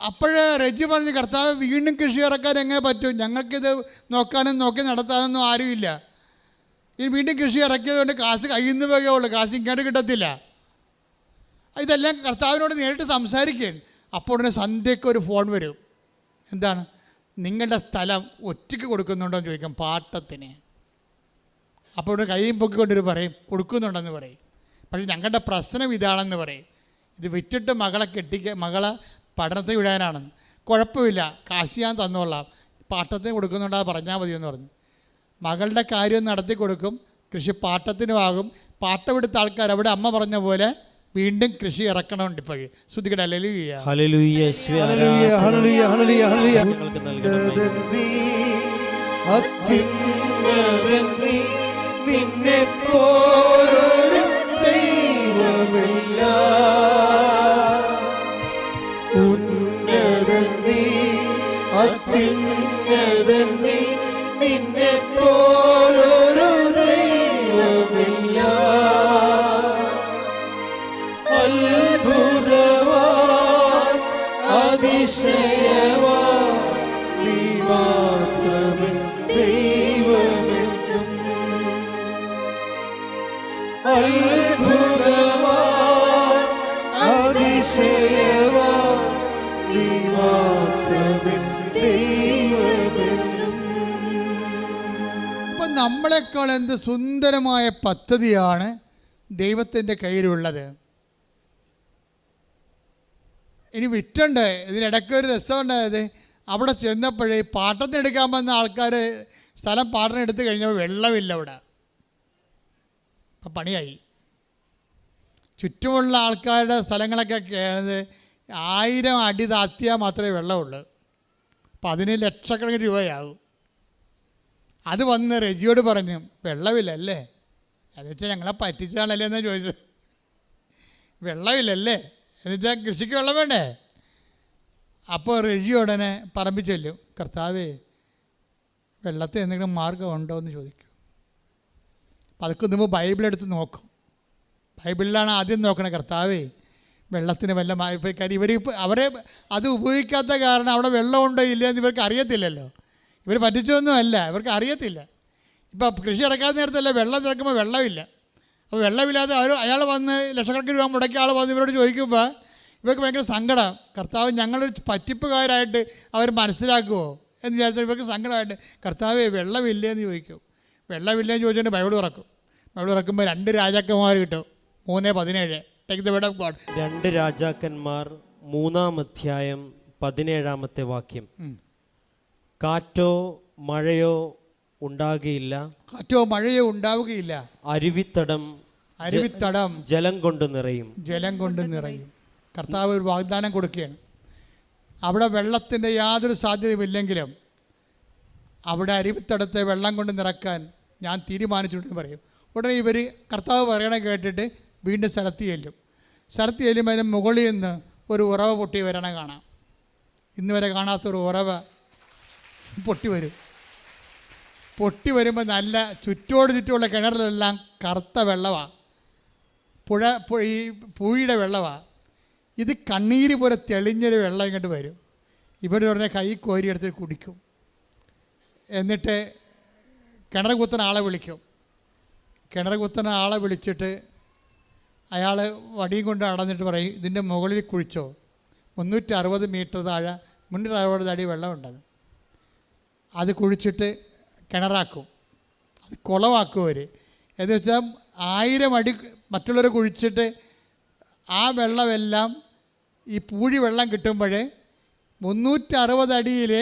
അപ്പോഴേ റെജി പറഞ്ഞ്, കർത്താവ് വീണ്ടും കൃഷി ഇറക്കാൻ എങ്ങനെ പറ്റും? ഞങ്ങൾക്കിത് നോക്കി നടത്താനൊന്നും ആരുമില്ല. ഇനി വീണ്ടും കൃഷി ഇറക്കിയതുകൊണ്ട് കാശ് കയ്യിൽ നിന്ന് പോകുകയുള്ളൂ, കാശ് ഇങ്ങോട്ട് കിട്ടത്തില്ല. ഇതെല്ലാം കർത്താവിനോട് നേരിട്ട് സംസാരിക്കുകയാണ്. അപ്പോൾ ഉടനെ സന്ധ്യയ്ക്ക് ഒരു ഫോൺ വരും. എന്താണ്? നിങ്ങളുടെ സ്ഥലം ഒറ്റയ്ക്ക് കൊടുക്കുന്നുണ്ടോ എന്ന് ചോദിക്കും, പാട്ടത്തിന്. അപ്പോൾ ഉടനെ കൈയും പൊക്കിക്കൊണ്ടൊരു പറയും കൊടുക്കുന്നുണ്ടെന്ന് പറയും. പക്ഷേ ഞങ്ങളുടെ പ്രശ്നം ഇതാണെന്ന് പറയും. ഇത് വിറ്റിട്ട് മകളെ പഠനത്തിന് വിടാനാണെന്ന്. കുഴപ്പമില്ല, കാശ് ഞാൻ തന്നോളാം, പാട്ടത്തിന് കൊടുക്കുന്നുണ്ടോ അത് പറഞ്ഞാൽ മതിയെന്ന് പറഞ്ഞു. മകളുടെ കാര്യം നടത്തി കൊടുക്കും, കൃഷി പാട്ടത്തിനുമാകും. പാട്ടമെടുത്ത ആൾക്കാർ അവിടെ അമ്മ പറഞ്ഞ പോലെ വീണ്ടും കൃഷി ഇറക്കണമുണ്ട്. ഇപ്പോഴും ശ്രുതികട ഇപ്പം നമ്മളെക്കാൾ എന്ത് സുന്ദരമായ പദ്ധതിയാണ് ദൈവത്തിൻ്റെ കയ്യിലുള്ളത്. ഇനി വിറ്റുണ്ട്. ഇതിനിടയ്ക്ക് ഒരു രസമുണ്ടായത്, അവിടെ ചെന്നപ്പോഴേ പാട്ടത്തിനെടുക്കാൻ വന്ന ആൾക്കാർ സ്ഥലം പാട്ടം എടുത്തു കഴിഞ്ഞപ്പോൾ വെള്ളമില്ല അവിടെ. അപ്പം പണിയായി. ചുറ്റുമുള്ള ആൾക്കാരുടെ സ്ഥലങ്ങളൊക്കെ കേണത് 1000 അടി താത്തിയാൽ മാത്രമേ വെള്ളമുള്ളൂ. അപ്പം അതിന് ലക്ഷക്കണക്കിന് രൂപയാകും. അത് വന്ന് റെജിയോട് പറഞ്ഞു, വെള്ളമില്ലല്ലേ? എന്ന് വെച്ചാൽ ഞങ്ങളെ പറ്റിച്ചാണല്ലേ എന്നാ ചോദിച്ചത്. വെള്ളമില്ലല്ലേ എന്ന് വെച്ചാൽ കൃഷിക്ക് വെള്ളം വേണ്ടേ? അപ്പോൾ റെജി ഉടനെ പറമ്പിൽ ചെല്ലും, കർത്താവേ വെള്ളത്തിൽ എന്തെങ്കിലും മാർഗമുണ്ടോ എന്ന് ചോദിക്കും. അപ്പം അതൊക്കെ മുമ്പ് ബൈബിളെടുത്ത് നോക്കും. ബൈബിളിലാണ് ആദ്യം നോക്കണേ, കർത്താവേ വെള്ളത്തിന് വല്ല കാര്യം അവരെ അത് ഉപയോഗിക്കാത്ത കാരണം അവിടെ വെള്ളമുണ്ടോ ഇല്ലയെന്ന് ഇവർക്ക് അറിയത്തില്ലല്ലോ. ഇവർ പറ്റിച്ചതൊന്നുമല്ല, ഇവർക്ക് അറിയത്തില്ല. ഇപ്പം കൃഷി ഇറക്കാൻ നേരത്തല്ല വെള്ളം തിരക്കുമ്പോൾ വെള്ളമില്ല. അപ്പോൾ വെള്ളമില്ലാതെ അയാൾ വന്ന് ലക്ഷക്കണക്കിന് രൂപ മുടക്കിയ ആൾ വന്ന് ഇവരോട് ചോദിക്കുമ്പോൾ ഇവർക്ക് ഭയങ്കര സങ്കടം. കർത്താവ് ഞങ്ങളൊരു പറ്റിപ്പുകാരായിട്ട് അവർ മനസ്സിലാക്കുമോ എന്ന് വിചാരിച്ചാൽ ഇവർക്ക് സങ്കടമായിട്ട്, കർത്താവ് വെള്ളമില്ലേന്ന് ചോദിക്കും. വെള്ളമില്ലേന്ന് ചോദിച്ചുകൊണ്ട് ബൈബിൾ തുറക്കും. ബൈബിൾ തുറക്കുമ്പോൾ 2 രാജാക്കന്മാർ കിട്ടും. 3:17 take the word of God. 2 രാജാക്കന്മാർ 3-ാം അധ്യായം 17-ാമത്തെ വാക്യം. കാറ്റോ മഴയോ ഉണ്ടാകുകയില്ല, കാറ്റോ മഴയോ ഉണ്ടാവുകയില്ല. അരുവിത്തടം ജലം കൊണ്ട് നിറയും. കർത്താവ് ഒരു വാഗ്ദാനം കൊടുക്കുകയാണ്. അവിടെ വെള്ളത്തിൻ്റെ യാതൊരു സാധ്യതയുമില്ലെങ്കിലും അവിടെ അരുവിത്തടത്തെ വെള്ളം കൊണ്ട് നിറക്കാൻ ഞാൻ തീരുമാനിച്ചിട്ടുണ്ടെന്ന് പറയും. ഉടനെ ഇവർ കർത്താവ് പറയണ കേട്ടിട്ട് വീണ്ടും സ്ഥലത്ത് ചെല്ലുമ്പോൾ അതിന് മുകളിൽ നിന്ന് ഒരു ഉറവ പൊട്ടി വരണ കാണാം. ഇന്ന് വരെ കാണാത്തൊരു ഉറവ പൊട്ടി വരുമ്പോൾ നല്ല ചുറ്റുമുള്ള കിണറിലെല്ലാം കറുത്ത വെള്ളമാണ്, ഈ പൂഴിയുടെ വെള്ളമാണ്. ഇത് കണ്ണീര് പോലെ തെളിഞ്ഞൊരു വെള്ളം ഇങ്ങോട്ട് വരും. ഇവർ ഉടനെ കൈ കോരിയെടുത്ത് കുടിക്കും. എന്നിട്ട് കിണർ കുത്തുന്ന ആളെ വിളിച്ചിട്ട് അയാൾ വടിയും കൊണ്ട് അടഞ്ഞിട്ട് പറയും, ഇതിൻ്റെ മുകളിൽ കുഴിച്ചോ, 360 മീറ്റർ താഴെ 360 അടി വെള്ളമുണ്ടത്. അത് കുഴിച്ചിട്ട് കിണറാക്കും, അത് കുളമാക്കും അവർ. എന്ന് വെച്ചാൽ 1000 അടി മറ്റുള്ളവർ കുഴിച്ചിട്ട് ആ വെള്ളമെല്ലാം ഈ പൂഴി വെള്ളം കിട്ടുമ്പോൾ 360 അടിയിൽ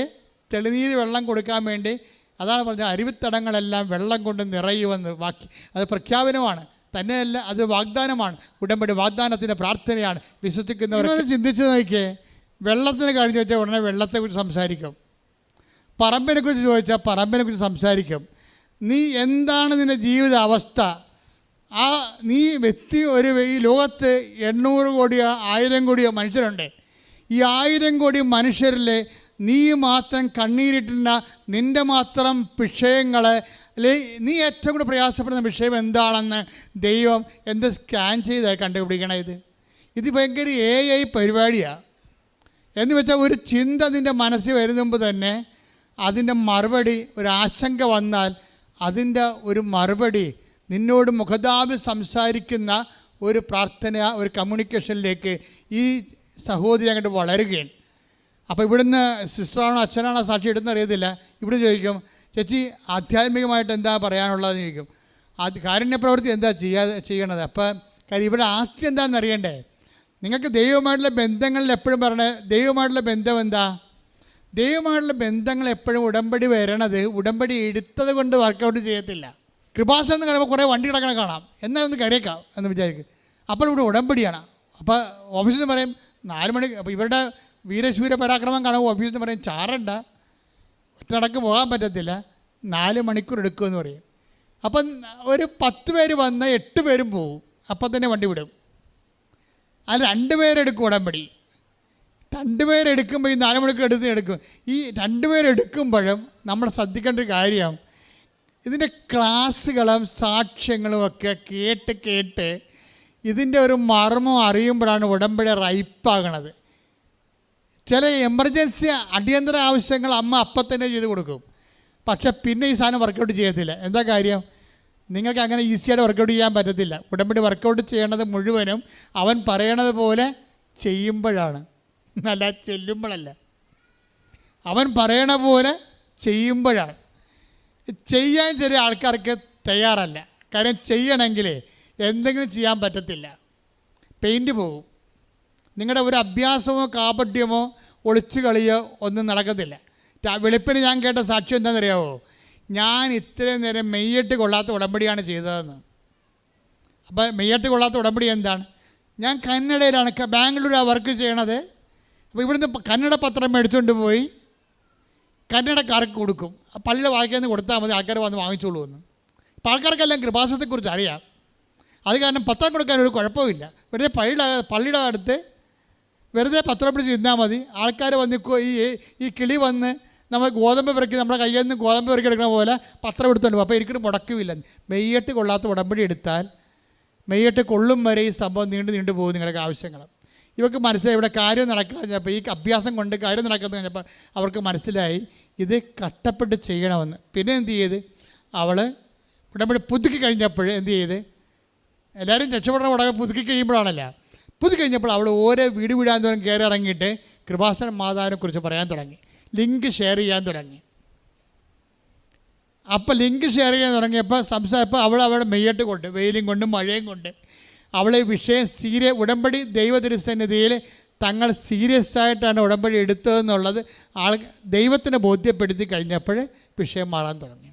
തെളിനീര് വെള്ളം കൊടുക്കാൻ വേണ്ടി, അതാണ് പറഞ്ഞത് അരുവിത്തടങ്ങളെല്ലാം വെള്ളം കൊണ്ട് നിറയുമെന്ന് വാക്യം. അത് പ്രഖ്യാപനമാണ്, തന്നെയല്ല അത് വാഗ്ദാനമാണ്. ഉടമ്പടി വാഗ്ദാനത്തിൻ്റെ പ്രാർത്ഥനയാണ്. വിശ്വസിക്കുന്നവർ ചിന്തിച്ച് നോക്കിയേ, വെള്ളത്തിന് കാര്യം ചോദിച്ചാൽ ഉടനെ വെള്ളത്തെക്കുറിച്ച് സംസാരിക്കും, പറമ്പിനെക്കുറിച്ച് ചോദിച്ചാൽ പറമ്പിനെക്കുറിച്ച് സംസാരിക്കും. നീ എന്താണ് നിൻ്റെ ജീവിത അവസ്ഥ? നീ വ്യക്തി ഈ ലോകത്ത് 800 കോടിയോ 1000 കോടിയോ മനുഷ്യരുണ്ട്. ഈ 1000 കോടി മനുഷ്യരിൽ നീ മാത്രം കണ്ണീരിട്ടുന്ന നിൻ്റെ മാത്രം വിഷയങ്ങൾ, നീ ഏറ്റവും കൂടി പ്രയാസപ്പെടുന്ന വിഷയം എന്താണെന്ന് ദൈവം എന്ത് സ്കാൻ ചെയ്താൽ കണ്ടുപിടിക്കണം. ഇത് ഭയങ്കര AI പരിപാടിയാണ്. എന്ന് വെച്ചാൽ ഒരു ചിന്ത നിൻ്റെ മനസ്സിൽ വരുന്ന മുമ്പ് തന്നെ അതിൻ്റെ മറുപടി, ഒരു ആശങ്ക വന്നാൽ അതിൻ്റെ ഒരു മറുപടി നിന്നോട് മുഖതാവിൽ സംസാരിക്കുന്ന ഒരു പ്രാർത്ഥന, ഒരു കമ്മ്യൂണിക്കേഷനിലേക്ക് ഈ സഹോദരി അങ്ങോട്ട് വളരുകയാണ്. അപ്പോൾ ഇവിടുന്ന് സിസ്റ്ററാണോ അച്ഛനാണോ സാക്ഷി ഇടുന്ന അറിയത്തില്ല. ഇവിടെ ചോദിക്കും, ചേച്ചി ആധ്യാത്മികമായിട്ട് എന്താ പറയാനുള്ളതെന്ന് ചോദിക്കും. കാരുണ്യ പ്രവൃത്തി എന്താ ചെയ്യണത്? അപ്പം കാര്യം ഇവിടെ ആസ്തി എന്താണെന്ന് അറിയണ്ടേ? നിങ്ങൾക്ക് ദൈവമായിട്ടുള്ള ബന്ധങ്ങളിൽ എപ്പോഴും പറയണേ, ദൈവമായിട്ടുള്ള ബന്ധം എന്താ? ദൈവമായിട്ടുള്ള ബന്ധങ്ങൾ എപ്പോഴും ഉടമ്പടി വരണത്, ഉടമ്പടി എടുത്തത് കൊണ്ട് വർക്കൗട്ട് ചെയ്യത്തില്ല. കൃപാസനം എന്ന് കാണുമ്പോൾ കുറേ വണ്ടി കിടക്കണ കാണാം, എന്നാൽ ഒന്ന് കരയേക്കാം എന്ന് വിചാരിക്കും. അപ്പോൾ ഇവിടെ ഉടമ്പടിയാണ്. അപ്പോൾ ഓഫീസിൽ നിന്ന് പറയും 4 മണിക്ക്. അപ്പോൾ ഇവരുടെ വീരശൂര പരാക്രമം കാണുമ്പോൾ ഓഫീസിൽ നിന്ന് പറയും ചാറണ്ട, ഒറ്റടക്ക് പോകാൻ പറ്റത്തില്ല, 4 മണിക്കൂർ എടുക്കുമെന്ന് പറയും. അപ്പം ഒരു 10 പേര് വന്ന് 8 പേരും പോകും, അപ്പം തന്നെ വണ്ടി വിടും. അതിൽ 2 പേരെടുക്കും ഉടമ്പടി. 2 പേരെടുക്കുമ്പോൾ ഈ 4 മണിക്കൂർ എടുക്കും. ഈ 2 പേരെടുക്കുമ്പോഴും നമ്മൾ ശ്രദ്ധിക്കേണ്ട ഒരു കാര്യം, ഇതിൻ്റെ ക്ലാസ്സുകളും സാക്ഷ്യങ്ങളും ഒക്കെ കേട്ട് ഇതിൻ്റെ ഒരു മർമ്മം അറിയുമ്പോഴാണ് ഉടമ്പടി റൈപ്പാകണത്. ചില എമർജൻസി അടിയന്തര ആവശ്യങ്ങൾ അമ്മ അപ്പം തന്നെ ചെയ്ത് കൊടുക്കും, പക്ഷെ പിന്നെ ഈ സാധനം വർക്കൗട്ട് ചെയ്യത്തില്ല. എന്താ കാര്യം? നിങ്ങൾക്ക് അങ്ങനെ ഈസിയായിട്ട് വർക്കൗട്ട് ചെയ്യാൻ പറ്റത്തില്ല. ഉടമ്പടി വർക്കൗട്ട് ചെയ്യണത് മുഴുവനും അവൻ പറയണത് പോലെ ചെയ്യുമ്പോഴാണ്, അല്ല ചെല്ലുമ്പോഴല്ല. അവൻ പറയണ പോലെ ചെയ്യുമ്പോഴാണ്. ചെയ്യാൻ ചെറിയ ആൾക്കാർക്ക് തയ്യാറല്ല. കാര്യം ചെയ്യണമെങ്കിൽ എന്തെങ്കിലും ചെയ്യാൻ പറ്റത്തില്ല, പെയിൻറ്റ് പോകും. നിങ്ങളുടെ ഒരു അഭ്യാസമോ കാപട്യമോ ഒളിച്ചു കളിയോ ഒന്നും നടക്കത്തില്ല. വെളുപ്പിന് ഞാൻ കേട്ട സാക്ഷ്യം എന്താണെന്നറിയാമോ? ഞാൻ ഇത്രയും നേരം മെയ്യട്ട് കൊള്ളാത്ത ഉടമ്പടിയാണ് ചെയ്തതെന്ന്. അപ്പോൾ മെയ്യട്ട് കൊള്ളാത്ത ഉടമ്പടി എന്താണ്? ഞാൻ കന്നഡയിലാണ്, ബാംഗ്ലൂരാണ് വർക്ക് ചെയ്യണത്. അപ്പോൾ ഇവിടുന്ന് കന്നഡ പത്രം മേടിച്ചുകൊണ്ട് പോയി കന്നഡക്കാർക്ക് കൊടുക്കും. പള്ളിയുടെ വായിക്കാന്ന് കൊടുത്താൽ മതി, ആൾക്കാർ വന്ന് വാങ്ങിച്ചോളൂ എന്ന്. അപ്പോൾ ആൾക്കാർക്കെല്ലാം കൃപാസനത്തെക്കുറിച്ച് അറിയാം. അത് കാരണം പത്രം കൊടുക്കാൻ ഒരു കുഴപ്പമില്ല. വെറുതെ പള്ളിയുടെ അടുത്ത് വെറുതെ പത്രം പിടിച്ച് ഇരുന്നാൽ മതി. ആൾക്കാർ വന്ന് ഈ കിളി വന്ന് നമ്മൾ ഗോതമ്പ് പെറുക്കി നമ്മുടെ കയ്യിൽ നിന്ന് ഗോതമ്പ് പെറുക്കി എടുക്കുന്ന പോലെ പത്രം എടുത്തുകൊണ്ട് പോകും. അപ്പോൾ എനിക്കൊരു മുടക്കമില്ല. മെയ്യട്ട് കൊള്ളാത്ത ഉടമ്പടി എടുത്താൽ മെയ്യട്ട് കൊള്ളും വരെ ഈ സംഭവം നീണ്ടു പോകും നിങ്ങളുടെ ആവശ്യങ്ങൾ. ഇവർക്ക് മനസ്സിലായി ഇവിടെ കാര്യം നടക്കാഞ്ഞപ്പോൾ, ഈ അഭ്യാസം കൊണ്ട് കാര്യം നടക്കുന്നത് കഴിഞ്ഞപ്പോൾ അവർക്ക് മനസ്സിലായി ഇത് കഷ്ടപ്പെട്ട് ചെയ്യണമെന്ന്. പിന്നെ എന്ത് ചെയ്ത് അവൾ ഉടമ്പടി പുതുക്കി കഴിഞ്ഞപ്പോൾ എന്ത് ചെയ്ത്, എല്ലാവരും രക്ഷപ്പെടണ ഉടനെ പുതുക്കി കഴിയുമ്പോഴാണല്ലോ. പുതുക്കി കഴിഞ്ഞപ്പോൾ അവൾ ഓരോ വീട് വീടാൻ തോറും കയറി ഇറങ്ങിയിട്ട് കൃപാസന മാതാവിനെ കുറിച്ച് പറയാൻ തുടങ്ങി, ലിങ്ക് ഷെയർ ചെയ്യാൻ തുടങ്ങി. അപ്പോൾ ലിങ്ക് ഷെയർ ചെയ്യാൻ തുടങ്ങിയപ്പോൾ സംസാരിപ്പോൾ അവളുടെ മെയ്യട്ട് കൊണ്ട്, വെയിലും കൊണ്ട് മഴയും കൊണ്ട് അവളെ വിഷയം ഉടമ്പടി ദൈവതിരുസന്നിധിയിൽ തങ്ങൾ സീരിയസ് ആയിട്ടാണ് ഉടമ്പടി എടുത്തതെന്നുള്ളത് ദൈവത്തിന് ബോധ്യപ്പെടുത്തി കഴിഞ്ഞപ്പോൾ വിഷയം മാറാൻ തുടങ്ങി.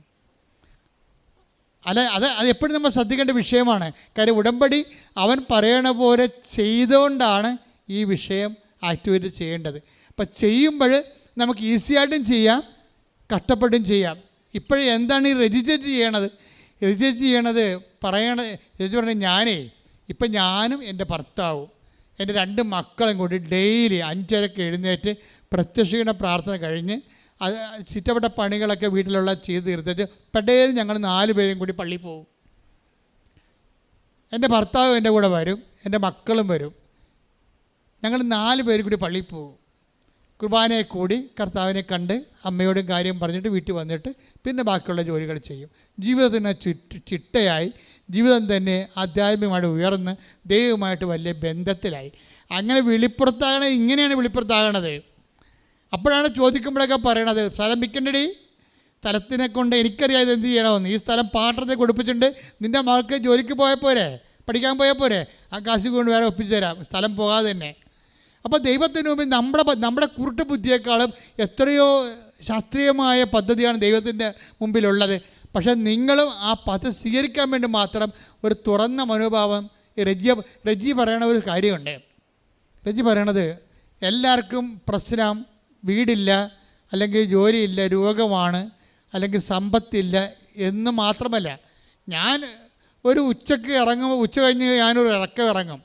അത് എപ്പോഴും നമ്മൾ ശ്രദ്ധിക്കേണ്ട വിഷയമാണ്. കാര്യം ഉടമ്പടി അവൻ പറയണ പോലെ ചെയ്തുകൊണ്ടാണ് ഈ വിഷയം ആക്ടിവേറ്റ് ചെയ്യേണ്ടത്. അപ്പം ചെയ്യുമ്പോൾ നമുക്ക് ഈസിയായിട്ടും ചെയ്യാം, കഷ്ടപ്പെട്ടും ചെയ്യാം. ഇപ്പോഴും എന്താണ് ഈ രജിസ്റ്റർ ചെയ്യണത്? രജിസ്റ്റർ ചെയ്യണത് ഞാനേ ഇപ്പം ഞാനും എൻ്റെ ഭർത്താവും എൻ്റെ 2 മക്കളും കൂടി ഡെയിലി 5:30 എഴുന്നേറ്റ് പ്രത്യക്ഷീകരണ പ്രാർത്ഥന കഴിഞ്ഞ് അത് ചുറ്റപ്പെട്ട പണികളൊക്കെ വീട്ടിലുള്ള ചെയ്ത് തീർത്തിട്ട് പെട്ടെന്ന് ഞങ്ങൾ 4 പേരും കൂടി പള്ളിയിൽ പോകും. എൻ്റെ ഭർത്താവും എൻ്റെ കൂടെ വരും, എൻ്റെ മക്കളും വരും. ഞങ്ങൾ 4 പേരും കൂടി പള്ളിയിൽ പോകും. കുർബാനയെ കൂടി കർത്താവിനെ കണ്ട് അമ്മയോടും കാര്യം പറഞ്ഞിട്ട് വീട്ടിൽ വന്നിട്ട് പിന്നെ ബാക്കിയുള്ള ജോലികൾ ചെയ്യും. ജീവിതത്തിന് ചിട്ടയായി, ജീവിതം തന്നെ ആധ്യാത്മികമായിട്ട് ഉയർന്ന് ദൈവമായിട്ട് വലിയ ബന്ധത്തിലായി. അങ്ങനെ വെളിപ്പുറത്താകണത് ഇങ്ങനെയാണ് വെളിപ്പുറത്താകണത്. അപ്പോഴാണ് ചോദിക്കുമ്പോഴൊക്കെ പറയണത്, സ്ഥലം വിൽക്കണ്ടടി, സ്ഥലത്തിനെ കൊണ്ട് എനിക്കറിയാം ഇത് എന്ത് ചെയ്യണമെന്ന്. ഈ സ്ഥലം പാട്ടത്തെ കൊടുപ്പിച്ചിട്ടുണ്ട്, നിൻ്റെ മകൾക്ക് ജോലിക്ക് പോയാൽ പോരെ, പഠിക്കാൻ പോയാൽ പോരെ, ആ കാശ് കൊണ്ട് വേറെ ഒപ്പിച്ചു തരാം, സ്ഥലം പോകാതെ തന്നെ. അപ്പോൾ ദൈവത്തിന് മുമ്പിൽ നമ്മുടെ കുരുട്ട് ബുദ്ധിയേക്കാളും എത്രയോ ശാസ്ത്രീയമായ പദ്ധതിയാണ് ദൈവത്തിൻ്റെ മുമ്പിലുള്ളത്. പക്ഷേ നിങ്ങളും ആ പദ്ധതി സ്വീകരിക്കാൻ വേണ്ടി മാത്രം ഒരു തുറന്ന മനോഭാവം റെജി പറയണ ഒരു കാര്യമുണ്ട്. റെജി പറയണത് എല്ലാവർക്കും പ്രശ്നം വീടില്ല, അല്ലെങ്കിൽ ജോലിയില്ല, രോഗമാണ്, അല്ലെങ്കിൽ സമ്പത്തില്ല എന്ന് മാത്രമല്ല. ഞാൻ ഒരു ഉച്ചയ്ക്ക് ഇറങ്ങുമ്പോൾ ഉച്ച കഴിഞ്ഞ് ഞാനൊരു ഇറങ്ങും,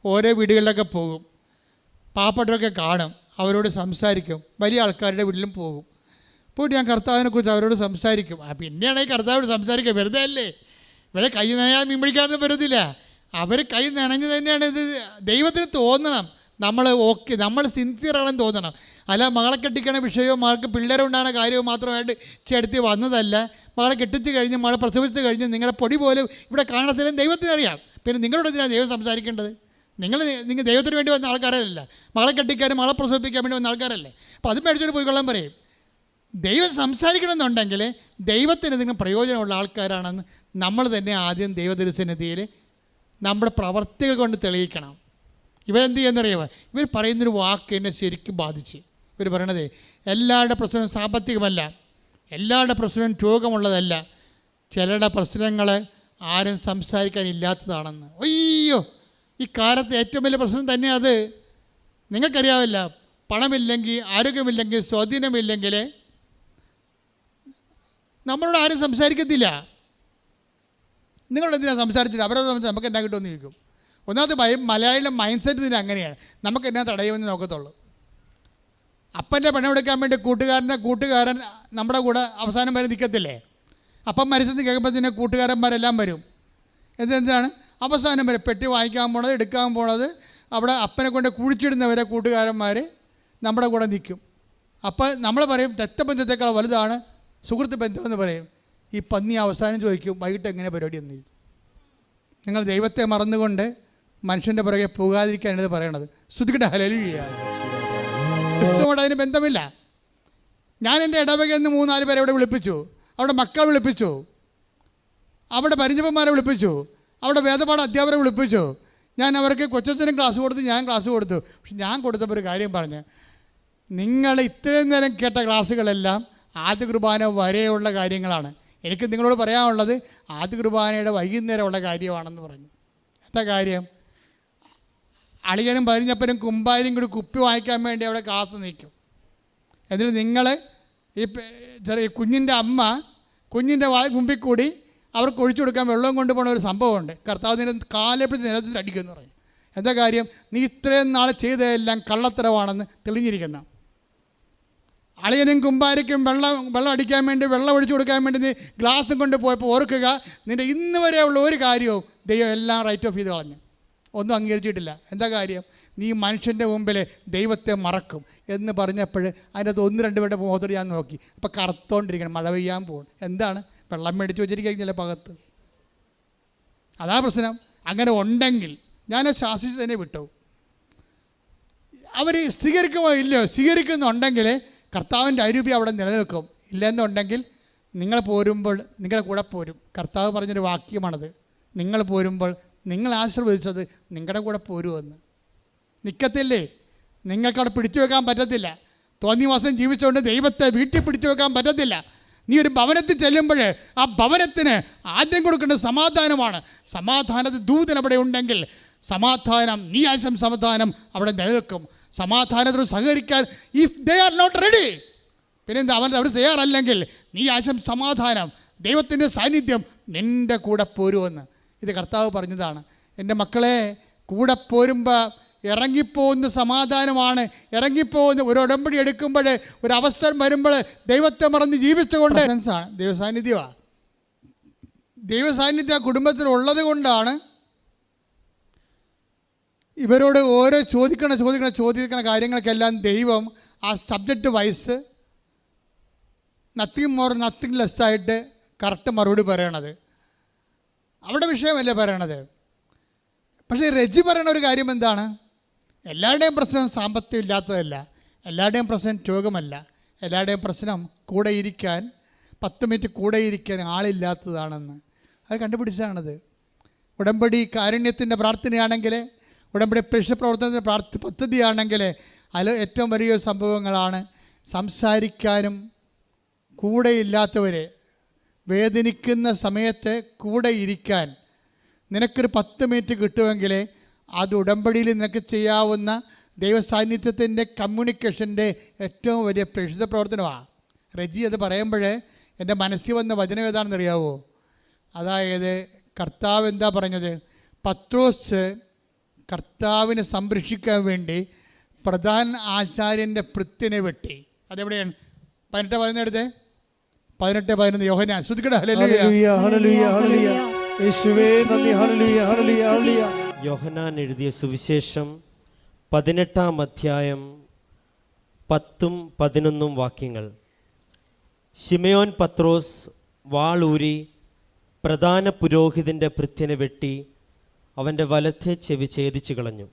ഓരോ വീടുകളിലൊക്കെ പോകും, പാവപ്പെട്ടവരൊക്കെ കാണും, അവരോട് സംസാരിക്കും, വലിയ ആൾക്കാരുടെ വീട്ടിലും പോകും. പോയിട്ട് ഞാൻ കർത്താവിനെക്കുറിച്ച് അവരോട് സംസാരിക്കും. പിന്നെയാണ് ഈ കർത്താവോട് സംസാരിക്കുക, വെറുതെ അല്ലേ, ഇവരെ കൈ നനയാൻ മീൻ പിടിക്കാതെ വരുന്നില്ല. അവർ കൈ നനഞ്ഞ് തന്നെയാണ്. ഇത് ദൈവത്തിന് തോന്നണം നമ്മൾ സിൻസിയറാണെന്ന് തോന്നണം. അല്ല മകളെ കെട്ടിക്കണ വിഷയമോ മകൾക്ക് പിള്ളേരുണ്ടാകുന്ന കാര്യവും മാത്രമായിട്ട് ചേർത്തി വന്നതല്ല. മകളെ കെട്ടിച്ച് കഴിഞ്ഞ് മകളെ പ്രസവിച്ച് കഴിഞ്ഞ് നിങ്ങളുടെ പൊടി പോലും ഇവിടെ കാണത്തില്ലെന്ന് ദൈവത്തിനറിയാം. പിന്നെ നിങ്ങളോട് എന്തിനാണ് ദൈവം സംസാരിക്കേണ്ടത്? നിങ്ങൾ ദൈവത്തിന് വേണ്ടി വന്ന ആൾക്കാരല്ല, മകളെ കെട്ടിക്കാനും മകളെ പ്രസവിപ്പിക്കാൻ വേണ്ടി വന്ന ആൾക്കാരല്ലേ. അപ്പോൾ അത് മേടിച്ചോട്ട് പോയിക്കൊള്ളാൻ പറയും. ദൈവം സംസാരിക്കണമെന്നുണ്ടെങ്കിൽ ദൈവത്തിന് നിങ്ങൾ പ്രയോജനമുള്ള ആൾക്കാരാണെന്ന് നമ്മൾ തന്നെ ആദ്യം ദൈവദർശനതയിൽ നമ്മുടെ പ്രവർത്തികൾ കൊണ്ട് തെളിയിക്കണം. ഇവരെന്ത് ചെയ്യുന്നറിയാമോ? ഇവർ പറയുന്നൊരു വാക്ക് എന്നെ ശരിക്കും ബാധിച്ച്. ഇവർ പറയണത് എല്ലാവരുടെ പ്രശ്നവും സാമ്പത്തികമല്ല, എല്ലാവരുടെ പ്രശ്നവും രോഗമുള്ളതല്ല, ചിലരുടെ പ്രശ്നങ്ങൾ ആരും സംസാരിക്കാനില്ലാത്തതാണെന്ന്. അയ്യോ, ഈ കാലത്ത് ഏറ്റവും വലിയ പ്രശ്നം തന്നെ അത്. നിങ്ങൾക്കറിയാവില്ല, പണമില്ലെങ്കിൽ, ആരോഗ്യമില്ലെങ്കിൽ, സ്വാധീനമില്ലെങ്കിൽ നമ്മളോട് ആരും സംസാരിക്കത്തില്ല. നിങ്ങളോട് എന്തിനാണ് സംസാരിച്ചിട്ട് അവരോട് സംസാരിച്ച് നമുക്ക് എന്നാ കിട്ടുമെന്ന് ചോദിക്കും. ഒന്നാമത്തെ മലയാളിയുടെ മൈൻഡ് സെറ്റ് ഇതിന് അങ്ങനെയാണ്, നമുക്ക് എന്നാ തടയുമെന്ന് നോക്കത്തുള്ളൂ. അപ്പൻ്റെ പണമെടുക്കാൻ വേണ്ടി കൂട്ടുകാരൻ നമ്മുടെ കൂടെ അവസാനം വരെ നിൽക്കത്തില്ലേ? അപ്പം മരിച്ചെന്ന് കേൾക്കുമ്പോൾ തന്നെ കൂട്ടുകാരന്മാരെല്ലാം വരും. എന്തിനാണ് അവസാനം വരെ പെട്ടി വാങ്ങിക്കാൻ പോണത്, എടുക്കാൻ പോണത്, അവിടെ അപ്പനെ കൊണ്ട് കുഴിച്ചിടുന്നവരെ കൂട്ടുകാരന്മാർ നമ്മുടെ കൂടെ നിൽക്കും. അപ്പോൾ നമ്മൾ പറയും രക്തബന്ധത്തേക്കാൾ വലുതാണ് സുഹൃത്ത് ബന്ധമെന്ന് പറയും. ഈ പന്നി അവസാനം ചോദിക്കും, വൈകിട്ട് എങ്ങനെ പരിപാടി എന്ന്. നിങ്ങൾ ദൈവത്തെ മറന്നുകൊണ്ട് മനുഷ്യൻ്റെ പുറകെ പോകാതിരിക്കാനാണ് പറയണത്. ശ്രുതിക്കട്ടെ ഹല്ലേലൂയ. ക്രിസ്തുവോട് അതിന് ബന്ധമില്ല. ഞാൻ എൻ്റെ ഇടവകയിൽ നിന്ന് 3-4 പേരെ ഇവിടെ വിളിപ്പിച്ചു, അവിടെ മക്കളെ വിളിപ്പിച്ചു, അവിടെ പരിചയന്മാരെ വിളിപ്പിച്ചു, അവിടെ വേദപാഠ അധ്യാപകരെ വിളിപ്പിച്ചു. ഞാൻ അവർക്ക് കൊച്ചച്ഛനും ക്ലാസ് കൊടുത്തു, ഞാൻ ക്ലാസ് കൊടുത്തു. പക്ഷെ ഞാൻ കൊടുത്തപ്പോൾ ഒരു കാര്യം പറഞ്ഞ്, നിങ്ങൾ ഇത്രയും നേരം കേട്ട ക്ലാസ്സുകളെല്ലാം ആദ്യ കുർബാന വരെയുള്ള കാര്യങ്ങളാണ്. എനിക്ക് നിങ്ങളോട് പറയാനുള്ളത് ആദ്യ കുർബാനയുടെ വൈകുന്നേരമുള്ള കാര്യമാണെന്ന് പറഞ്ഞു. എന്താ കാര്യം? അളിയനും പരിഞ്ഞപ്പനും കുമ്പാരും കൂടി കുപ്പി വാങ്ങിക്കാൻ വേണ്ടി അവിടെ കാത്തു നിൽക്കും. എന്നിട്ട് നിങ്ങൾ ഈ ചെറിയ കുഞ്ഞിൻ്റെ അമ്മ കുഞ്ഞിൻ്റെ മുമ്പിൽ കൂടി അവർക്ക് ഒഴിച്ചു കൊടുക്കാൻ വെള്ളം കൊണ്ടുപോകുന്ന ഒരു സംഭവമുണ്ട്. കർത്താവ് നിന്നെ കാലെപ്പിടിച്ച് നിലത്തിൽ അടിക്കുമെന്ന് പറയും. എന്താ കാര്യം? നീ ഇത്രയും നാൾ ചെയ്തതെല്ലാം കള്ളത്തരവാണെന്ന് തെളിഞ്ഞിരിക്കുന്ന. അളിയനും കുമ്പാരിക്കും വെള്ളം അടിക്കാൻ വേണ്ടി വെള്ളം ഒഴിച്ചു കൊടുക്കാൻ വേണ്ടി നീ ഗ്ലാസും കൊണ്ട് പോയപ്പോൾ ഓർക്കുക, നിൻ്റെ ഇന്ന് വരെയുള്ള ഒരു കാര്യവും ദൈവം എല്ലാം റൈറ്റ് ഓഫ് ചെയ്ത് കളഞ്ഞു, ഒന്നും അംഗീകരിച്ചിട്ടില്ല. എന്താ കാര്യം? നീ മനുഷ്യൻ്റെ മുമ്പിൽ ദൈവത്തെ മറക്കും എന്ന് പറഞ്ഞപ്പോൾ അതിനകത്ത് 1-2 പേരുടെ മുഖത്തോട് ഞാൻ നോക്കി. അപ്പോൾ കറുത്തോണ്ടിരിക്കണം, മഴ പെയ്യാൻ പോകും. എന്താണ്? വെള്ളം മേടിച്ച് വെച്ചിരിക്കുന്നല്ലേ പകത്ത്. അതാ പ്രശ്നം. അങ്ങനെ ഉണ്ടെങ്കിൽ ഞാൻ ശാസിച്ച് തന്നെ വിട്ടു. അവർ സ്വീകരിക്കുമോ ഇല്ലയോ? സ്വീകരിക്കുന്നുണ്ടെങ്കിൽ കർത്താവിൻ്റെ അരൂപി അവിടെ നിലനിൽക്കും. ഇല്ലെന്നുണ്ടെങ്കിൽ നിങ്ങൾ പോരുമ്പോൾ നിങ്ങളുടെ കൂടെ പോരും. കർത്താവ് പറഞ്ഞൊരു വാക്യമാണത്. നിങ്ങൾ പോരുമ്പോൾ നിങ്ങൾ ആശീർവദിച്ചത് നിങ്ങളുടെ കൂടെ പോരുമെന്ന്. നിൽക്കത്തില്ലേ? നിങ്ങൾക്കവിടെ പിടിച്ചു വെക്കാൻ പറ്റത്തില്ല. തോന്നിയ മാസം ജീവിച്ചുകൊണ്ട് ദൈവത്തെ വീട്ടിൽ പിടിച്ചു വെക്കാൻ പറ്റത്തില്ല. നീ ഒരു ഭവനത്തിൽ ചെല്ലുമ്പോൾ ആ ഭവനത്തിന് ആദ്യം കൊടുക്കേണ്ട സമാധാനമാണ്. സമാധാനത്തിൽ ദൂതൻ അവിടെ ഉണ്ടെങ്കിൽ സമാധാനം, നീ ആശം സമാധാനം അവിടെ നിലനിൽക്കും. സമാധാനത്തിന് സഹകരിക്കാൻ if they are not ready, പിന്നെന്താ അവർ തയ്യാറല്ലെങ്കിൽ നീ ആശം സമാധാനം, ദൈവത്തിൻ്റെ സാന്നിധ്യം നിൻ്റെ കൂടെ പോരുമെന്ന് ഇത് കർത്താവ് പറഞ്ഞതാണ്. എൻ്റെ മക്കളെ, കൂടെ പോരുമ്പോൾ ഇറങ്ങിപ്പോകുന്ന സമാധാനമാണ്. ഇറങ്ങിപ്പോകുന്ന ഒരു ഉടമ്പടി എടുക്കുമ്പോൾ, ഒരു അവസരം വരുമ്പോൾ ദൈവത്തെ മറന്ന് ജീവിച്ചുകൊണ്ട് ആണ് ദൈവസാന്നിധ്യമാണ്. ദൈവസാന്നിധ്യം കുടുംബത്തിൽ ഉള്ളത് കൊണ്ടാണ് ഇവരോട് ഓരോ ചോദിക്കണ കാര്യങ്ങൾക്കെല്ലാം ദൈവം ആ subject vice nothing more nothing less ആയിട്ട് കറക്റ്റ് മറുപടി പറയണത്. അവിടെ വിഷയമല്ലേ പറയണത്. പക്ഷേ റെജി പറയണ ഒരു കാര്യം എന്താണ്? എല്ലാവരുടെയും പ്രശ്നം സാമ്പത്തികം ഇല്ലാത്തതല്ല, എല്ലാവരുടെയും പ്രശ്നം രോഗമല്ല, എല്ലാവരുടെയും പ്രശ്നം കൂടെ ഇരിക്കാൻ 10 മിനിറ്റ് കൂടെ ഇരിക്കാൻ ആളില്ലാത്തതാണെന്ന് അത് കണ്ടുപിടിച്ചാണത്. ഉടമ്പടി കാരുണ്യത്തിൻ്റെ പ്രാർത്ഥനയാണെങ്കിൽ, ഉടമ്പടി പ്രേക്ഷിത പ്രവർത്തനത്തിൻ്റെ പദ്ധതിയാണെങ്കിൽ അതിൽ ഏറ്റവും വലിയ സംഭവങ്ങളാണ് സംസാരിക്കാനും കൂടെയില്ലാത്തവരെ വേദനിക്കുന്ന സമയത്ത് കൂടെ ഇരിക്കാൻ നിനക്കൊരു 10 മിനിറ്റ് കിട്ടുമെങ്കിൽ അത് ഉടമ്പടിയിൽ നിനക്ക് ചെയ്യാവുന്ന ദൈവസാന്നിധ്യത്തിൻ്റെ കമ്മ്യൂണിക്കേഷൻ്റെ ഏറ്റവും വലിയ പ്രേക്ഷിത പ്രവർത്തനമാണ്. റെജി അത് പറയുമ്പോൾ എൻ്റെ മനസ്സിൽ വന്ന വചനം ഏതാണെന്ന് അറിയാവോ? അതായത് കർത്താവ് എന്താ പറഞ്ഞത്? പത്രോസ് കർത്താവിനെ സംരക്ഷിക്കാൻ വേണ്ടി പ്രധാന ആചാര്യൻ്റെ ഭൃത്യനെ വെട്ടി. അതെവിടെയാണ്? 18:11 18:11 യോഹന്നാൻ. ശ്രദ്ധിക്കട്ടെ. ഹല്ലേലൂയ ഹല്ലേലൂയ ഹല്ലേലൂയ. യേശുവേ നന്ദി. ഹല്ലേലൂയ ഹല്ലേലൂയ ഹല്ലേലൂയ. യോഹന്നാൻ എഴുതിയ സുവിശേഷം 18-ാം അധ്യായം 10-11 വാക്യങ്ങൾ. ശിമയോൻ പത്രോസ് വാളൂരി പ്രധാന പുരോഹിതൻ്റെ ഭൃത്യനെ വെട്ടി അവൻ്റെ വലത്തെ ചെവി ഛേദിച്ചു കളഞ്ഞു.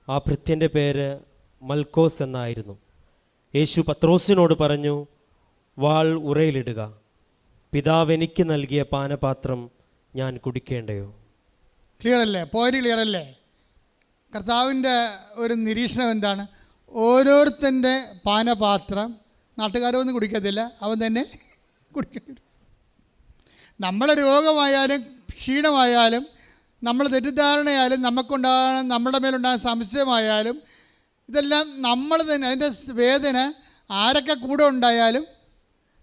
ആ ഭൃത്യൻ്റെ പേര് മൽക്കോസ് എന്നായിരുന്നു. യേശു പത്രോസിനോട് പറഞ്ഞു, വാൾ ഉറയിലിടുക. പിതാവ് എനിക്ക് നൽകിയ പാനപാത്രം ഞാൻ കുടിക്കേണ്ടയോ? ക്ലിയറല്ലേ? പോയിന്റ് ക്ലിയറല്ലേ? കർത്താവിൻ്റെ ഒരു നിരീക്ഷണം എന്താണ്? ഓരോരുത്തൻ്റെ പാനപാത്രം നാട്ടുകാരൊന്നും കുടിക്കത്തില്ല, അവൻ തന്നെ കുടിക്കേണ്ടി വരും. നമ്മളെ രോഗമായാലും ക്ഷീണമായാലും നമ്മൾ തെറ്റിദ്ധാരണയായാലും നമ്മുടെ മേലുണ്ടാകുന്ന സംശയമായാലും ഇതെല്ലാം നമ്മൾ തന്നെ, അതിൻ്റെ വേദന ആരൊക്കെ കൂടെ ഉണ്ടായാലും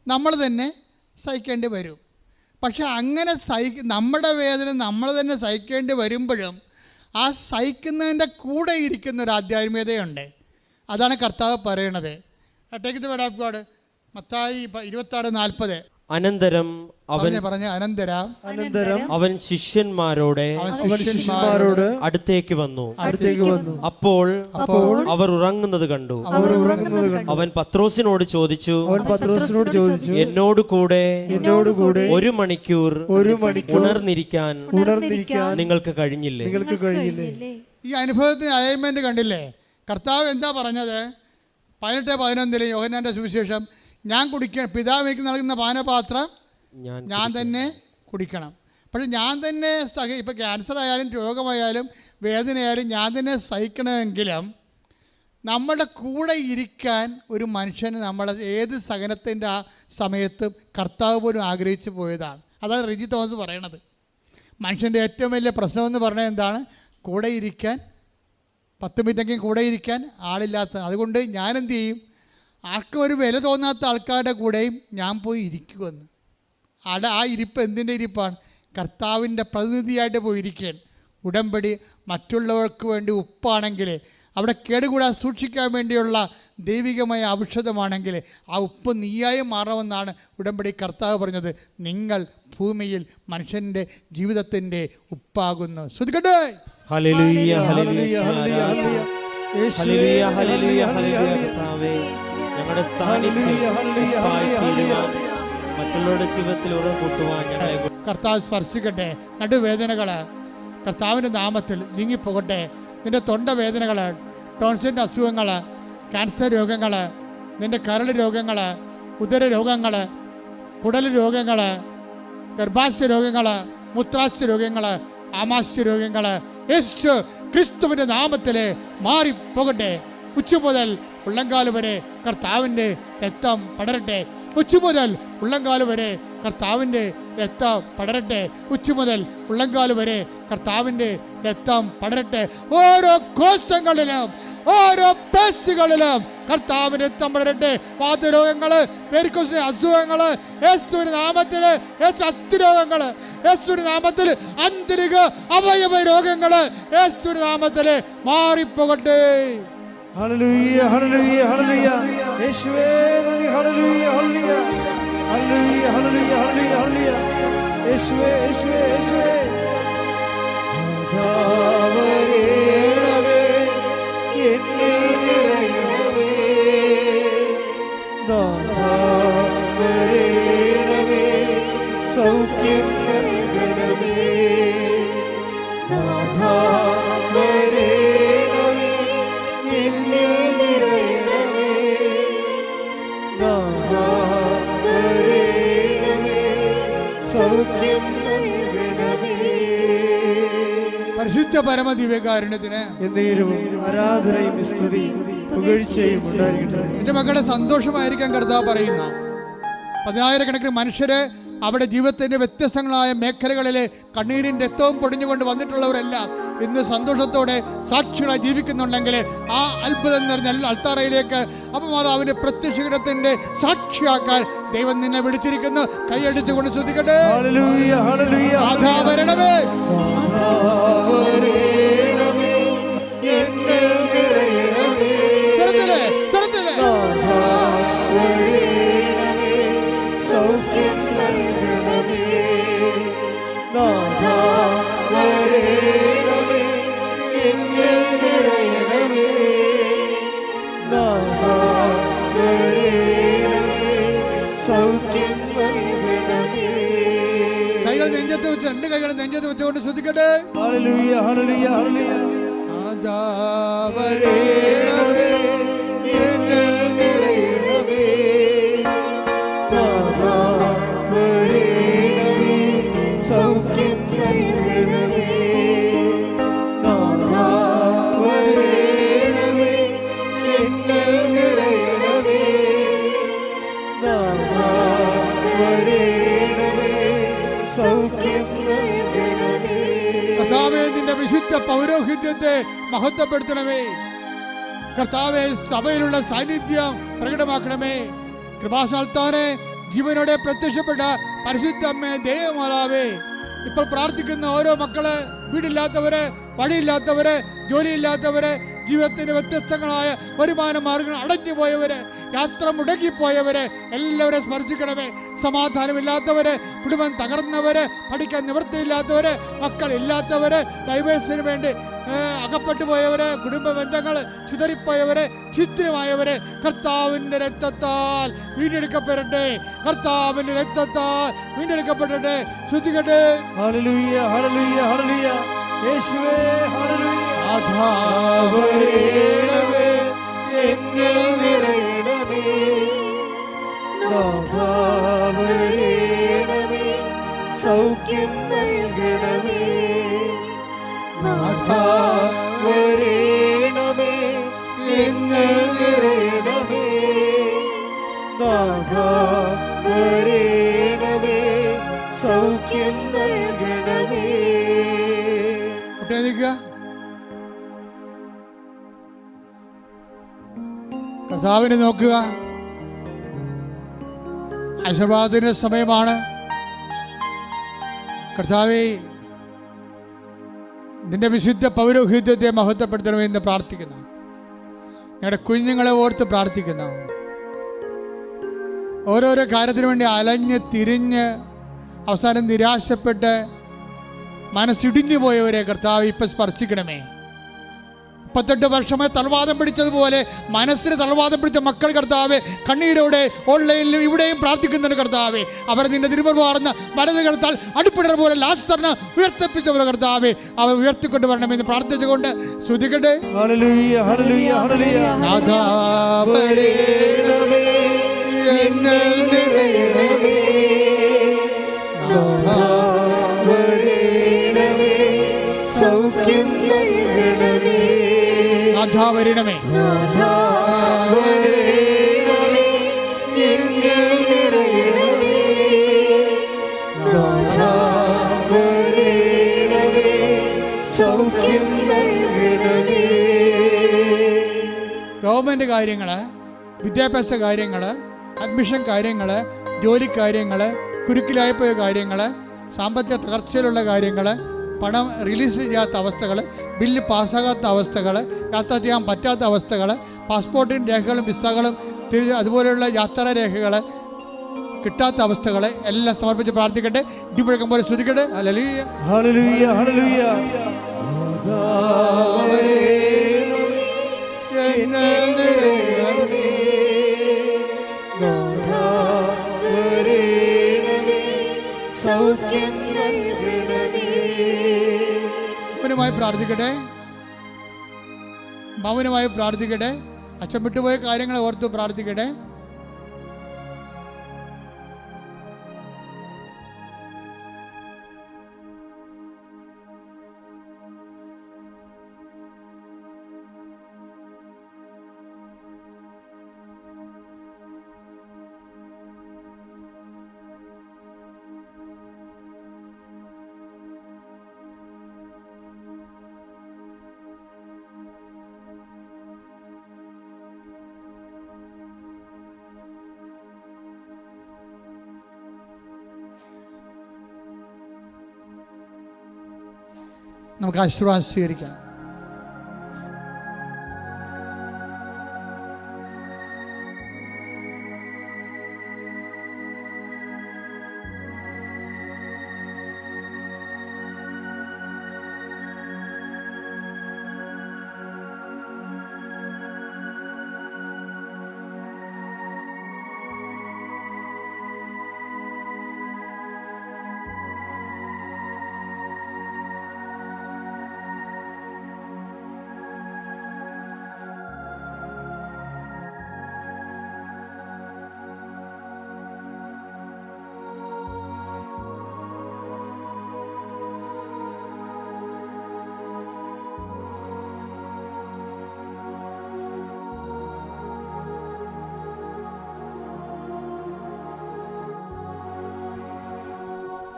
നമ്മൾ തന്നെ സഹിക്കേണ്ടി വരും. പക്ഷെ അങ്ങനെ നമ്മുടെ വേദന നമ്മൾ തന്നെ സഹിക്കേണ്ടി വരുമ്പോഴും ആ സഹിക്കുന്നതിൻ്റെ കൂടെ ഇരിക്കുന്ന ഒരു ആധ്യാത്മികതയുണ്ട്. അതാണ് കർത്താവ് പറയണത്. Take the word of God. Mathai 26:40. അനന്തരം അവൻ ശിഷ്യന്മാരോട് അടുത്തേക്ക് വന്നു. അപ്പോൾ അവർ ഉറങ്ങുന്നത് കണ്ടു. അവൻ പത്രോസിനോട് ചോദിച്ചു, എന്നോട് കൂടെ 1 മണിക്കൂർ ഉണർന്നിരിക്കാൻ നിങ്ങൾക്ക് കഴിഞ്ഞില്ലേ? ഈ അനുഭവത്തിന് അലൈൻമെന്റ് കണ്ടില്ലേ? കർത്താവ് എന്താ പറഞ്ഞത്? 18:11 യോഹന്നാന്റെ സുവിശേഷം, ഞാൻ കുടിക്കണം, പിതാവ് എനിക്ക് നൽകുന്ന പാനപാത്രം ഞാൻ തന്നെ കുടിക്കണം. പക്ഷെ ഞാൻ തന്നെ ഇപ്പോൾ ക്യാൻസർ ആയാലും രോഗമായാലും വേദനയായാലും ഞാൻ തന്നെ സഹിക്കണമെങ്കിലും നമ്മുടെ കൂടെ ഇരിക്കാൻ ഒരു മനുഷ്യന് നമ്മളെ ഏത് സഹനത്തിൻ്റെ ആ സമയത്ത് കർത്താവ് പോലും ആഗ്രഹിച്ചു പോയതാണ്. അതാണ് റിജി തോമസ് പറയണത്. മനുഷ്യൻ്റെ ഏറ്റവും വലിയ പ്രശ്നമെന്ന് പറഞ്ഞാൽ എന്താണ്? കൂടെ ഇരിക്കാൻ 10 മിനിറ്റെങ്കിലും കൂടെ ഇരിക്കാൻ ആളില്ലാത്ത. അതുകൊണ്ട് ഞാനെന്ത് ചെയ്യും? ആർക്കും ഒരു വില തോന്നാത്ത ആൾക്കാരുടെ കൂടെയും ഞാൻ പോയി ഇരിക്കുമെന്ന്. ആ ഇരിപ്പ് എന്തിൻ്റെ ഇരിപ്പാണ്? കർത്താവിൻ്റെ പ്രതിനിധിയായിട്ട് പോയി ഇരിക്കാൻ. ഉടമ്പടി മറ്റുള്ളവർക്ക് വേണ്ടി ഉപ്പാണെങ്കിൽ, അവിടെ കേടുകൂടാതെ സൂക്ഷിക്കാൻ വേണ്ടിയുള്ള ദൈവികമായ ഔഷധമാണെങ്കിൽ ആ ഉപ്പ് നീയായി മാറണമെന്നാണ് ഉടമ്പടി കർത്താവ് പറഞ്ഞത്. നിങ്ങൾ ഭൂമിയിൽ മനുഷ്യൻ്റെ ജീവിതത്തിൻ്റെ ഉപ്പാകുന്നു. ശ്രദ്ധിക്കട്ടെ. ഹല്ലേലൂയ ഹല്ലേലൂയ ഹല്ലേലൂയ ഹല്ലേലൂയ ഹല്ലേലൂയ ഹല്ലേലൂയ. കർത്താവേ, ഞങ്ങളുടെ സാന്നിധ്യം മറ്റുള്ളവരുടെ ജീവിതത്തിൽ ഉറവ് കൂട്ടുവാൻ ഞങ്ങളെ കർത്താവ് സ്പർശിക്കട്ടെ. നടുവേദനകൾ കർത്താവിൻ്റെ നാമത്തിൽ നീങ്ങിപ്പോകട്ടെ. നിൻ്റെ തൊണ്ടവേദനകൾ, ടോൺസിലിൻ്റെ അസുഖങ്ങൾ, ക്യാൻസർ രോഗങ്ങൾ, നിൻ്റെ കരൾ രോഗങ്ങൾ, ഉദര രോഗങ്ങൾ, കുടൽ രോഗങ്ങൾ, ഗർഭാശയ രോഗങ്ങൾ, മൂത്രാശയ രോഗങ്ങൾ, ആമാശയ രോഗങ്ങൾ യേശു ക്രിസ്തുവിൻ്റെ നാമത്തിൽ മാറിപ്പോകട്ടെ. ഉച്ച മുതൽ ഉള്ളങ്കാല് വരെ കർത്താവിൻ്റെ രക്തം പടരട്ടെ. ഉച്ച മുതൽ ഉള്ളംകാല് വരെ കർത്താവിൻ്റെ രക്തം പടരട്ടെ. ഉച്ച മുതൽ ഉള്ളംകാല് വരെ കർത്താവിൻ്റെ രക്തം പടരട്ടെ. ഓരോ കോശങ്ങളിലും ഓരോ പേശികളിലും കർത്താവിൻ്റെ രക്തം പടരട്ടെ. വാതരോഗങ്ങള്, വെരിക്കോസ് അസുഖങ്ങള് യേശുവിന്റെ നാമത്തില്, അസ്ഥിരോഗങ്ങള് യേശുവിന്റെ നാമത്തില്, ആന്തരിക അവയവ രോഗങ്ങള് യേശുവിന്റെ നാമത്തില് മാറിപ്പോകട്ടെ. ഹല്ലേലൂയ ഹല്ലേലൂയ ഹല്ലേലൂയ യേശുവേ നന്ദി. ഹല്ലേലൂയ ഹല്ലേലൂയ ഹല്ലേലൂയ ഹല്ലേലൂയ ഹല്ലേലൂയ ഹല്ലേലൂയ യേശുവേ യേശുവേ യേശുവേ. ദാവരേണമേ എന്നിൽ നിറയണമേ, ദാവരേണമേ സൗഖ്യം നൽകണമേ, ദാവരേണമേ എന്നിൽ നിറയണമേ, ദാവരേണമേ സൗഖ്യം നൽകണമേ. പരിശുദ്ധ പരമദിവ്യകാരുണ്യത്തിന് എന്നേരവും ആരാധനയും സ്തുതിയും പുകഴ്ചയും ഉണ്ടായിരിക്കട്ടെ. എൻ്റെ മക്കളെ സന്തോഷമായിരിക്കാൻ കർത്താവ് പറയുന്ന 10,000-കണക്കിന് മനുഷ്യരെ അവിടെ ജീവിതത്തിൻ്റെ വ്യത്യസ്തങ്ങളായ മേഖലകളിൽ കണ്ണീരും രക്തവും പൊടിഞ്ഞുകൊണ്ട് വന്നിട്ടുള്ളവരെല്ലാം ഇന്ന് സന്തോഷത്തോടെ സാക്ഷികളായി ജീവിക്കുന്നുണ്ടെങ്കിൽ ആ അത്ഭുതം നിറഞ്ഞ അൾത്താറയിലേക്ക് അപ്പമാതാവിന്റെ പ്രത്യക്ഷീകരണത്തിന്റെ സാക്ഷിയാക്കാൻ ദൈവം നിന്നെ വിളിച്ചിരിക്കുന്നു. കൈയടിച്ചുകൊണ്ട് ശ്രദ്ധിക്കട്ടെ. ഹല്ലേലൂയ ഹല്ലേലൂയ ആധാവരണമേ എന്നിൽ നിറയണമേ, തുറത്തില്ലേ തുറത്തില്ലേ സൗഖ്യം നൽകണമേ, നാഥാവരേണമേ എന്നിൽ നിറയണമേ, നാഥാവരേണമേ സൗഖ്യം നൽകണമേ. കൈകൾ നെഞ്ചത്ത് വെച്ച്, രണ്ട് കൈകൾ നെഞ്ചത്ത് വെച്ചുകൊണ്ട് ശ്രദ്ധിക്കട്ടെ. ഹല്ലേലൂയ ഹല്ലേലൂയ ഹല്ലേലൂയ ആധാവരണമേ എന്നിൽ നിറയണമേ, നാഥാവരേണമേ സൗഖ്യം നൽകണമേ, നാഥാവരേണമേ എന്നിൽ നിറയണമേ, നാഥാവരേണമേ സൗഖ്യം നൽകണമേ. കർത്താവേ, നിന്റെ വിശുദ്ധ പൗരോഹിത്യത്തെ മഹത്വപ്പെടുത്തണമേ. കർത്താവേ, സഭയിലുള്ള സാന്നിധ്യം പ്രകടമാക്കണമേ. കൃപാസാൽത്താനെ ജീവനോടെ പ്രത്യക്ഷപ്പെട്ട പരിശുദ്ധ അമ്മേ, ദൈവമാതാവേ, ഇപ്പോൾ പ്രാർത്ഥിക്കുന്ന ഓരോ മക്കള്, വീടില്ലാത്തവര്, വഴിയില്ലാത്തവര്, ജോലിയില്ലാത്തവര്, ജീവിതത്തിന്റെ വ്യത്യസ്തങ്ങളായ വരുമാന മാർഗങ്ങൾ അടഞ്ഞു പോയവര്, യാത്ര മുടങ്ങിപ്പോയവര് എല്ലാവരെയും സ്മരിച്ചിക്കണമേ. സമാധാനമില്ലാത്തവര്, കുടുംബം തകർന്നവര്, പഠിക്കാൻ നിവൃത്തിയില്ലാത്തവര്, മക്കളില്ലാത്തവര്, ഡൈവേഴ്സിന് വേണ്ടി അകപ്പെട്ടു പോയവര്, കുടുംബ ബന്ധങ്ങള് ചിതറിപ്പോയവര്, ഛിദ്രമായവര് കർത്താവിന്റെ രക്തത്താൽ വീണ്ടെടുക്കപ്പെടട്ടെ. കർത്താവിന്റെ രക്തത്താൽ വീണ്ടെടുക്കപ്പെടട്ടെ. ശ്രദ്ധിക്കട്ടെ. ഹല്ലേലൂയ ഹല്ലേലൂയ ഹല്ലേലൂയ യേശുവേ ഹല്ലേലൂയ. ആധാവരണമേ എന്നിൽ നിറയണമേ, നാഥാവരേണമേ സൗഖ്യം നൽകണമേ, നാഥാവരേണമേ എന്നിൽ നിറയണമേ, നാഥാവരേണമേ സൗഖ്യം നൽകണമേ. കർത്താവിനെ നോക്കുക. ആശീർവാദത്തിന്റെ സമയമാണ്. കർത്താവേ, നിന്റെ വിശുദ്ധ പൗരോഹിത്യത്തെ മഹത്വപ്പെടുത്തണമെന്ന് പ്രാർത്ഥിക്കുന്നു. ഞങ്ങളുടെ കുഞ്ഞുങ്ങളെ ഓർത്ത് പ്രാർത്ഥിക്കുന്നു. ഓരോരോ കാര്യത്തിനു വേണ്ടി അലഞ്ഞ് തിരിഞ്ഞ് അവസാനം നിരാശപ്പെട്ട് മനസ്സിടിഞ്ഞു പോയവരെ കർത്താവ് ഇപ്പം സ്പർശിക്കണമേ. 38 വർഷമായി തളവാദം പിടിച്ചതുപോലെ മനസ്സിന് തളവാദം പിടിച്ച മക്കൾ കർത്താവെ കണ്ണീരോടെ ഓൺലൈനിലും ഇവിടെയും പ്രാർത്ഥിക്കുന്നുണ്ട് കർത്താവെ. അവർ നിന്റെ തിരുമുറുവാർന്ന വലത് കർത്താൽ അടിപ്പിടർ പോലെ ലാസറിനെ ഉയർത്തിപ്പിച്ചവരെ കർത്താവെ അവർ ഉയർത്തിക്കൊണ്ട് വരണമെന്ന് പ്രാർത്ഥിച്ചുകൊണ്ട് ശ്രുതിക്കട്ടെ. ഹല്ലേലൂയ ഹല്ലേലൂയ ഹല്ലേലൂയ. നാഥാവരേണമേ എന്നിൽ നിറയണമേ, നാഥാവരേണമേ സൗഖ്യം നൽകണമേ, നാഥാവരണമേ നാഥാവരേണമേ എന്നിൽ എംപ്ലോയ്മെൻറ്റ് കാര്യങ്ങൾ, വിദ്യാഭ്യാസ കാര്യങ്ങൾ, അഡ്മിഷൻ കാര്യങ്ങൾ, ജോലി കാര്യങ്ങൾ, കുരുക്കിലായി പോയ കാര്യങ്ങൾ, സാമ്പത്തിക തകർച്ചയിലുള്ള കാര്യങ്ങൾ, പണം റിലീസ് ചെയ്യാത്ത അവസ്ഥകൾ, ബില്ല് പാസ്സാകാത്ത അവസ്ഥകൾ, യാത്ര ചെയ്യാൻ പറ്റാത്ത അവസ്ഥകൾ, പാസ്പോർട്ടിൻ്റെ രേഖകളും വിസകളും അതുപോലെയുള്ള യാത്രാ രേഖകൾ കിട്ടാത്ത അവസ്ഥകൾ എല്ലാം സമർപ്പിച്ച് പ്രാർത്ഥിക്കട്ടെ. ഇടിമുഴക്കം പോലെ ശ്രദ്ധിക്കട്ടെ. ഹല്ലേലൂയ ഹല്ലേലൂയ ഹല്ലേലൂയ. മൗനമായി പ്രാർത്ഥിക്കട്ടെ. മൗനമായി പ്രാർത്ഥിക്കട്ടെ. അച്ഛൻ വിട്ടുപോയ കാര്യങ്ങളെ ഓർത്ത് പ്രാർത്ഥിക്കട്ടെ. നമുക്ക് ആശീർവാദം സ്വീകരിക്കാം.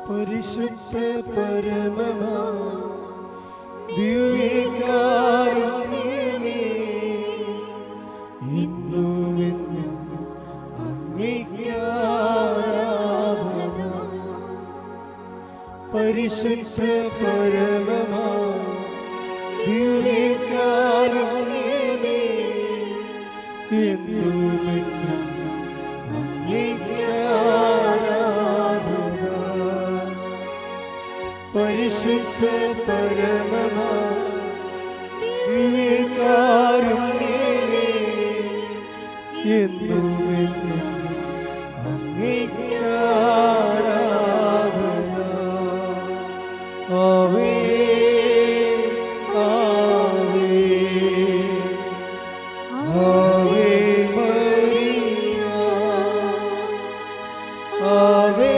പരിശുദ്ധ പരമമാ ദിവ്യകാരുണ്യമേ, എന്നുമെന്നും അങ്ങേയ്ക്കാരാധന. പരിശുദ്ധ പരമമാ ദിവ്യകാരുണ്യമേ, എന്നുമെന്നും അങ്ങേയ്ക്കാരാധന. പരിശുദ്ധ പരമമാ ദിവ്യകാരുണ്യമേ, എന്നുമെന്നും അങ്ങേയ്ക്കാരാധന. ആവേ ആവേ ആവേ മരിയ, ആവേ